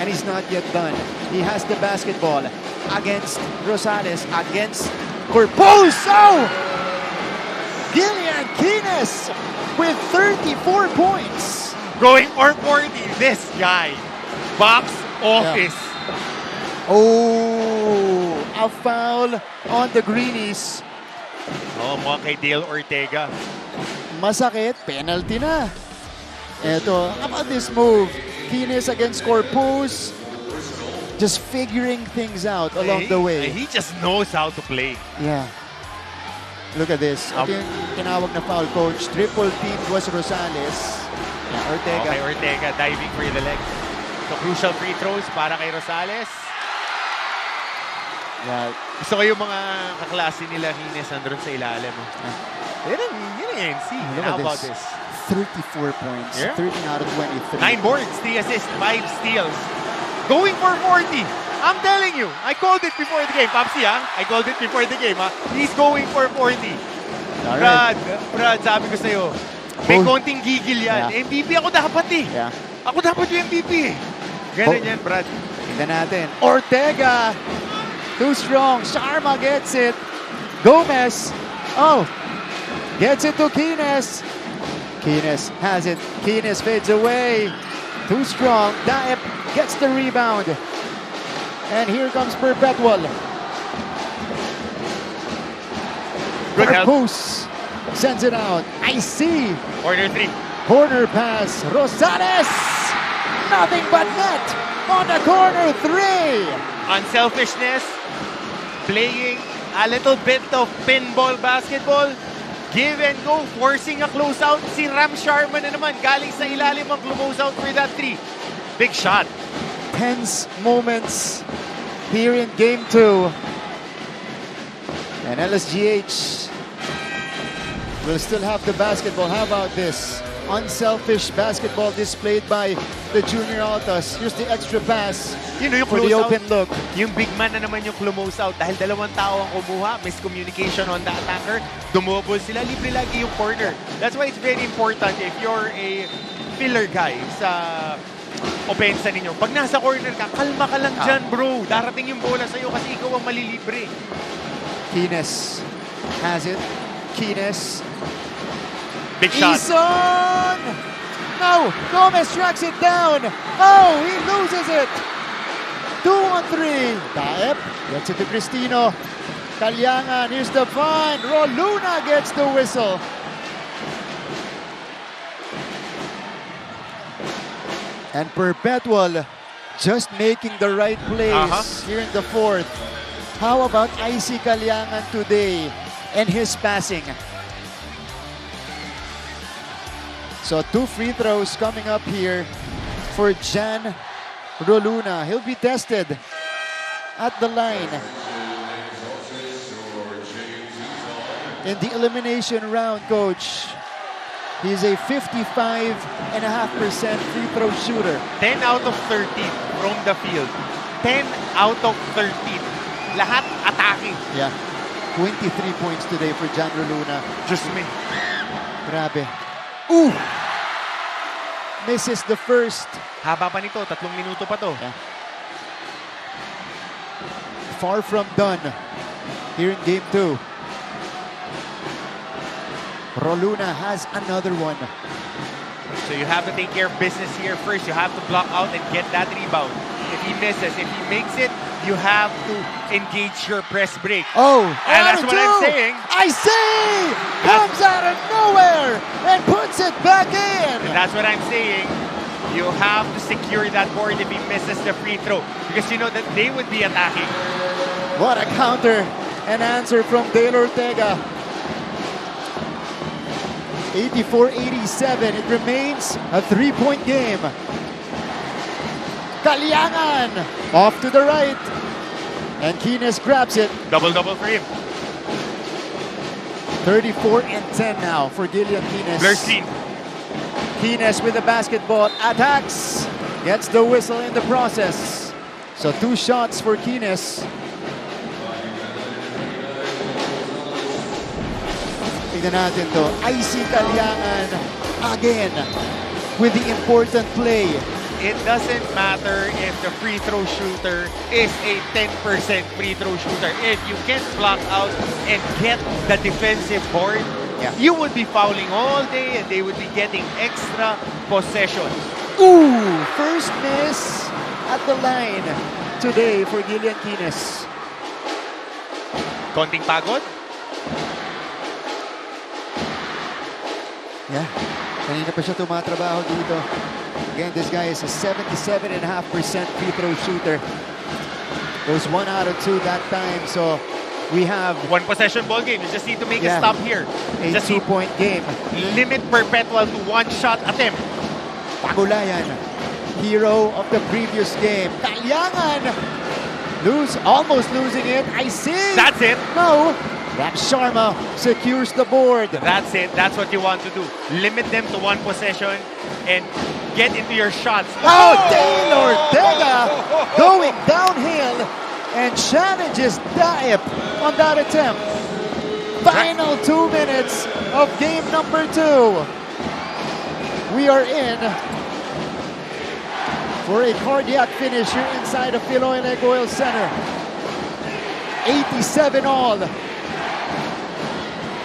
And he's not yet done. He has the basketball against Rosales, against Corposo! Gillian Kines with 34 points. Going or-40, this guy. Box office. Oh, a foul on the Greenies. Oh, mga kay Dale Ortega. Masakit, penalty na. Eto, how about this move? Kines against Corpus. Just figuring things out along the way. He just knows how to play. Yeah. Look at this. Ito yung tinawag na foul, coach. Triple team was Rosales. Ortega. Okay, Ortega diving for the leg. So crucial free throws para kay Rosales. Yeah. Gusto ko yung mga kaklase nila Greenies nandun sa ilalim. Yun ang NC. Look How at about this. this? 34 points. Yeah. 13 out of 23. 9 boards, 3 assists, 5 steals. Going for 40. I'm telling you, I called it before the game. Popsy, I called it before the game. He's going for 40. Alright. Brad, sabi ko sa'yo, may konting gigil yan. Yeah. MVP ako dapat eh. Yeah. Ako dapat yung MVP eh. Ganun yan, Brad. Tingnan natin. Ortega. Too strong. Sharma gets it. Gomez. Oh. Gets it to Kines. Kines has it. Kines fades away. Too strong. Daep gets the rebound. And here comes Perpetual. Good help. Marcus sends it out. I see. Corner 3. Corner pass. Rosales. Nothing but net on the corner 3. Unselfishness. Playing a little bit of pinball basketball. Give and go. Forcing a closeout. Si Ram Sharma na naman. Galing sa ilalim ang closeout for that 3. Big shot. Tense moments here in game 2. And LSGH will still have the basketball. How about this? Unselfish basketball displayed by the junior Altas. Here's the extra pass Yung for the open look. Yung big man na naman yung close out dahil dalawang tao ang kumuha. Miscommunication on the attacker. Dumobol sila. Libre lagi yung corner. That's why it's very important if you're a filler guy sa opensa ninyo. Pag nasa corner ka, kalma ka lang dyan, bro. Darating yung bola sa'yo kasi ikaw ang malilibre. Kines has it. Kines. Big shot. Ison! No! Gomez tracks it down. Oh, he loses it. 2 on 3. Daep gets it to Cristino. Calyangan, here's the find. Roluna gets the whistle. And Perpetual just making the right plays here in the 4th. How about Icy Calyangan today and his passing? So 2 free throws coming up here for Jan Roluna. He'll be tested at the line in the elimination round, coach. He's a 55.5% free throw shooter. 10 out of 13 from the field. 10 out of 13. Lahat attacking. Yeah. 23 points today for Jan Roluna. Just me. Grabe. Ooh! Misses the first. Haba pa nito. 3 minuto pa to. Yeah. Far from done here in game 2. Roluna has another one. So you have to take care of business here first. You have to block out and get that rebound. If he misses, if he makes it, you have to engage your press break. Oh, and that's what I'm saying. I see! Comes out of nowhere and puts it back in. And that's what I'm saying. You have to secure that board if he misses the free throw. Because you know that they would be attacking. What a counter and answer from Dale Ortega. 84-87. It remains a 3-point game. Calyangan off to the right. And Kines grabs it. Double-double for him. 34-10 now for Gillian Kines. Blur screen. Kines with the basketball. Attacks. Gets the whistle in the process. So 2 shots for Kines. Tignan natin to. Icy Calyangan again with the important play. It doesn't matter if the free throw shooter is a 10% free throw shooter. If you can't block out and get the defensive board, you would be fouling all day and they would be getting extra possession. Ooh! First miss at the line today for Gillian Kines. Konting pagod? Yeah. Kanina pa siya tumatrabaho dito. Again, this guy is a 77.5% free throw shooter. Goes 1 out of 2 that time. So we have 1 possession ball game. You just need to make a stop here. A Just 2-point game. limit Perpetual to 1 shot attempt. Pagulayan, hero of the previous game. Calyangan Almost losing it. I see. That's it. No. Ram Sharma secures the board. That's it. That's what you want to do. Limit them to one possession and get into your shots. Oh, Dale Ortega going downhill and challenges Daip on that attempt. Final 2 minutes of game number 2. We are in for a cardiac finish here inside of Benilde-LSGH Center. 87 all.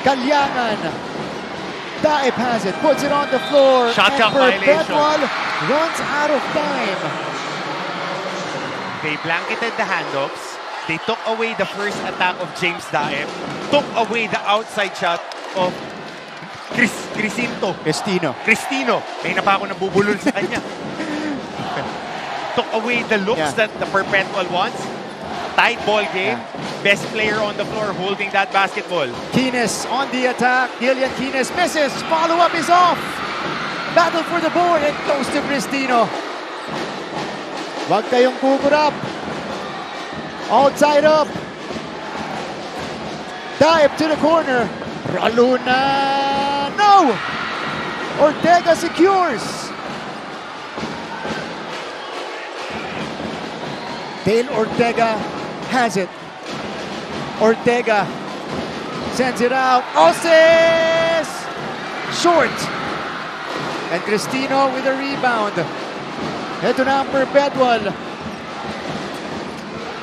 Kalyangan. Daip has it, puts it on the floor. Shot clock Perpetual runs out of time. They blanketed the handoffs. They took away the first attack of James Daip. Took away the outside shot of Cristino. Kaya na pa ako nabubulol sa kanya. Took away the looks that the Perpetual wants. Tight ball game. Best player on the floor holding that basketball. Kines on the attack. Gillian Kines misses. Follow-up is off. Battle for the board and goes to Cristino. Wag kayong kukurap. All tied up. Daip to the corner. Raluna. No! Ortega secures. Dale Ortega has it. Ortega sends it out. Oses! Short. And Cristino with a rebound. Ito na ang Perpetual.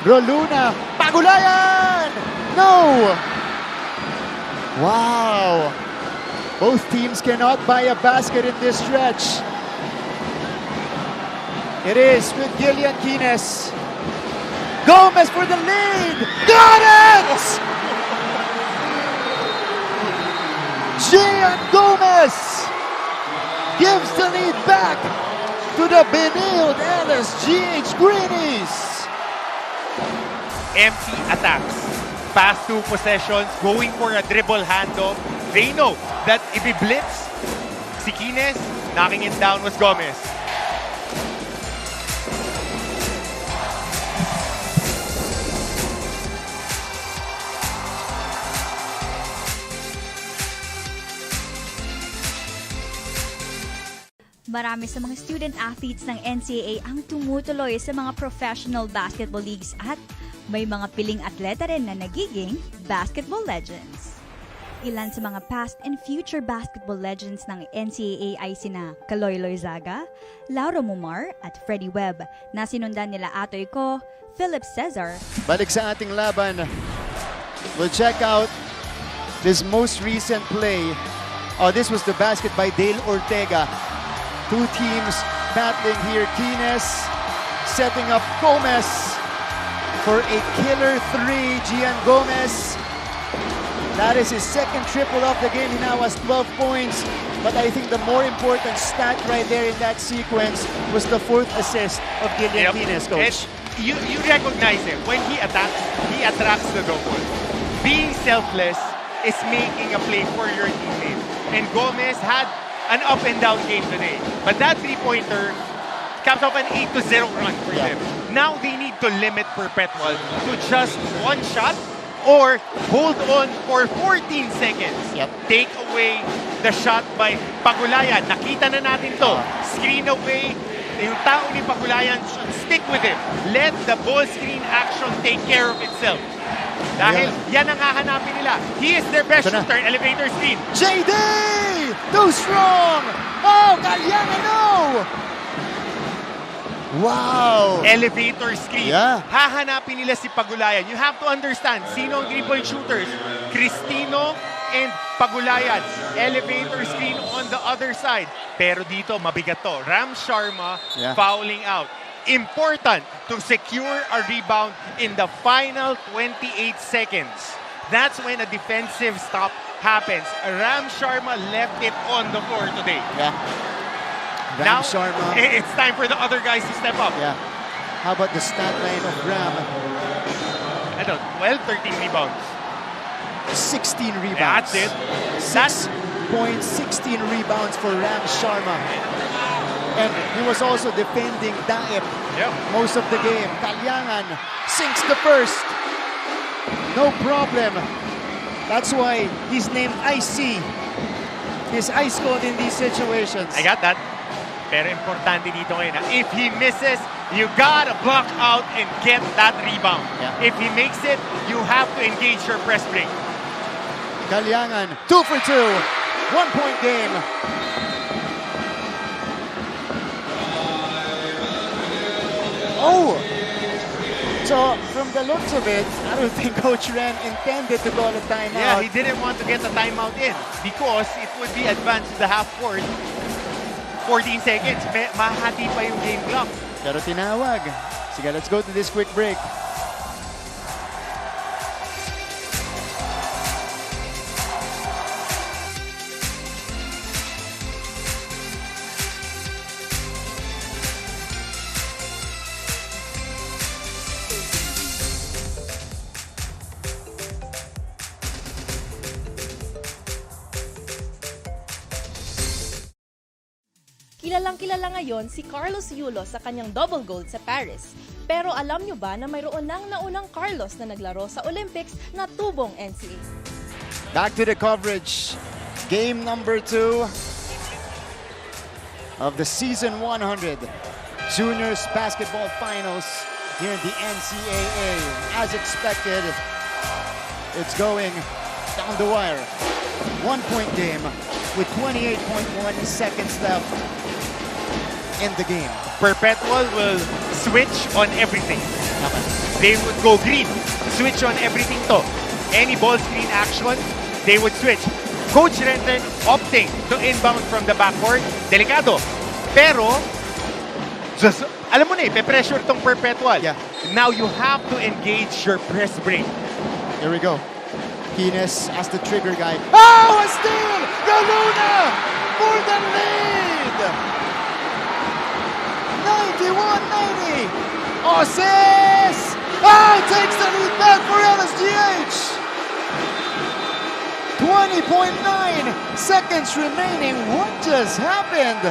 Roluna. Pagulayan! No! Wow. Both teams cannot buy a basket in this stretch. It is with Gillian Kines. Gomez for the lead! Got it! Gian Gomez gives the lead back to the Benilde-LSGH Greenies. Empty attacks. Past 2 possessions, going for a dribble handoff. They know that if he blitz, si Kines, knocking it down was Gomez. Marami sa mga student athletes ng NCAA ang tumutuloy sa mga professional basketball leagues at may mga piling atleta rin na nagiging basketball legends. Ilan sa mga past and future basketball legends ng NCAA ay sina Kaloy Loizaga, Laura Mumar at Freddie Webb na sinundan nila Atoy Ko, Philip Cesar. Balik sa ating laban. We'll check out this most recent play. Oh, this was the basket by Dale Ortega. 2 teams battling here. Kines setting up Gomez for a killer 3. Gian Gomez. That is his second triple of the game. He now has 12 points. But I think the more important stat right there in that sequence was the 4th assist of Gillian Kines, coach. You recognize him. When he attacks, he attracts the double. Being selfless is making a play for your teammate. And Gomez had an up and down game today. But that 3-pointer caps off an 8-0 run for them. Now they need to limit Perpetual to just 1 shot or hold on for 14 seconds. Take away the shot by Pagulayan. Nakita na natin to. Screen away. Yung tao ni Pagulayan should stick with him. Let the ball screen action take care of itself. Dahil yan ang hahanapin nila. He is their best shooter. Elevator screen. JD! Too strong! Oh, Kalyangan, no! Wow! Elevator screen. Hahanapin nila si Pagulayan. You have to understand, sino ang 3-point shooters? Cristino and Pagulayan. Elevator screen on the other side. Pero dito, mabigat to. Ram Sharma fouling out. Important to secure a rebound in the final 28 seconds. That's when a defensive stop happens. Ram Sharma left it on the floor today. Now, Sharma. It's time for the other guys to step up. How about the stat line of Ram? I don't know, 12, 13 rebounds. 16 rebounds. That's it. 6 points, 16 rebounds for Ram Sharma. And he was also defending Daep most of the game. Kalyangan sinks the first. No problem. That's why he's named Icy. He's ice cold in these situations. I got that. Pero importante dito ngayon, if he misses, you gotta block out and get that rebound. If he makes it, you have to engage your press break. Kalyangan, 2 for 2. 1-point game. Oh! So, from the looks of it, I don't think Coach Ren intended to call a timeout. Yeah, he didn't want to get the timeout in because it would be advanced to the half court. 14 seconds. Mahati pa yung game clock. Pero tinawag. Sige, let's go to this quick break. Kilalang-kilala ngayon si Carlos Yulo sa kanyang double gold sa Paris. Pero alam nyo ba na mayroon nang naunang Carlos na naglaro sa Olympics na tubong NCAA? Back to the coverage. Game number 2 of the season 100 Juniors Basketball Finals here in the NCAA. As expected, it's going down the wire. 1-point game with 28.1 seconds left in the game. Perpetual will switch on everything. They would go green, switch on everything to. Any ball screen action, they would switch. Coach Renton opting to inbound from the backcourt. Delikado. Pero, just, alam mo na pe-pressure tong Perpetual. Now you have to engage your press break. Here we go. Kines as the trigger guy. Oh, a steal! Galuna for the lead! 91-90. Oses! Takes the lead back for LSGH. 20.9 seconds remaining. What just happened?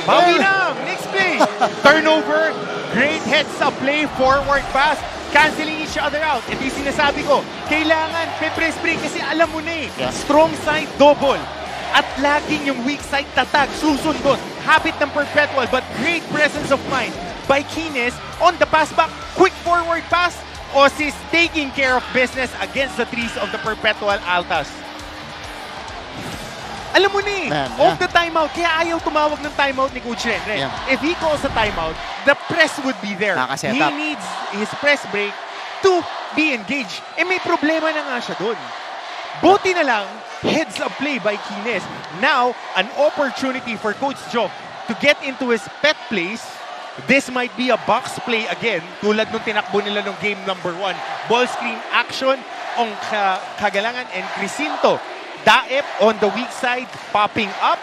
Bawi lang! Next play! Turnover. Great heads-up play. Forward pass. Canceling each other out. Ito yung sinasabi ko. Kailangan may press break kasi alam mo na strong side double. At laging yung weak side tatag. Susundot. Habit ng Perpetual but great presence of mind by Kines on the pass back. Quick forward pass. Osis taking care of business against the threes of the Perpetual Altas. Alam mo ni, off the timeout, kaya ayaw tumawag ng timeout ni Coach Renren. If he calls a timeout, the press would be there. He needs his press break to be engaged. May problema na nga siya doon. Buti na lang, heads up play by Kines. Now, an opportunity for Coach Joe to get into his pet plays. This might be a box play again, tulad nung tinakbo nila nung game number 1. Ball screen action on Kagalangan and Crisinto. Daep on the weak side, popping up.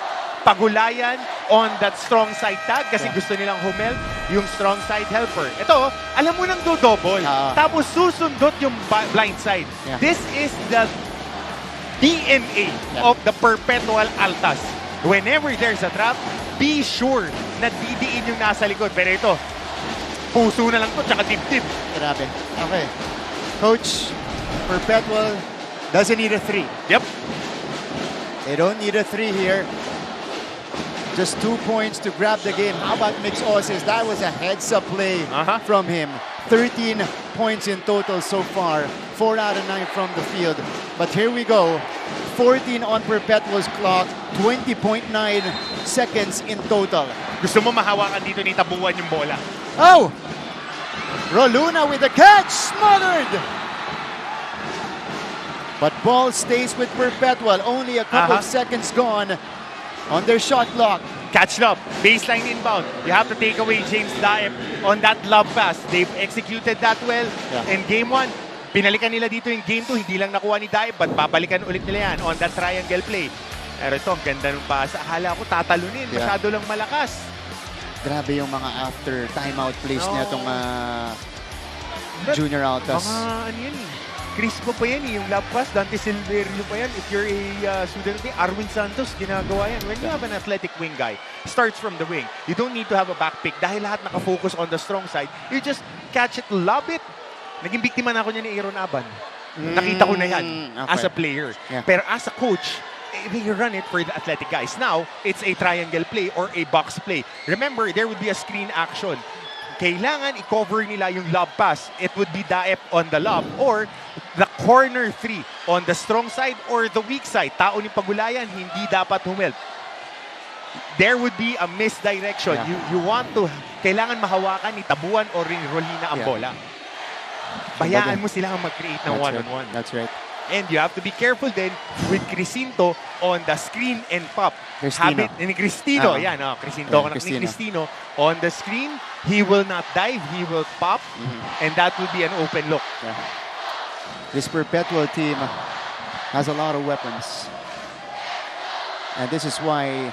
Pagulayan on that strong side tag kasi gusto nilang humel yung strong side helper. Ito, alam mo nang do-double. Tapos susundot yung blind side. This is the DNA of the Perpetual Altas. Whenever there's a trap, be sure na didiin yung nasa likod. Pero ito, puso na lang to, tsaka dibdib. Grabe. Okay. Coach, Perpetual doesn't need a 3. Yep. They don't need a 3 here. Just 2 points to grab the game. How about Mix Osis? That was a heads-up play from him. 13 points in total so far. 4 out of 9 from the field. But here we go. 14 on Perpetual's clock. 20.9 seconds in total. Gusto mo mahawakan dito ni Tabuan yung bola. Oh! Roluna with the catch. Smothered! But ball stays with Perpetual. Only a couple of seconds gone on their shot clock. Catch lob, baseline inbound. You have to take away James Daep on that lob pass. They've executed that well in game 1. Pinalikan nila dito yung game 2. Hindi lang nakuha ni Daep, but babalikan ulit nila yan on that triangle play. Pero ito, ang ganda ng pass. Akala ko tatalunin. Masyado lang malakas. Grabe yung mga after timeout plays niya itong Junior Altas. Mga ano yun, Crispo pa yan yung lap pass, Dante Silverio pa yan. If you're a student, Arwin Santos, ginagawa yan. When you have an athletic wing guy, starts from the wing, you don't need to have a back pick dahil lahat nakafocus on the strong side. You just catch it, lob it. Naging biktima na ako niya ni Aaron Aban. Nakita ko na yan as a player. Yeah. Pero as a coach, you run it for the athletic guys. Now, it's a triangle play or a box play. Remember, there would be a screen action. Kailangan i-cover nila yung lob pass. It would be Daep on the lob or the corner 3 on the strong side or the weak side. Tao ni Pagulayan, hindi dapat humel. There would be a misdirection. Yeah. You want to, kailangan mahawakan ni Tabuan or ni Rolina ang bola. Bayaan mo sila ang mag-create ng one-on-one. That's right. And you have to be careful then with Crisinto on the screen and pop. Cristino. Habit ni Cristino. Yan, Crisinto. Yeah, Ni Cristino. On the screen, he will not dive. He will pop. And that will be an open look. Yeah. This Perpetual team has a lot of weapons. And this is why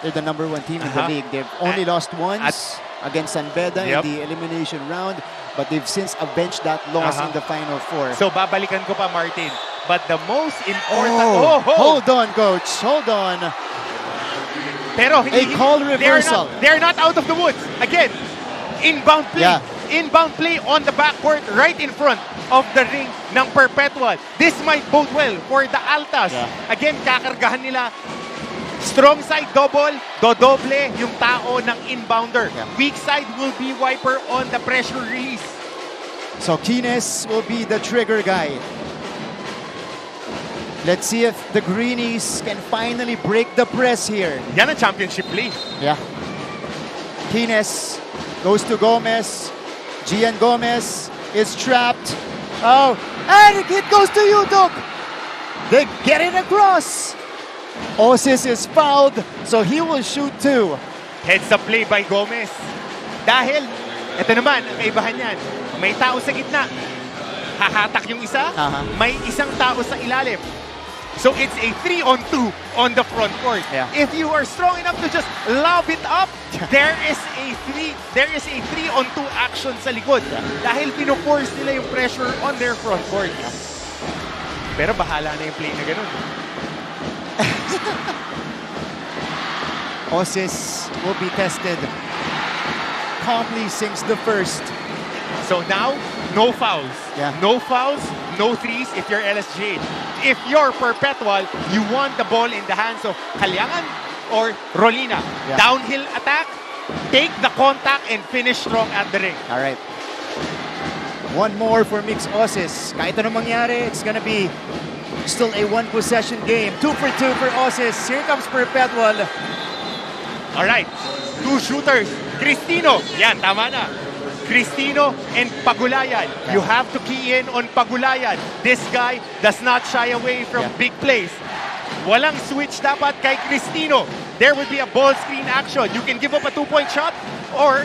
they're the #1 team in the league. They've only lost once against San Beda in the elimination round. But they've since avenged that loss in the Final Four. So, babalikan ko pa, Martin. But the most important... Hold on, coach. Hold on. Pero a call reversal. They're not out of the woods. Again, inbound play. Yeah. Inbound play on the backcourt right in front of the ring ng Perpetual. This might bode well for the Altas. Yeah. Again, kakargahan nila. Strong side double, dodoble yung tao ng inbounder. Yeah. Weak side will be Wiper on the pressure release. So Kines will be the trigger guy. Let's see if the Greenies can finally break the press here. Yan ang championship play. Yeah. Kines goes to Gomez. Gian Gomez is trapped. Oh, and it goes to Yudok. They get it across. Osis is fouled, so he will shoot 2. Heads up play by Gomez. Dahil, ito naman, ang kaibahan yan. May tao sa gitna. Hahatak yung isa, may isang tao sa ilalim. So it's a 3-on-2 on the front court. Yeah. If you are strong enough to just lob it up, there is a 3-on-2 action sa likod. Dahil pino-force nila yung pressure on their front court. Pero bahala na yung play na ganun. Osis will be tested. Calmly sinks the first. So now, no fouls. Yeah. No fouls, no threes if you're LSGH. If you're Perpetual, you want the ball in the hands of Kalyangan or Rolina. Yeah. Downhill attack, take the contact and finish strong at the ring. All right. One more for Mix Osis. Kahit anong mangyari, it's gonna be still a 1-possession game. 2 for 2 for Osis. Here comes Perpetual. All right. 2 shooters. Cristino. Yan, tama na. Cristino and Pagulayan. You have to key in on Pagulayan. This guy does not shy away from big plays. Walang switch dapat kay Cristino. There would be a ball screen action. You can give up a 2-point shot or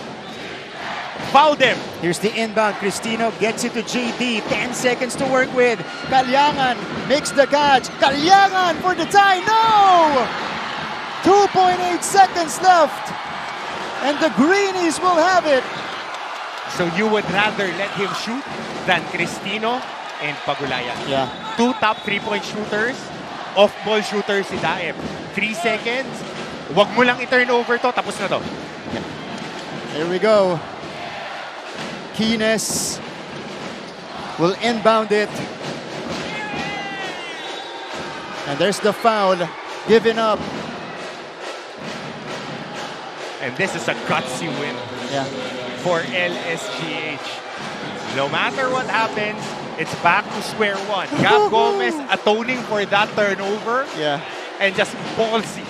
foul them. Here's the inbound. Cristino gets it to JD. 10 seconds to work with. Kalyangan makes the catch. Kalyangan for the tie. No! 2.8 seconds left. And the Greenies will have it. So you would rather let him shoot than Cristino and Pagulayan. Yeah. 2 top 3-point shooters, off-ball shooters si Daep. 3 seconds, wag mo lang i-turn over to, tapos na to. Yeah. Here we go. Kines will inbound it. And there's the foul given up. And this is a gutsy win. Yeah. For LSGH. No matter what happens, it's back to square one. Gab Gomez atoning for that turnover. Yeah. And just ballsy.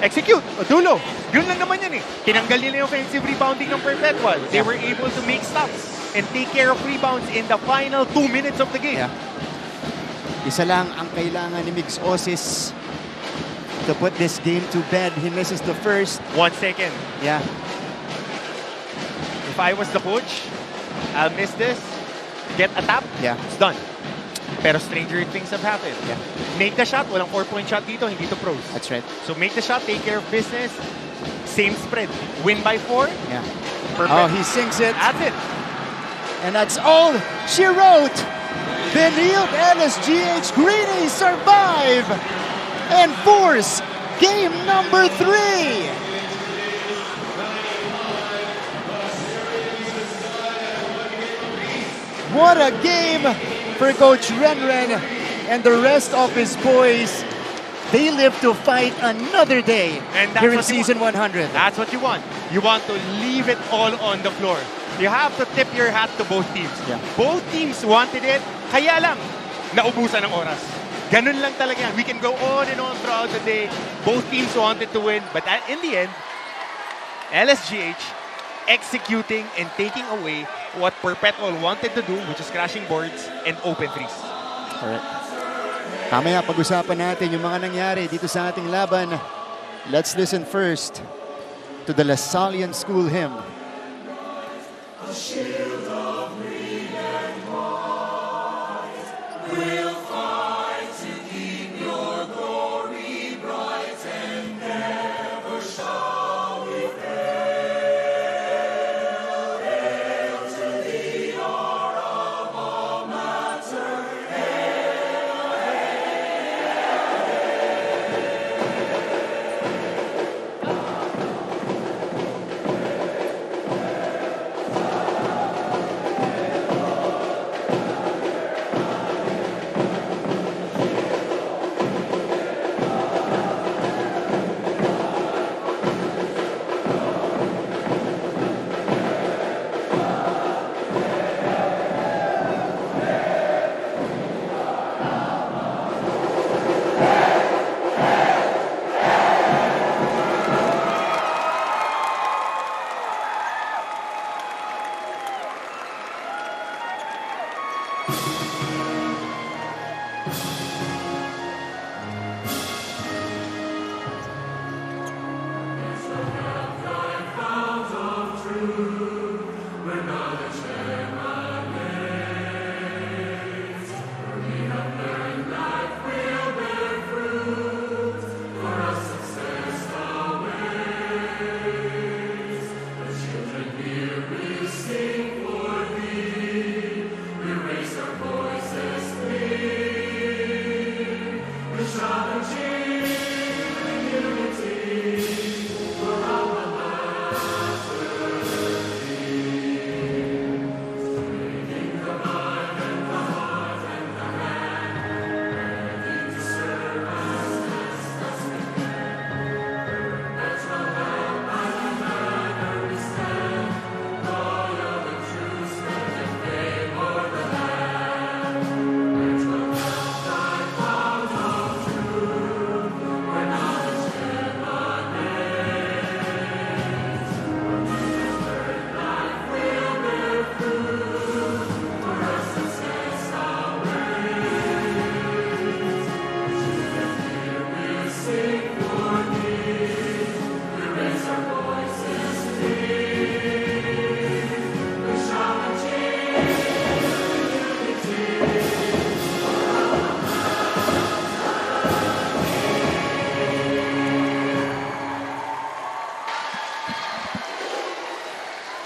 Execute. O dulo. Yun lang naman yan eh. Tinanggal nila yung offensive rebounding ng Perpetual. They were able to make stops and take care of rebounds in the final 2 minutes of the game. Yeah. Isa lang ang kailangan ni Mix Osis to put this game to bed. He misses the first. 1 second. Yeah. If I was the coach, I'll miss this, get a tap, it's done. Pero stranger things have happened. Yeah. Make the shot, walang 4-point shot dito, hindi to pros. That's right. So make the shot, take care of business, same spread. Win by 4. Yeah. Perfect. Oh, he sinks it. That's it. And that's all she wrote. Benilde-LSGH Greenies survive and force game number 3. What a game for Coach Renren and the rest of his boys. They live to fight another day here in Season 100. That's what you want. You want to leave it all on the floor. You have to tip your hat to both teams. Yeah. Both teams wanted it, kaya lang, naubusan ng oras. Ganun lang talaga yan. We can go on and on throughout the day. Both teams wanted to win, but in the end, LSGH executing and taking away what Perpetual wanted to do, which is crashing boards and open threes. Correct. Mamaya pag-usapan natin yung mga nangyari dito sa ating laban. Let's listen first to the Lasallian School hymn. A shield of green and white will fight to keep your glory bright, and never shall we fail. Hail to thee, our alma mater.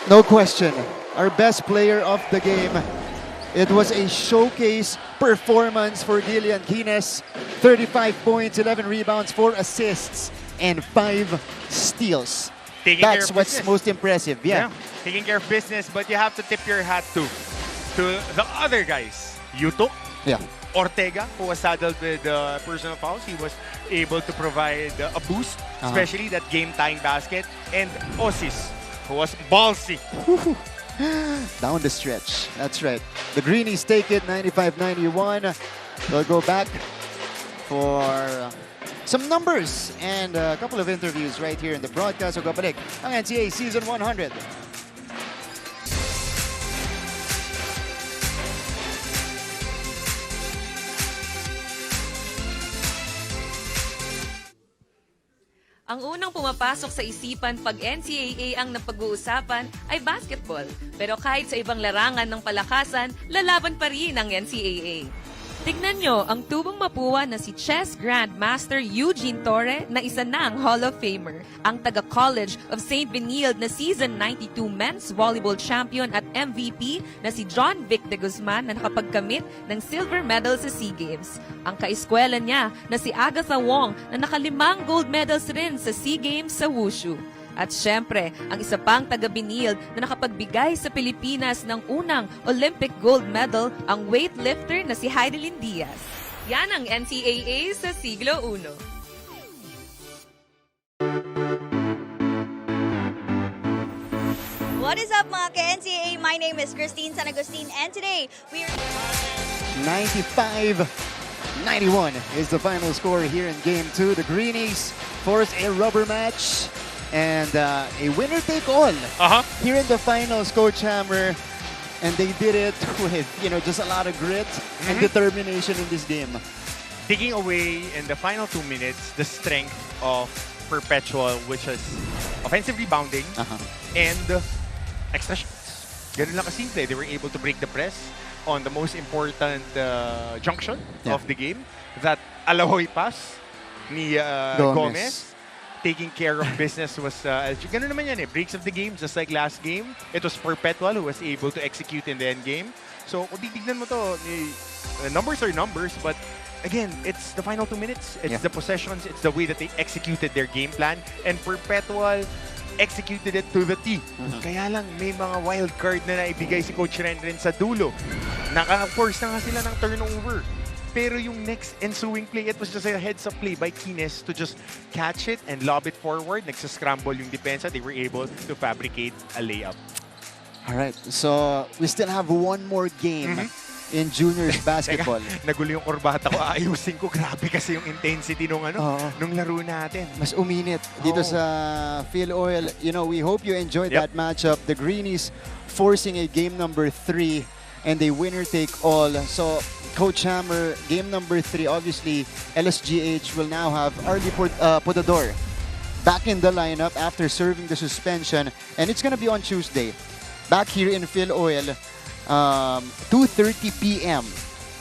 No question, our best player of the game. It was a showcase performance for Gillian Kines. 35 points, 11 rebounds, 4 assists, and 5 steals. That's what's most impressive. Yeah. Taking care of business, but you have to tip your hat to the other guys. Yuto. Yeah. Ortega, who was saddled with personal fouls. He was able to provide a boost, especially that game-tying basket. And Osis, who was ballsy. Down the stretch. That's right. The Greenies take it 95-91. They'll go back for some numbers and a couple of interviews right here in the broadcast. So kapalik ang NCAA Season 100. Ang unang pumapasok sa isipan pag NCAA ang napag-uusapan ay basketball. Pero kahit sa ibang larangan ng palakasan, lalaban pa rin ang NCAA. Tignan nyo ang tubong mapuwa na si Chess Grandmaster Eugene Torre na isa ng Hall of Famer. Ang taga-College of St. Benilde na Season 92 Men's Volleyball Champion at MVP na si John Vic de Guzman na nakapagkamit ng silver medal sa SEA Games. Ang kaeskwela niya na si Agatha Wong na nakalimang gold medals rin sa SEA Games sa Wushu. At syempre, ang isa pang taga-Benilde na nakapagbigay sa Pilipinas ng unang Olympic gold medal, ang weightlifter na si Heidelin Diaz. Yan ang NCAA sa siglo 1. What is up mga ka-NCAA? My name is Christine San Agustin and today we are... 95-91 is the final score here in Game 2. The Greenies force a rubber match and a winner-take-all here in the finals, Coach Hammer. And they did it with, just a lot of grit and determination in this game. Taking away in the final 2 minutes the strength of Perpetual, which is offensive rebounding and extra shots. Ganun lang kasimple. They were able to break the press on the most important junction of the game. That alahoy pass ni Gomez. Taking care of business was, ganun naman yan breaks of the game, just like last game. It was Perpetual who was able to execute in the end game. So, kung titignan mo to, numbers are numbers, but again, it's the final 2 minutes. It's the possessions. It's the way that they executed their game plan. And Perpetual executed it to the T. Kaya lang, may mga wild card na naibigay si Coach Renren sa dulo. Naka-force na nga sila ng turnover. Pero yung next ensuing play, it was just a heads-up play by Kines to just catch it and lob it forward. Nagsascramble yung depensa. They were able to fabricate a layup. All right, so we still have one more game in juniors basketball. Nagulo yung kurbata ko. Ayusin ko. Grabe kasi yung intensity nung laro natin. Mas uminit dito sa Phil Oil. We hope you enjoyed that matchup. The Greenies forcing a game number 3 and a winner-take-all. So, Coach Hammer, game number 3, obviously, LSGH will now have Arlie Podador back in the lineup after serving the suspension. And it's going to be on Tuesday. Back here in Phil Oil, 2:30 p.m.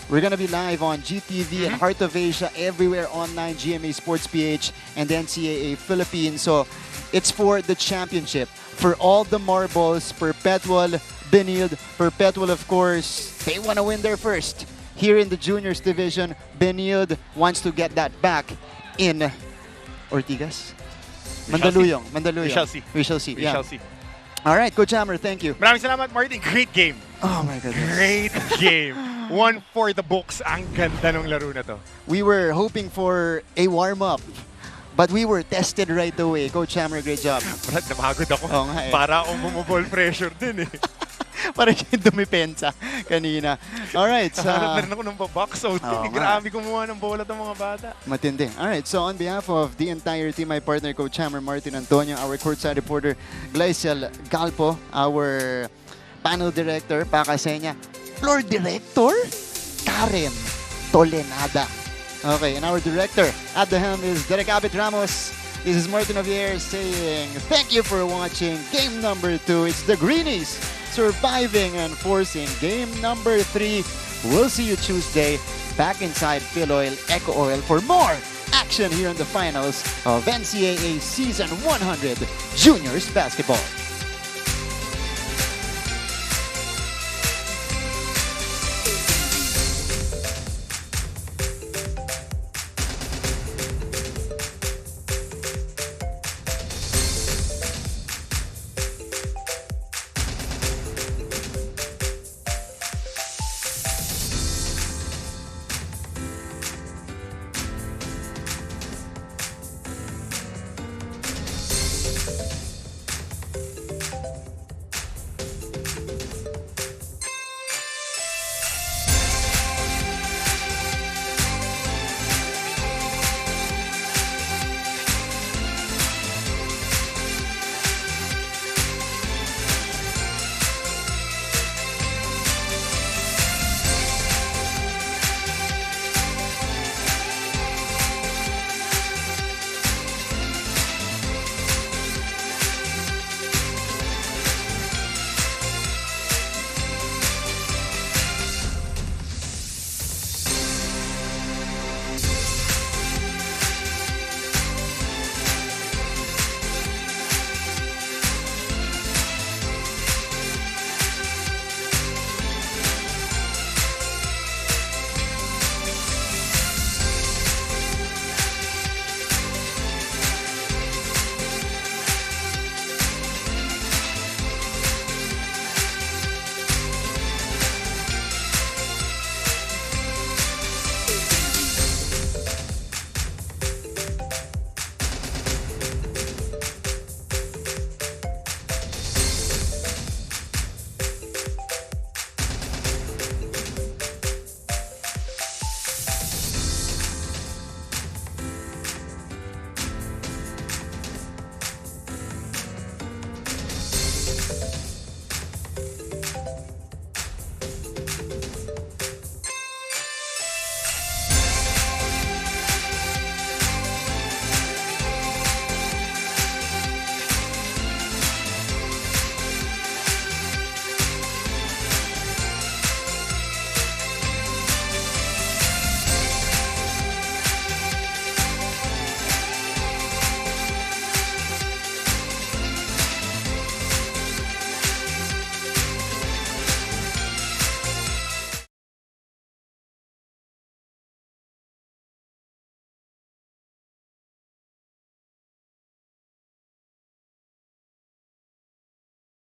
We're going to be live on GTV and Heart of Asia, everywhere online, GMA Sports PH and NCAA Philippines. So, it's for the championship. For all the marbles, Perpetual, Benilde. Perpetual, of course, they want to win their first. Here in the juniors division, Benilde wants to get that back in Ortigas? Mandaluyong. We shall see. We shall see. We shall see. All right, Coach Hammer, thank you. Maraming salamat, Martin. Great game. Oh my goodness. Great game. One for the books. Ang ganda ng laro na to. We were hoping for a warm-up, but we were tested right away. Coach Hammer, great job. Brad, namagod ako. Oo nga Para akong bumuball pressure din Parang yung dumipensa kanina. Alright. Nahanap na rin ako ng box out. Grabe kumuha ng bola ng mga bata. Matindi. Alright, so on behalf of the entire team, my partner, Coach Hammer, Martin Antonio, our courtside reporter, Gleiciel Galpo, our panel director, Pakasenya, floor director, Karen Tolenada. Okay, and our director at the helm is Derek Abit Ramos. This is Martin Javier saying thank you for watching game number 2. It's the Greenies surviving and forcing game number 3. We'll see you Tuesday back inside Phil Oil, Eco Oil for more action here in the finals of NCAA Season 100 Juniors Basketball.